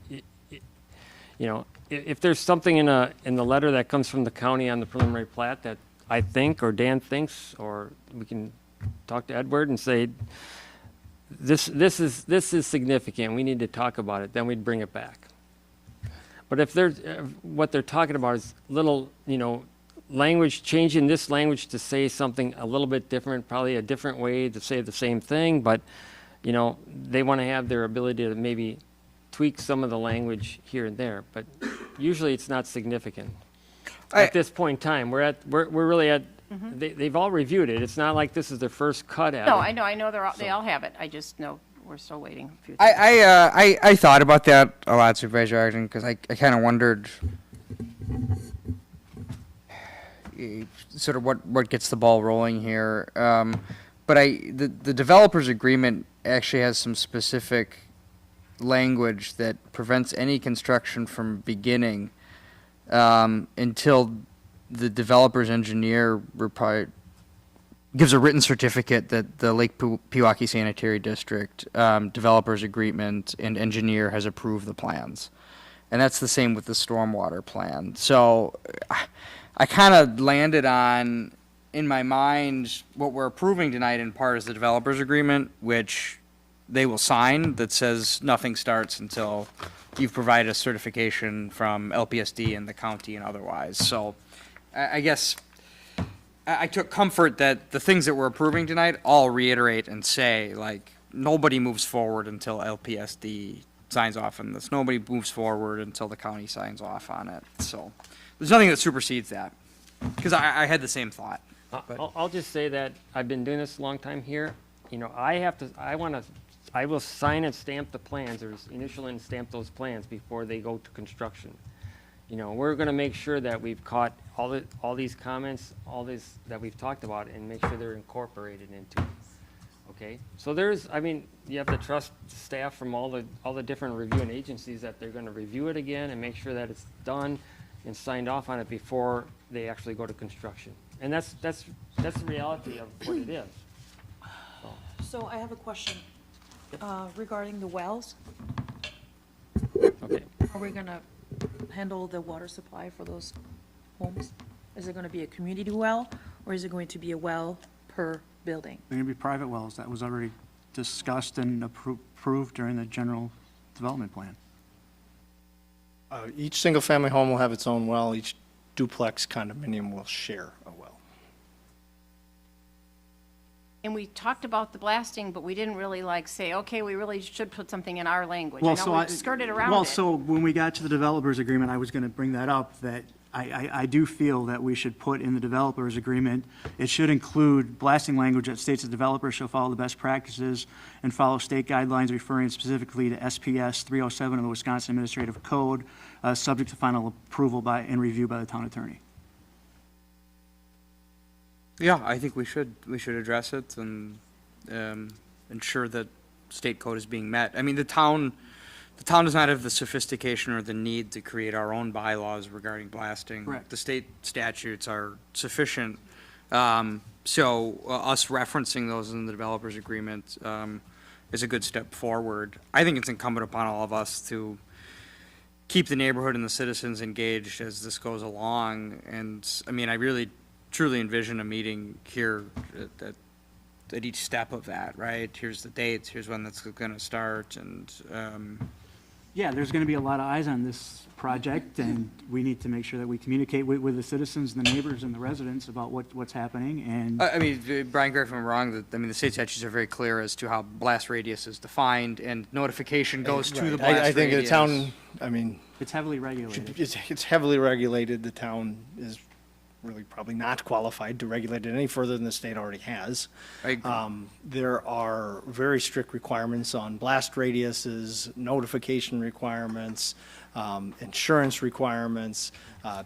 if there's something in the letter that comes from the county on the preliminary plat that I think, or Dan thinks, or we can talk to Edward and say, this is significant, we need to talk about it, then we'd bring it back. But if what they're talking about is little, language, changing this language to say something a little bit different, probably a different way to say the same thing, but, they want to have their ability to maybe tweak some of the language here and there, but usually it's not significant. at this point in time. We're really at, they've all reviewed it. It's not like this is their first cut at it. No, I know they all have it. I just know we're still waiting. a few I thought about that a lot, Supervisor Ogden, because I kind of wondered sort of what gets the ball rolling here. But the developer's agreement actually has some specific language that prevents any construction from beginning until the developer's engineer gives a written certificate that the Lake Pewaukee Sanitary District developer's agreement and engineer has approved the plans. And that's the same with the stormwater plan. So I kind of landed on, in my mind, what we're approving tonight in part is the developer's agreement, which they will sign, that says nothing starts until you've provided a certification from LPSD and the county and otherwise. So I guess I took comfort that the things that we're approving tonight all reiterate and say, like, nobody moves forward until LPSD signs off on this. Nobody moves forward until the county signs off on it. So there's nothing that supersedes that. Because I had the same thought. I'll just say that I've been doing this a long time here. You know, I will sign and stamp the plans, or initial and stamp those plans before they go to construction. You know, we're gonna make sure that we've caught all these comments, all this that we've talked about, and make sure they're incorporated into it. Okay? So you have to trust staff from all the different reviewing agencies that they're gonna review it again and make sure that it's done and signed off on it before they actually go to construction. And that's the reality of what it is. So I have a question regarding the wells. Okay. Are we gonna handle the water supply for those homes? Is it gonna be a community well, or is it going to be a well per building? They're going to be private wells. That was already discussed and approved during the general development plan. Each single-family home will have its own well. Each duplex condominium will share a well. And we talked about the blasting, but we didn't really say, okay, we really should put something in our language. Well, I know we skirted around Well, it. so when we got to the developer's agreement, I was going to bring that up, that I do feel that we should put in the developer's agreement, it should include blasting language that states the developer shall follow the best practices and follow state guidelines referring specifically to SPS 307 of the Wisconsin Administrative Code, subject to final approval and review by the town attorney. Yeah, I think we should address it and ensure that state code is being met. I mean, the town does not have the sophistication or the need to create our own bylaws regarding blasting. Correct. The state statutes are sufficient. So us referencing those in the developer's agreement is a good step forward. I think it's incumbent upon all of us to keep the neighborhood and the citizens engaged as this goes along. And, I mean, I really truly envision a meeting here at each step of that, right? Here's the dates, here's when that's going to start, and Yeah, there's going to be a lot of eyes on this project, and we need to make sure that we communicate with the citizens, the neighbors, and the residents about what's happening, and I mean, Brian, correct me if I'm wrong, the state statutes are very clear as to how blast radius is defined, and notification goes to the blast radius. I think the town, I mean, it's heavily regulated. it's heavily regulated. The town is really probably not qualified to regulate it any further than the state already has. I agree. There are very strict requirements on blast radiuses, notification requirements, insurance requirements,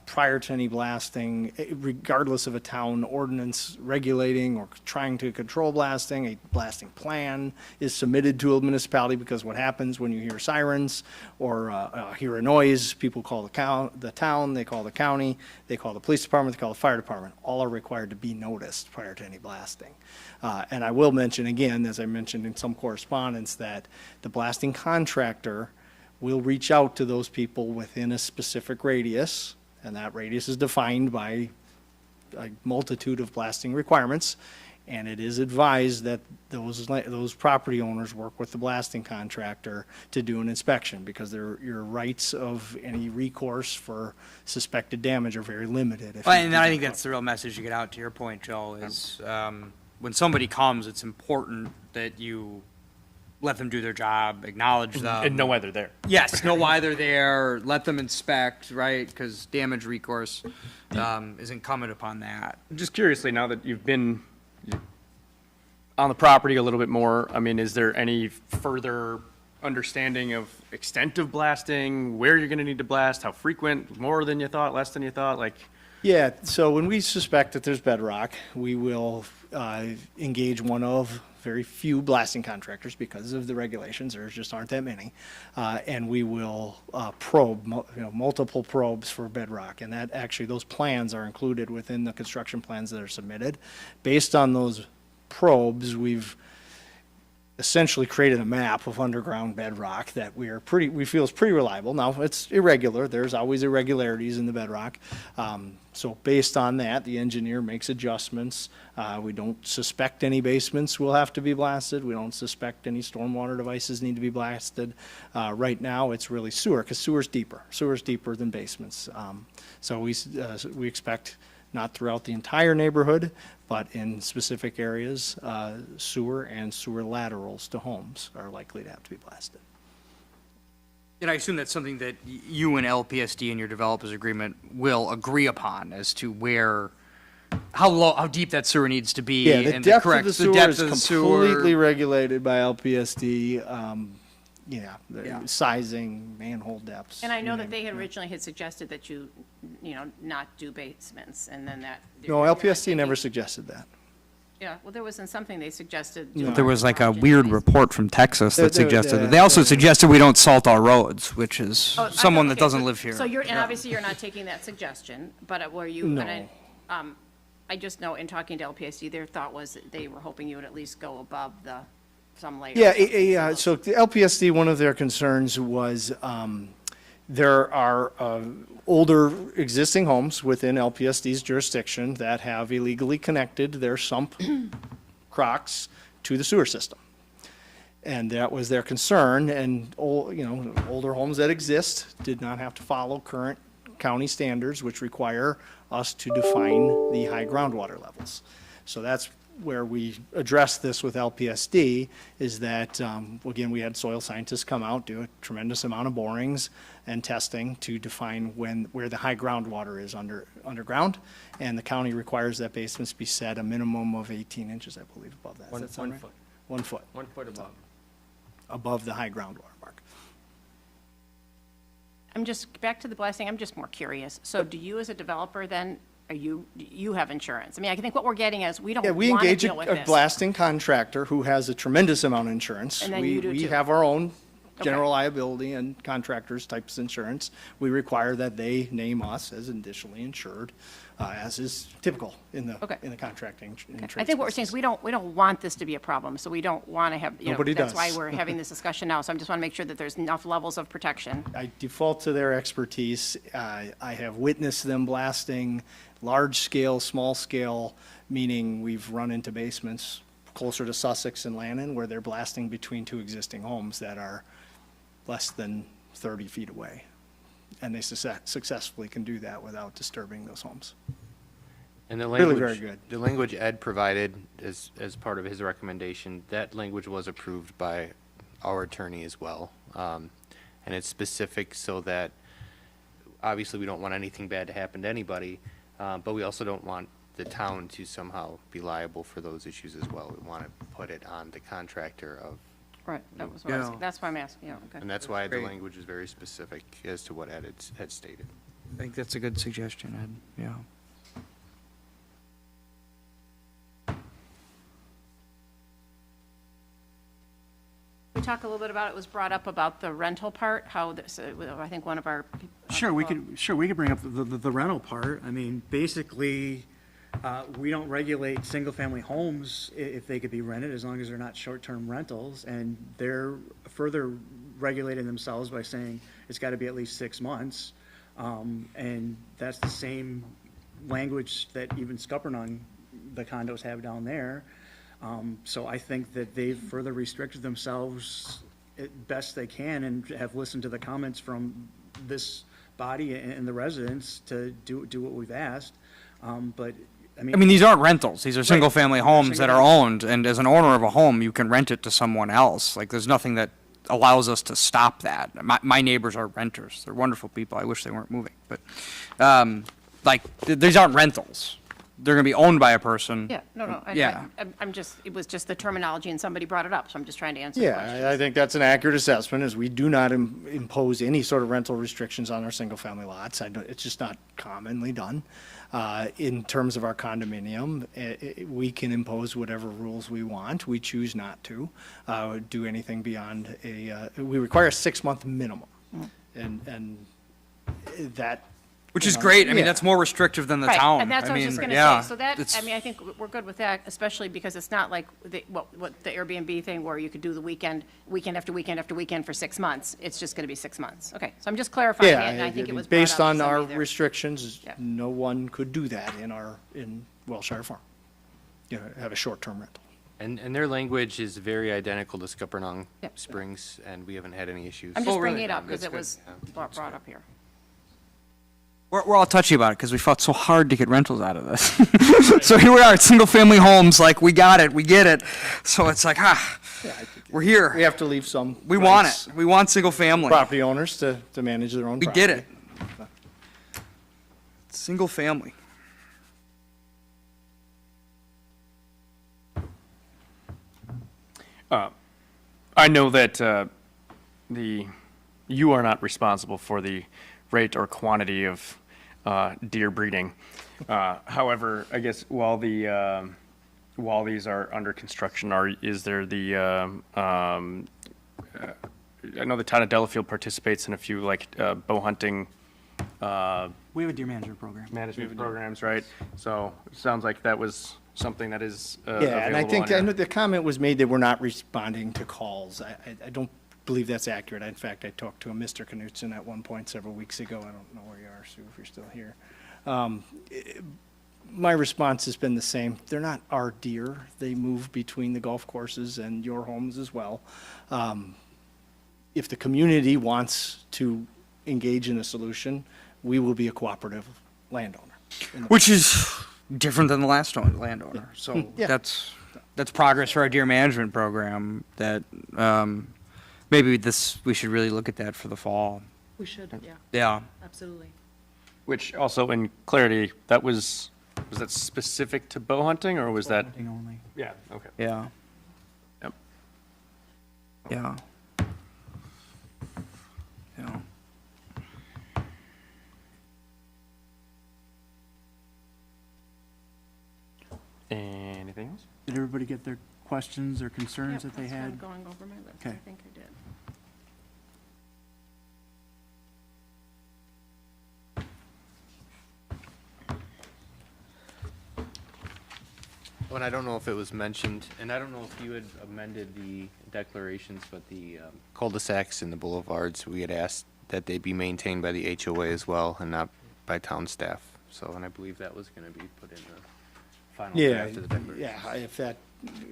prior to any blasting, regardless of a town ordinance regulating or trying to control blasting, a blasting plan is submitted to a municipality, because what happens when you hear sirens or hear a noise, people call the town, they call the county, they call the police department, they call the fire department. All are required to be noticed prior to any blasting. And I will mention again, as I mentioned in some correspondence, that the blasting contractor will reach out to those people within a specific radius, and that radius is defined by a multitude of blasting requirements, and it is advised that those property owners work with the blasting contractor to do an inspection, because your rights of any recourse for suspected damage are very limited. Well, and I think that's the real message you get out, to your point, Joe, is when somebody comes, it's important that you let them do their job, acknowledge them. And know why they're there. Yes, know why they're there, let them inspect, right? Because damage recourse is incumbent upon that. Just curiously, now that you've been on the property a little bit more, I mean, is there any further understanding of extent of blasting, where you're gonna need to blast, how frequent, more than you thought, less than you thought, like? Yeah, so when we suspect that there's bedrock, we will engage one of very few blasting contractors because of the regulations. There just aren't that many. And we will probe, multiple probes for bedrock. And that actually, those plans are included within the construction plans that are submitted. Based on those probes, we've essentially created a map of underground bedrock that we feel is pretty reliable. Now, it's irregular. There's always irregularities in the bedrock. So based on that, the engineer makes adjustments. We don't suspect any basements will have to be blasted. We don't suspect any stormwater devices need to be blasted. Right now, it's really sewer, because sewer's deeper. Sewer's deeper than basements. So we expect, not throughout the entire neighborhood, but in specific areas, sewer and sewer laterals to homes are likely to have to be blasted. And I assume that's something that you and LPSD in your developers agreement will agree upon as to where, how deep that sewer needs to be. Yeah, the and depth of correct- the sewer depth is of the sewer. completely regulated by LPSD. The sizing, manhole depths. And I know you that name they it. had originally had suggested that you not do basements, and then that. No, LPSD never suggested that. Yeah, well, there wasn't something they suggested. No. There was like a weird report from Texas that There- suggested there- it. They also suggested we don't salt our roads, which is Oh, I someone know, that okay, doesn't so- live here. So you're, and obviously you're not taking that suggestion, but were you gonna, No. I just know in talking to LPSD, their thought was that they were hoping you would at least go above some layer. Yeah, so the LPSD, one of their concerns was there are older existing homes within LPSD's jurisdiction that have illegally connected their sump crocs to the sewer system. And that was their concern, and older homes that exist did not have to follow current county standards, which require us to define the high groundwater levels. So that's where we address this with LPSD, is that, again, we had soil scientists come out, do a tremendous amount of borings and testing to define where the high groundwater is underground, and the county requires that basements be set a minimum of 18 inches, I believe, above that. Does that sound right? 1 foot. 1 foot. 1 foot above. Above the high groundwater mark. I'm just, back to the blasting, I'm just more curious. So do you as a developer then, you have insurance? I mean, I think what we're getting is, we don't Yeah, we want to engage deal with a this. blasting contractor who has a tremendous amount of insurance. And then you do We too. have our own Okay. general liability and contractors types of insurance. We require that they name us as additionally insured, as is typical in the contracting insurance. I think what we're saying is we don't want this to be a problem, so we don't want to have, Nobody that's why does. we're having this discussion now. So I just want to make sure that there's enough levels of protection. I default to their expertise. I have witnessed them blasting large scale, small scale, meaning we've run into basements closer to Sussex and Lannon where they're blasting between two existing homes that are less than 30 feet away. And they successfully can do that without disturbing those homes. And the Really language, very good. The language Ed provided as part of his recommendation, that language was approved by our attorney as well. And it's specific so that, obviously, we don't want anything bad to happen to anybody, but we also don't want the town to somehow be liable for those issues as well. We want to put it on the contractor of. Right, that was what I was, that's why I'm asking, okay. And that's why the Great. language is very specific as to what Ed had stated. I think that's a good suggestion, Ed, yeah. We talk a little bit about, it was brought up about the rental part, how this, I think one of our. Sure, we could bring up the rental part. I mean, basically, we don't regulate single-family homes if they could be rented, as long as they're not short-term rentals. And they're further regulating themselves by saying it's got to be at least 6 months. And that's the same language that even Scuppernong, the condos have down there. So I think that they've further restricted themselves as best they can and have listened to the comments from this body and the residents to do what we've asked. But I mean. I mean, these aren't rentals. These are single-family homes that are owned, and as an owner of a home, you can rent it to someone else. Like, there's nothing that allows us to stop that. My neighbors are renters. They're wonderful people. I wish they weren't moving, but, these aren't rentals. They're gonna be owned by a person. Yeah, no, Yeah. I'm just, it was just the terminology and somebody brought it up, so I'm just trying to answer the question. Yeah, I think that's an accurate assessment, is we do not impose any sort of rental restrictions on our single-family lots. It's just not commonly done. In terms of our condominium, we can impose whatever rules we want. We choose not to do anything beyond we require a 6-month minimum. And that. Which is great. I mean, that's more restrictive than the Right, town. and that's what I was just mean, gonna yeah, say. So that, it's- I mean, I think we're good with that, especially because it's not like what the Airbnb thing where you could do the weekend after weekend after weekend for 6 months. It's just gonna be 6 months. Okay, so I'm just clarifying it, and I think it was brought based up on to our somebody there. restrictions, Yeah. no one could do that in Wilshire Farm. Have a short-term rental. And their language is very identical to Scuppernong Yep. Springs, and we haven't had any issues. I'm just Oh, bringing really? it up because That's it was good. brought up here. We're all touchy about it because we fought so hard to get rentals out of this. So here we are, single-family homes, like, we got it, we get it. So it's like, we're here. We have to leave some. We want rights it. We want single-family. Property owners to manage their own We property. get it. Single-family. I know that you are not responsible for the rate or quantity of deer breeding. However, I guess while these are under construction, is there I know the town of Delafield participates in a few bow hunting We have a deer management program. management programs, right? So it sounds like that was something that is Yeah, and I available think, on your- I know the comment was made that we're not responding to calls. I don't believe that's accurate. In fact, I talked to a Mr. Knutson at one point several weeks ago. I don't know where you are, Sue, if you're still here. My response has been the same. They're not our deer. They move between the golf courses and your homes as well. If the community wants to engage in a solution, we will be a cooperative landowner. Which is different than the last landowner. So Yeah. that's progress for our deer management program that, maybe we should really look at that for the fall. We should, yeah, Yeah. absolutely. Which also, in clarity, was that specific to bow hunting, or was that? Hunting only. Yeah, okay. Yeah. Yep. Yeah. Yeah. Anything else? Did everybody get their questions or concerns that they That's why I'm had? going over my list. I Okay. think I did. Well, and I don't know if it was mentioned, and I don't know if you had amended the declarations, but the cul-de-sacs and the boulevards, we had asked that they be maintained by the HOA as well and not by town staff. So, and I believe that was going to be put in the final Yeah, draft of the declaration. yeah, if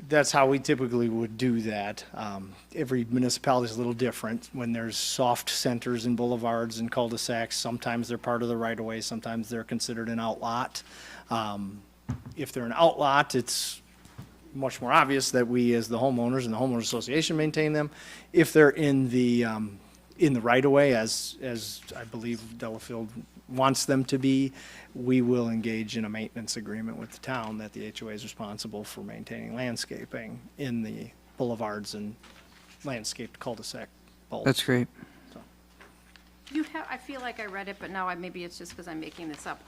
that's how we typically would do that. Every municipality is a little different. When there's soft centers and boulevards and cul-de-sacs, sometimes they're part of the right-of-way, sometimes they're considered an outlot. If they're an outlot, it's much more obvious that we, as the homeowners and the homeowners association, maintain them. If they're in the right-of-way, as I believe Delafield wants them to be, we will engage in a maintenance agreement with the town that the HOA is responsible for maintaining landscaping in the boulevards and landscaped cul-de-sac bulbs. That's great. You have, I feel like I read it, but now maybe it's just because I'm making this up,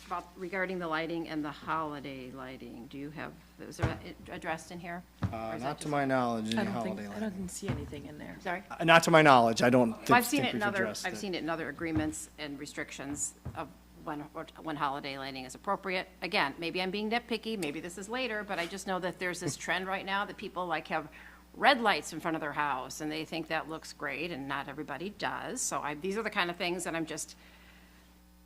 about regarding the lighting and the holiday lighting. Do you have, is there addressed in here? Or is that Not to just- my knowledge, I any don't think, holiday I lighting. didn't see anything in there. Sorry? Not to my knowledge, I don't Well, I've think seen it we've in other, addressed I've it. seen it in other agreements and restrictions of when holiday lighting is appropriate. Again, maybe I'm being nitpicky, maybe this is later, but I just know that there's this trend right now that people have red lights in front of their house, and they think that looks great, and not everybody does. So these are the kind of things that I'm just,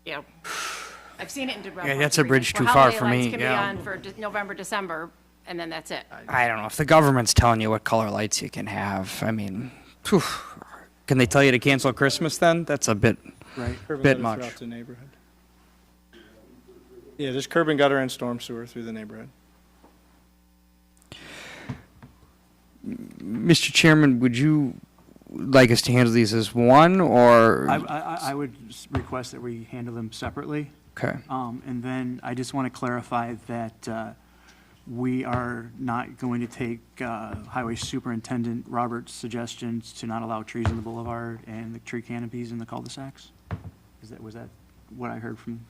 I've seen it in development. Yeah, that's a bridge agreements too where far for holiday lights me, can yeah. be on for November, December, and then that's it. I don't know. If the government's telling you what color lights you can have, I mean, phew, can they tell you to cancel Christmas then? That's a bit, Right. Urban bit letter much. throughout the neighborhood. Yeah, there's curb and gutter and storm sewer through the neighborhood. Mr. Chairman, would you like us to handle these as one, or? I would request that we handle them separately. Okay. And then I just want to clarify that we are not going to take Highway Superintendent Roberts' suggestions to not allow trees in the boulevard and the tree canopies in the cul-de-sacs? Was that what I heard from?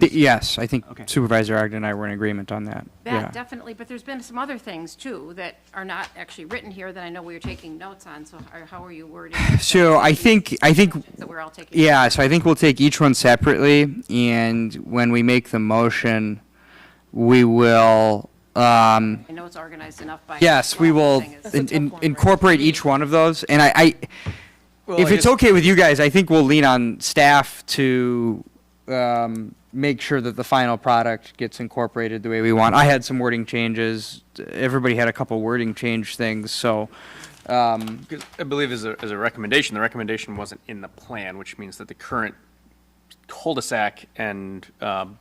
Yes, I think Okay. Supervisor Ogden and I were in agreement on that. Yeah. That definitely, but there's been some other things too that are not actually written here that I know we were taking notes on, so how are you wording? So I think, That we're all taking. yeah, so I think we'll take each one separately, and when we make the motion, we will, I know it's organized enough by. yes, we will Thing is- incorporate each one of those, and Well, if I it's guess- okay with you guys, I think we'll lean on staff to make sure that the final product gets incorporated the way we want. I had some wording changes. Everybody had a couple wording change things, so, Because I believe as a recommendation, the recommendation wasn't in the plan, which means that the current cul-de-sac and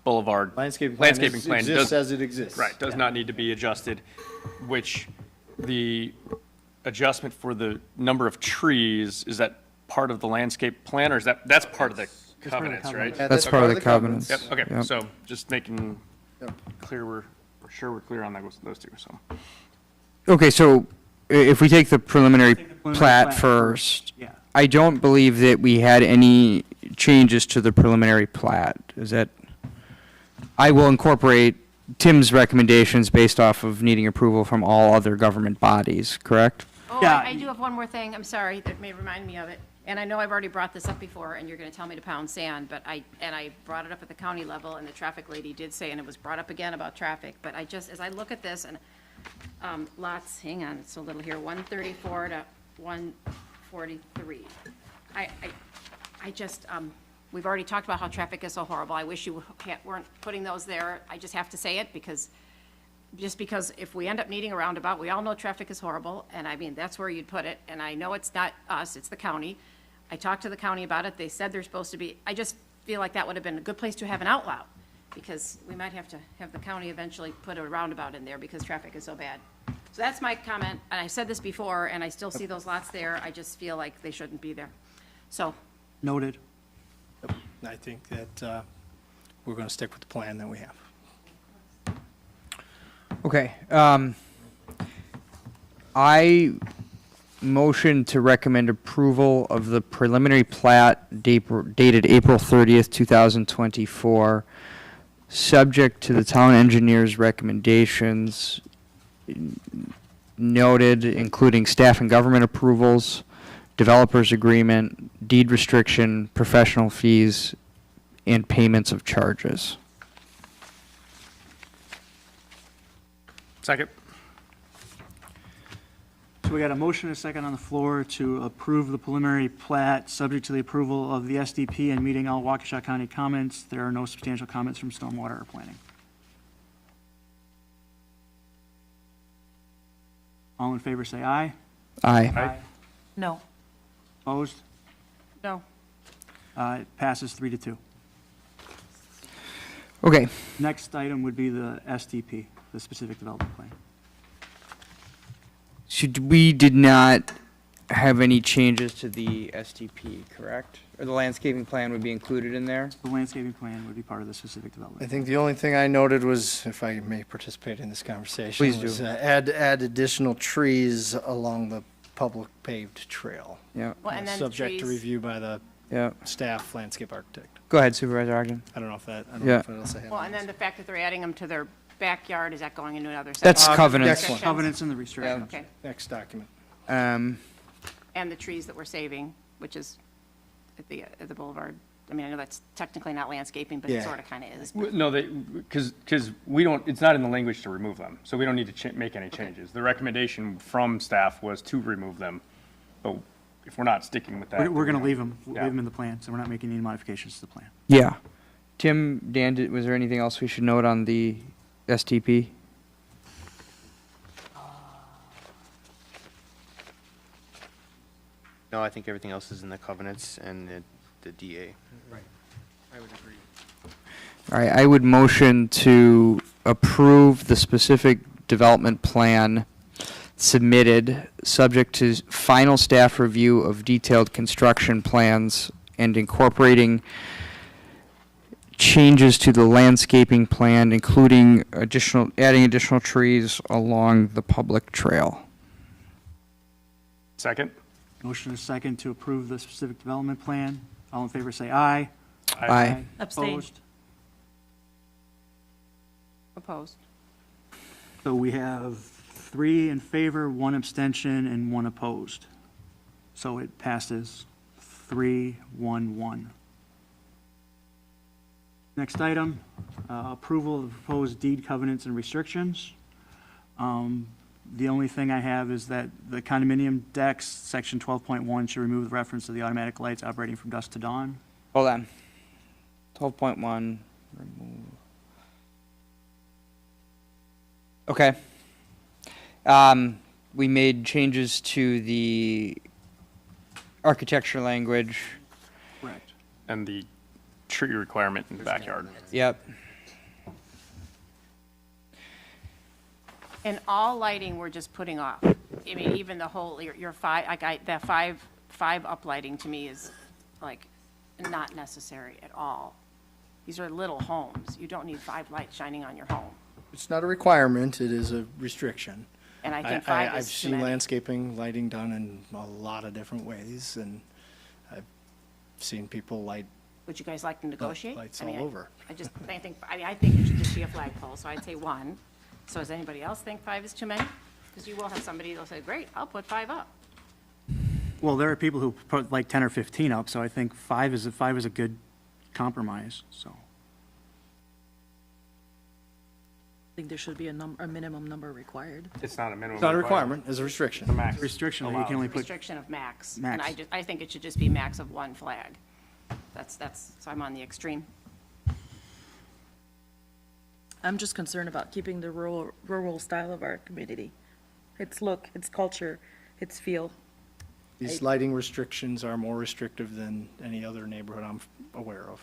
boulevard Landscaping plan exists does, as it exists. right, does Yeah. not need to be adjusted, which the adjustment for the number of trees, is that part of the landscape plan, or is that's part of the part of the covenants, right? covenants. Yeah, that's part of the covenants. Yep, okay, Yep. so just making clear, we're sure we're clear on those two, so. Okay, so if we take the preliminary preliminary plat plat first, Yeah. I don't believe that we had any changes to the preliminary plat. Is that, I will incorporate Tim's recommendations based off of needing approval from all other government bodies, correct? Oh, Yeah. I do have one more thing, I'm sorry, that may remind me of it. And I know I've already brought this up before, and you're gonna tell me to pound sand, but I brought it up at the county level, and the traffic lady did say, and it was brought up again about traffic, but I just, as I look at this, and, lots, hang on, it's so little here, 134 to 143. I just, we've already talked about how traffic is so horrible, I wish you weren't putting those there, I just have to say it, because if we end up needing a roundabout, we all know traffic is horrible, and I mean, that's where you'd put it, and I know it's not us, it's the county. I talked to the county about it, they said they're supposed to be, I just feel like that would have been a good place to have an outlet, because we might have to have the county eventually put a roundabout in there because traffic is so bad. So that's my comment, and I said this before, and I still see those lots there, I just feel like they shouldn't be there. So, Noted. I think that we're going to stick with the plan that we have. Okay, I motion to recommend approval of the preliminary plat dated April 30th, 2024, subject to the town engineer's recommendations noted, including staff and government approvals, developers agreement, deed restriction, professional fees, and payments of charges. Second. So we got a motion and a second on the floor to approve the preliminary plat, subject to the approval of the SDP and meeting all Waukesha County comments. There are no substantial comments from stormwater or planning. All in favor, say aye. Aye. No. Opposed? no. It passes 3-2. Okay, Next item would be the SDP, the specific development plan. we did not have any changes to the SDP, correct? Or the landscaping plan would be included in there? The landscaping plan would be part of the specific I development. think the only thing I noted was, if I may participate in this conversation. Please do. was, add additional trees along the public paved trail. Yeah, Well, and then Subject to trees- review by the yeah. staff landscape architect. Go ahead, Supervisor Ogden. I don't know if that, I don't Yeah. know if what else I have. Well, on and this. then the fact that they're adding them to their backyard, is that going into another section? That's covenants. next one. Covenants and the restrictions. Okay, Next document. Um, and the trees that we're saving, which is at the boulevard. I mean, I know that's technically not landscaping, but it Yeah. sort of kind of is. No, because we don't, it's not in the language to remove them, so we don't need to make any changes. The recommendation from staff was to remove them, but if we're not sticking with that. We're then going to we leave don't. them, Yeah. leave them in the plan, so we're not making any modifications to the plan. yeah. Tim, Dan, was there anything else we should note on the STP? No, I think everything else is in the covenants and the DA. All right, I would motion to approve the specific development plan submitted, subject to final staff review of detailed construction plans and incorporating changes to the landscaping plan, including adding additional trees along the public trail. Second? Motion is second to approve the specific development plan. All in favor, say aye. Aye. Abstain. Opposed? Opposed. So we have 3 in favor, 1 abstention, and 1 opposed. So it passes 3-1-1. Next item, approval of the proposed deed covenants and restrictions. The only thing I have is that the condominium decks, section 12.1, should remove the reference to the automatic lights operating from dusk to dawn. Hold on. 12.1, remove. Okay. We made changes to the architecture language. Correct. And the tree requirement in the backyard. Yep. And all lighting, we're just putting off. I mean, even the whole, your 5, that five uplighting to me is like not necessary at all. These are little homes. You don't need 5 lights shining on your home. It's not a requirement, it is a restriction. And I think 5 I've is too seen many. landscaping, lighting done in a lot of different ways, and I've seen people light Would you guys like to negotiate? lights I mean, all over. I think it should just be a flagpole, so I'd say 1. So does anybody else think 5 is too many? Because you will have somebody that'll say, great, I'll put 5 up. Well, there are people who put like 10 or 15 up, so I think 5 is a good compromise, so. I think there should be a minimum number required. It's not a minimum. It's not a requirement, it's a restriction. The max. Restriction, that you can only put, Restriction of max. Max. And I think it should just be max of 1 flag. So I'm on the extreme. I'm just concerned about keeping the rural style of our community. Its look, its culture, its feel. These lighting restrictions are more restrictive than any other neighborhood I'm aware of.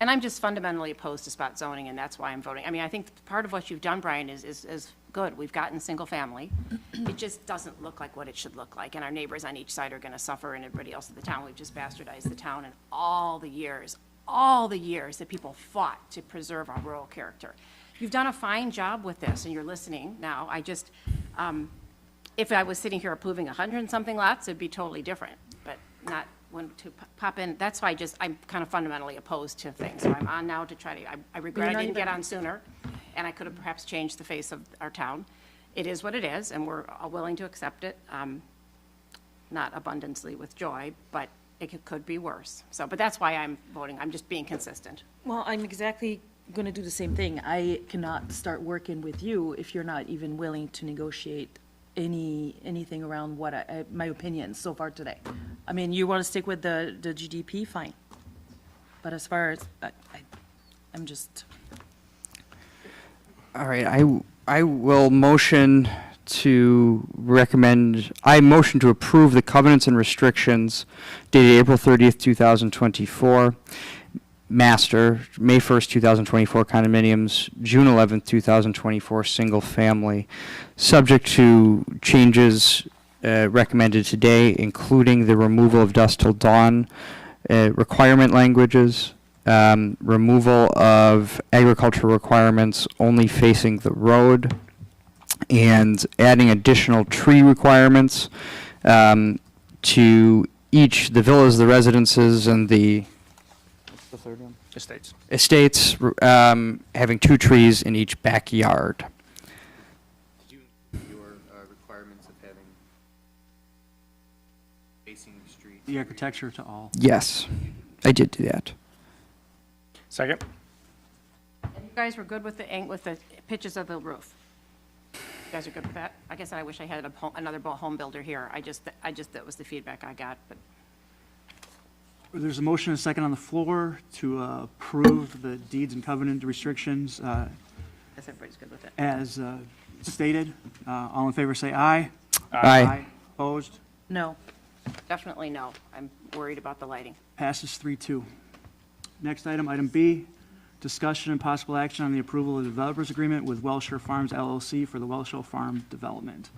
And I'm just fundamentally opposed to spot zoning, and that's why I'm voting. I mean, I think part of what you've done, Brian, is good. We've gotten single family. It just doesn't look like what it should look like, and our neighbors on each side are gonna suffer, and everybody else in the town. We've just bastardized the town in all the years that people fought to preserve our rural character. You've done a fine job with this, and you're listening now. I just, if I was sitting here approving 100 and something lots, it'd be totally different, but not when to pop in. That's why I'm kind of fundamentally opposed to things. So I'm on now to try to, I regret I didn't get on sooner, and I could have perhaps changed the face of our town. It is what it is, and we're willing to accept it, not abundantly with joy, but it could be worse. So, but that's why I'm voting. I'm just being consistent. Well, I'm exactly going to do the same thing. I cannot start working with you if you're not even willing to negotiate anything around what my opinions so far today. I mean, you want to stick with the GDP, fine. But as far as, I'm just, All right, I will motion to motion to approve the covenants and restrictions dated April 30th, 2024. Master, May 1st, 2024 condominiums, June 11th, 2024 single family, subject to changes recommended today, including the removal of dusk till dawn requirement languages, removal of agricultural requirements only facing the road, and adding additional tree requirements to each, the villas, the residences, and the estates, having 2 trees in each backyard. Did you include your requirements of having facing the street? the architecture to all. Yes, I did do that. Second? And you guys were good with the pitches of the roof? You guys are good with that? I guess I wish I had another home builder here. That was the feedback I got, but. There's a motion and a second on the floor to approve the deeds and covenant restrictions Guess everybody's good with it. as stated. All in favor, say aye. Aye. Opposed? No. Definitely no. I'm worried about the lighting. Passes 3-2. Next item, item B, discussion and possible action on the approval of the developers agreement with Welshire Farms LLC for the Welshire Farm development.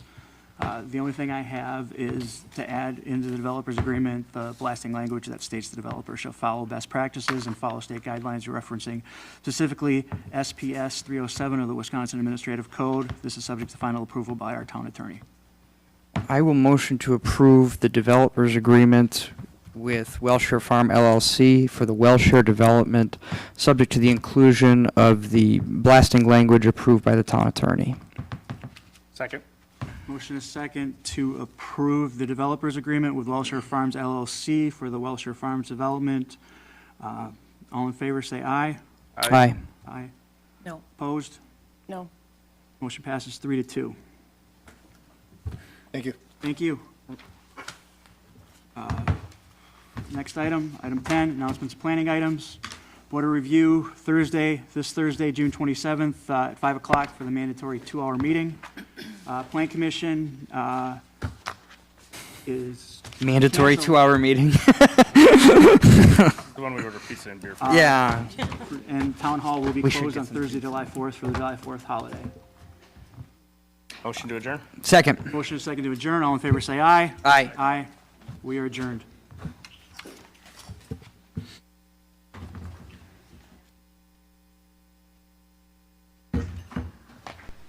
The only thing I have is to add into the developers agreement the blasting language that states the developer shall follow best practices and follow state guidelines referencing specifically SPS 307 of the Wisconsin Administrative Code. This is subject to final approval by our town attorney. I will motion to approve the developers agreement with Welshire Farm LLC for the Welshire development, subject to the inclusion of the blasting language approved by the town attorney. Second. Motion is second to approve the developers agreement with Welshire Farms LLC for the Welshire Farms development. All in favor, say aye. Aye. Aye. No. Opposed? No. Motion passes 3-2. Thank you. Thank you. Next item, item 10, announcements of planning items. Board of Review, this Thursday, June 27th, at 5 o'clock for the mandatory 2-hour meeting. Plan Commission is... Mandatory canceled. 2-hour meeting. The one we order pizza and beer for. Yeah. And Town Hall will be We should closed get on some Thursday, July 4th for the July 4th holiday. Motion to adjourn? Second. Motion is second to adjourn. All in favor, say aye. Aye. Aye. We are adjourned.